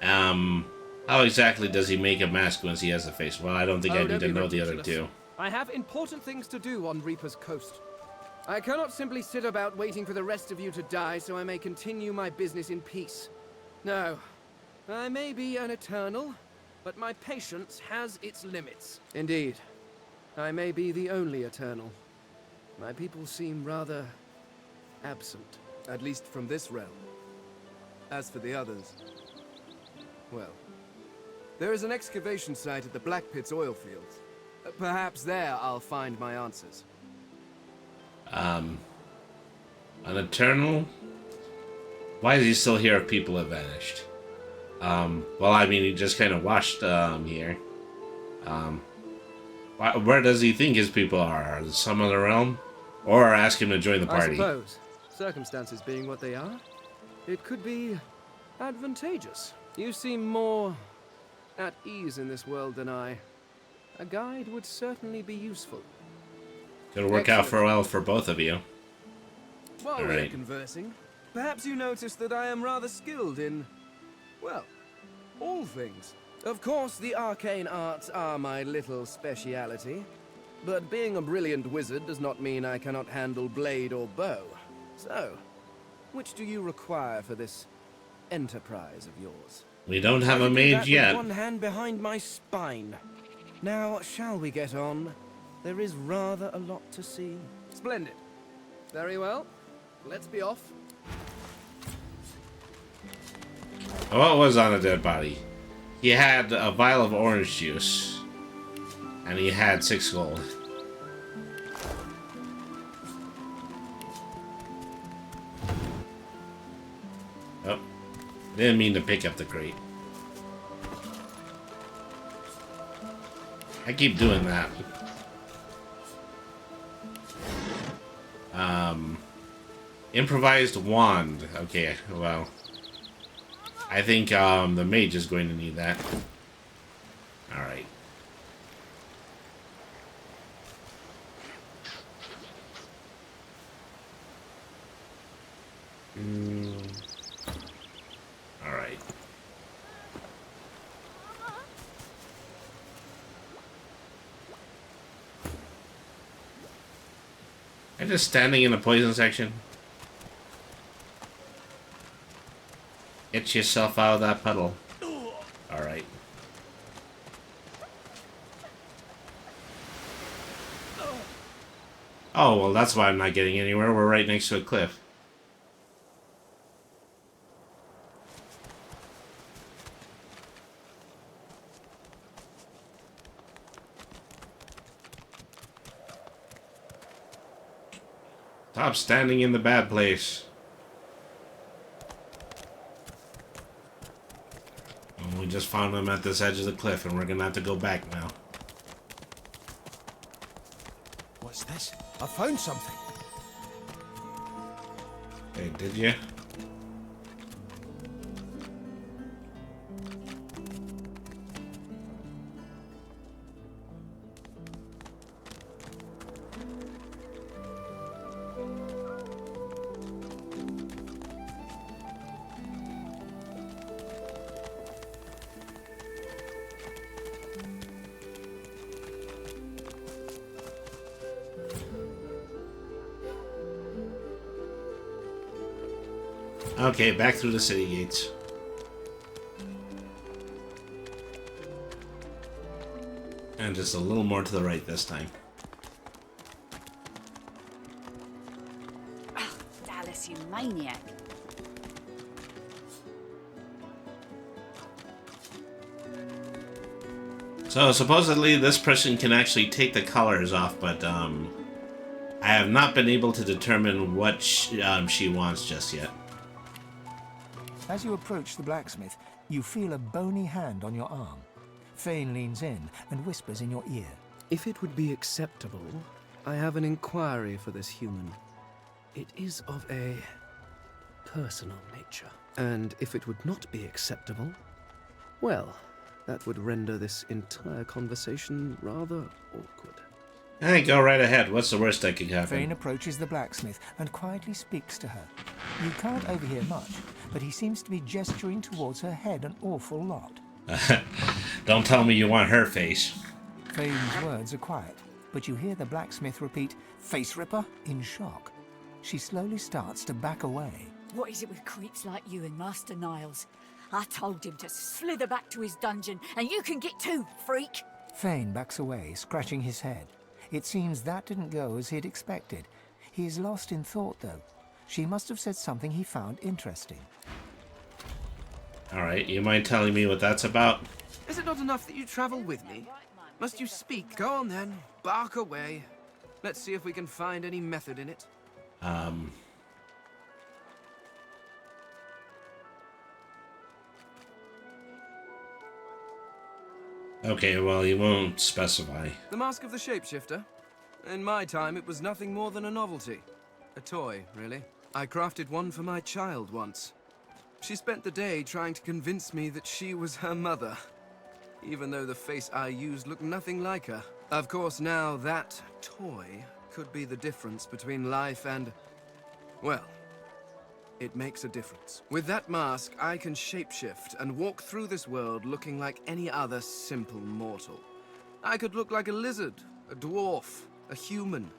How exactly does he make a mask once he has the face? Well, I don't think I need to know the other two. I have important things to do on Reaper's Coast. I cannot simply sit about waiting for the rest of you to die so I may continue my business in peace. No, I may be an eternal, but my patience has its limits. Indeed, I may be the only eternal. My people seem rather absent. At least from this realm. As for the others, well, there is an excavation site at the Black Pit's oil fields. Perhaps there I'll find my answers. An Eternal? Why is he still here if people have vanished? Well, I mean, he just kind of washed, here. Where does he think his people are? Some other realm? Or ask him to join the party? I suppose, circumstances being what they are, it could be advantageous. You seem more at ease in this world than I. A guide would certainly be useful. It'll work out for well for both of you. While All we're right. conversing, perhaps you noticed that I am rather skilled in, well, all things. Of course, the arcane arts are my little speciality, but being a brilliant wizard does not mean I cannot handle blade or bow. So, which do you require for this enterprise of yours? We don't have a I can do mage that yet. with one hand behind my spine. Now, shall we get on? There is rather a lot to see. Splendid. Very well. Let's be off. What was on the dead body? He had a vial of orange juice. And he had 6 gold. Oh. Didn't mean to pick up the crate. I keep doing that. Improvised wand. Okay, well. I think the mage is going to need that. Alright. Alright. I'm just standing in the poison section. Get yourself out of that puddle. Alright. Oh, well, that's why I'm not getting anywhere. We're right next to a cliff. Stop standing in the bad place. And we just found him at this edge of the cliff, and we're gonna have to go back now. What's this? I found something. Hey, did you? Okay, back through the city gates. And just a little more to the right this time. Oh, Dallas, you maniac. So supposedly this person can actually take the colors off, but I have not been able to determine what she wants just yet. As you approach the blacksmith, you feel a bony hand on your arm. Fane leans in and whispers in your ear. If it would be acceptable, I have an inquiry for this human. It is of a personal nature. And if it would not be acceptable, well, that would render this entire conversation rather awkward. Hey, go right ahead. What's the worst that could happen? Fane approaches the blacksmith and quietly speaks to her. You can't overhear much, but he seems to be gesturing towards her head an awful lot. Don't tell me you want her face. Fane's words are quiet, but you hear the blacksmith repeat, "Face ripper," in shock. She slowly starts to back away. What is it with creeps like you and Master Niles? I told him to slither back to his dungeon, and you can get too, freak! Fane backs away, scratching his head. It seems that didn't go as he'd expected. He is lost in thought, though. She must have said something he found interesting. Alright, you mind telling me what that's about? Is it not enough that you travel with me? Must you speak? Go on then, bark away. Let's see if we can find any method in it. Okay, well, you won't specify. The Mask of the Shapeshifter? In my time, it was nothing more than a novelty. A toy, really. I crafted one for my child once. She spent the day trying to convince me that she was her mother, even though the face I used looked nothing like her. Of course, now that toy could be the difference between life and... well, it makes a difference. With that mask, I can shapeshift and walk through this world looking like any other simple mortal. I could look like a lizard, a dwarf, a human,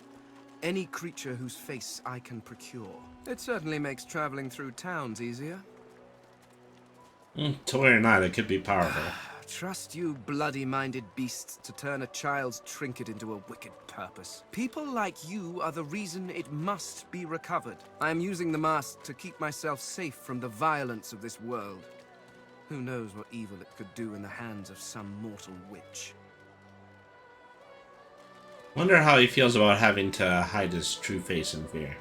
any creature whose face I can procure. It certainly makes traveling through towns easier. Toy or not, it could be powerful. Trust you bloody-minded beasts to turn a child's trinket into a wicked purpose. People like you are the reason it must be recovered. I am using the mask to keep myself safe from the violence of this world. Who knows what evil it could do in the hands of some mortal witch. Wonder how he feels about having to hide his true face in fear.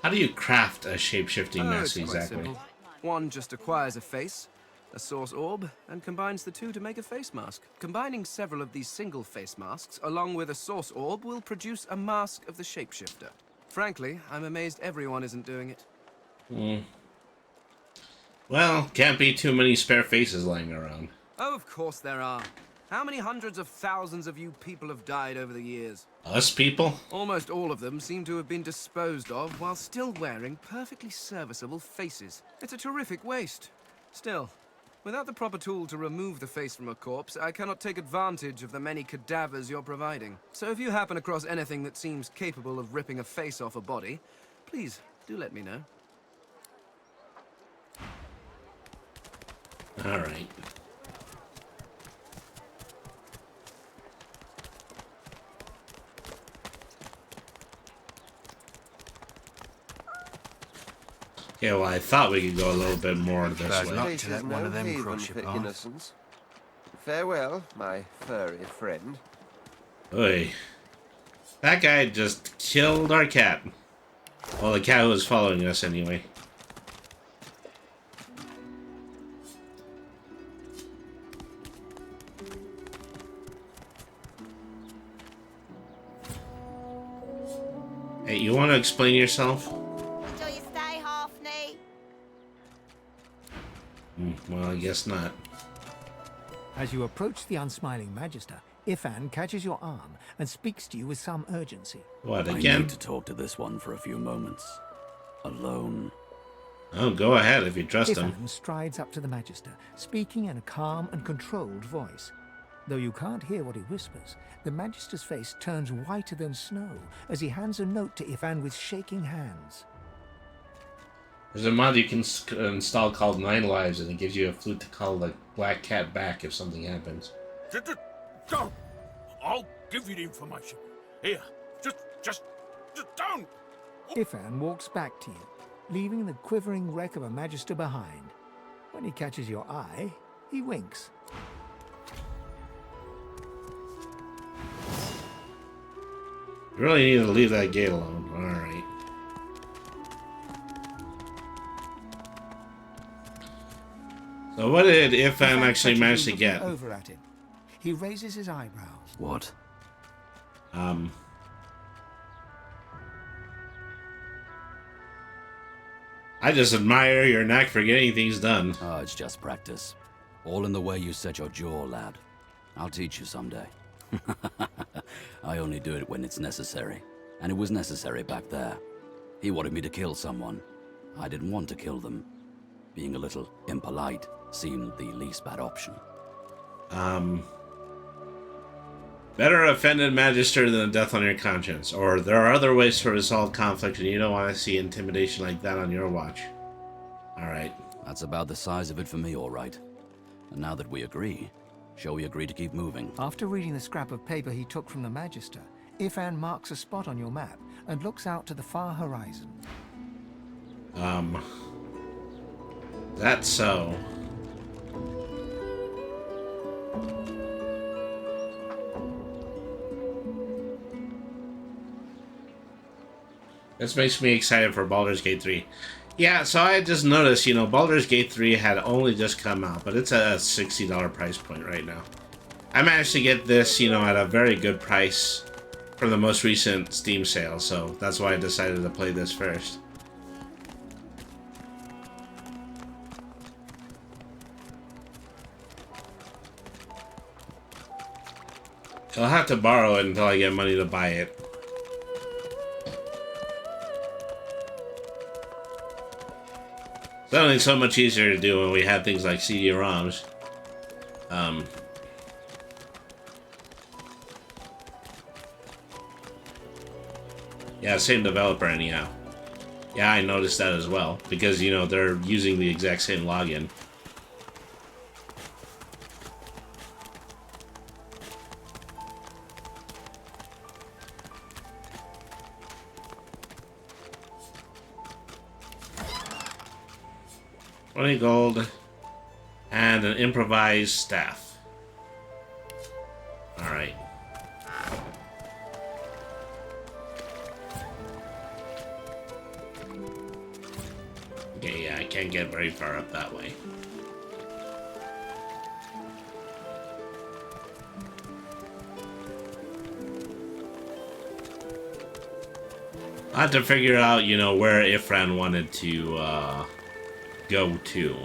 How do you craft a shape-shifting mask it's quite exactly? simple. One just acquires a face, a source orb, and combines the two to make a face mask. Combining several of these single face masks along with a source orb will produce a mask of the shapeshifter. Frankly, I'm amazed everyone isn't doing it. Well, can't be too many spare faces lying around. Oh, of course there are. How many hundreds of thousands of you people have died over the years? Us people? Almost all of them seem to have been disposed of while still wearing perfectly serviceable faces. It's a terrific waste. Still, without the proper tool to remove the face from a corpse, I cannot take advantage of the many cadavers you're providing. So if you happen across anything that seems capable of ripping a face off a body, please do let me know. All right. Yeah, well, I thought we could go a little bit more this way. Not to let one of them cross your path. Innocence. Farewell, my furry friend. Oy. That guy just killed our cat. Well, the cat was following us anyway. Hey, you want to explain yourself? Enjoy your stay, Halfney. Well, I guess not. As you approach the unsmiling Magister, Ifan catches your arm and speaks to you with some urgency. What, I again? need to talk to this one for a few moments. Alone. Oh, go ahead if you trust him. Ifan strides up to the Magister, speaking in a calm and controlled voice. Though you can't hear what he whispers, the Magister's face turns whiter than snow as he hands a note to Ifan with shaking hands. There's a mod you can install called 9 Lives, and it gives you a flute to call the black cat back if something happens. Don't! I'll give you the information. Here, just don't! Ifan walks back to you, leaving the quivering wreck of a Magister behind. When he catches your eye, he winks. You really need to leave that gate alone. Alright. So what did Ifan actually manage to get? Over at him. He raises his eyebrows. What? I just admire your knack for getting things done. Oh, it's just practice. All in the way you set your jaw, lad. I'll teach you someday. I only do it when it's necessary. And it was necessary back there. He wanted me to kill someone. I didn't want to kill them. Being a little impolite seemed the least bad option. Better offended magister than a death on your conscience. Or there are other ways to resolve conflict and you don't want to see intimidation like that on your watch. Alright. That's about the size of it for me, alright. And now that we agree, shall we agree to keep moving? After reading the scrap of paper he took from the Magister, Ifan marks a spot on your map and looks out to the far horizon. That's so. This makes me excited for Baldur's Gate 3. Yeah, so I just noticed, you know, Baldur's Gate 3 had only just come out, but it's a $60 price point right now. I managed to get this, you know, at a very good price from the most recent Steam sale, so that's why I decided to play this first. I'll have to borrow it until I get money to buy it. It's only so much easier to do when we had things like CD-ROMs. Yeah, same developer anyhow. Yeah, I noticed that as well, because, you know, they're using the exact same login. $20 gold and an improvised staff. Alright. Okay, yeah, I can't get very far up that way. I have to figure out, you know, where Ifran wanted to, go to.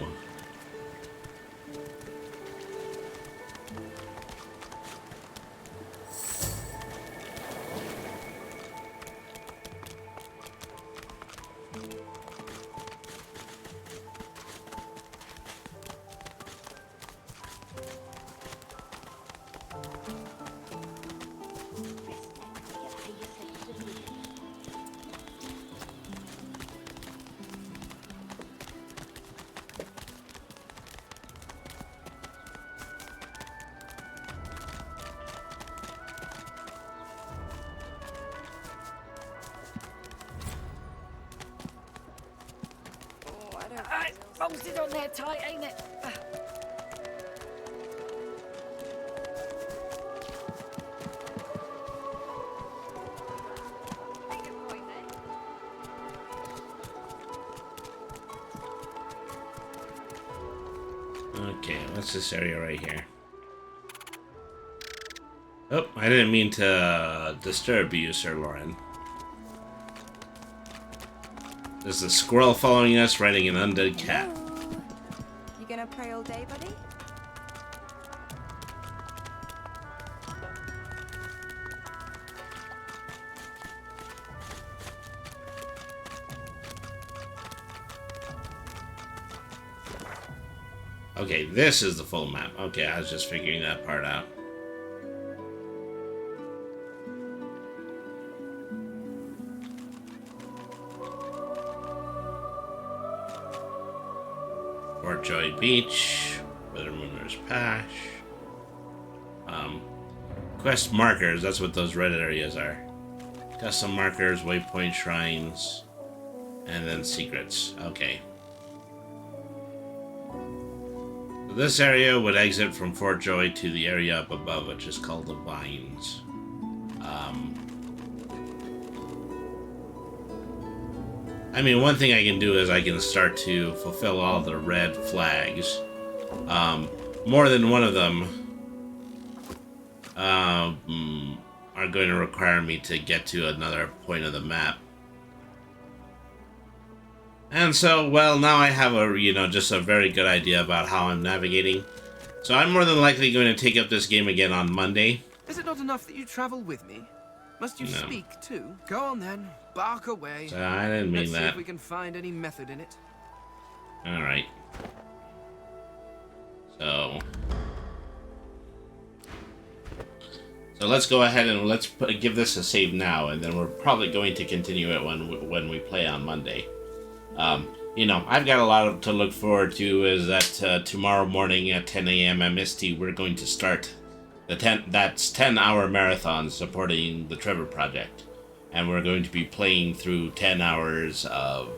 Bolted on there tight, ain't it? Okay, what's this area right here? Oh, I didn't mean to disturb you, Sir Lauren. There's a squirrel following us, riding an undead cat. You gonna pray all day, buddy? Okay, this is the full map. Okay, I was just figuring that part out. Fort Joy Beach, Weathermooner's Pash. Quest markers, that's what those red areas are. Custom markers, waypoint shrines, and then secrets. Okay. So this area would exit from Fort Joy to the area up above, which is called the Vines. I mean, one thing I can do is I can start to fulfill all the red flags. More than one of them are going to require me to get to another point of the map. And so, well, now I have a, just a very good idea about how I'm navigating. So I'm more than likely going to take up this game again on Monday. Is it not enough that you travel with me? Must you speak too? Go on then, bark away. I didn't mean Let's see that. if we can find any method in it. Alright. So let's go ahead and let's give this a save now, and then we're probably going to continue it when we play on Monday. I've got a lot to look forward to. Is that tomorrow morning at 10 a.m. MST, we're going to start that's 10-hour marathon supporting the Trevor Project, and we're going to be playing through 10 hours of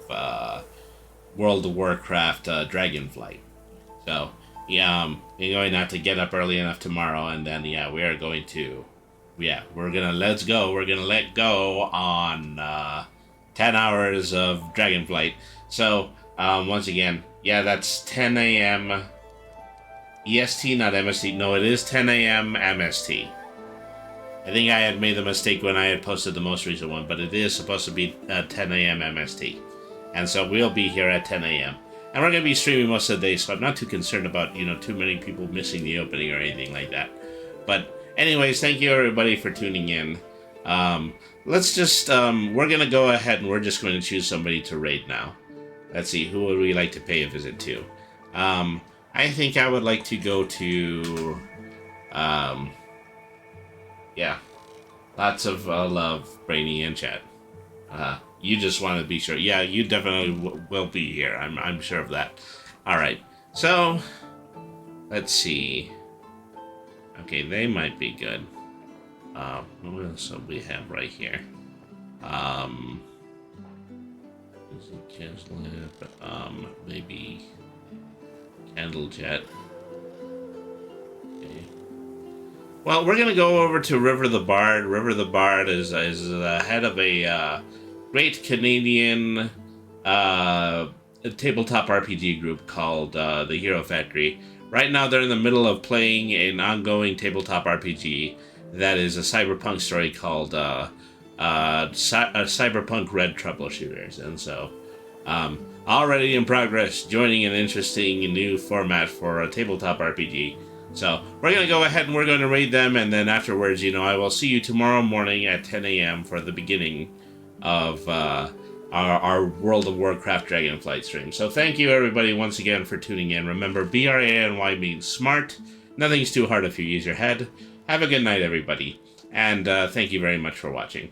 World of Warcraft Dragonflight. So you're going to have to get up early enough tomorrow, and then we're gonna let go on 10 hours of Dragonflight. So once again, that's 10 a.m. EST, not MST. No, it is 10 a.m. MST. I think I had made the mistake when I had posted the most recent one, but it is supposed to be 10 a.m. MST. And so we'll be here at 10 a.m. And we're going to be streaming most of the day, so I'm not too concerned about, too many people missing the opening or anything like that. But anyways, thank you everybody for tuning in. Let's just, we're going to go ahead and we're just going to choose somebody to raid now. Let's see, who would we like to pay a visit to? I think I would like to go to, lots of love, Brainy and chat. You just want to be sure. Yeah, you definitely will be here. I'm sure of that. All right. So, let's see. Okay, they might be good. What else do we have right here? Maybe Candlejet. Okay. Well, we're gonna go over to River the Bard. River the Bard is the head of a great Canadian tabletop RPG group called the Hero Factory. Right now, they're in the middle of playing an ongoing tabletop RPG that is a cyberpunk story called Cyberpunk Red Troubleshooters, and so already in progress, joining an interesting new format for a tabletop RPG. So we're going to go ahead and we're going to raid them, and then afterwards, I will see you tomorrow morning at 10 a.m. for the beginning of our World of Warcraft Dragonflight stream. So thank you everybody once again for tuning in. Remember, BRANY means smart. Nothing's too hard if you use your head. Have a good night, everybody. And thank you very much for watching.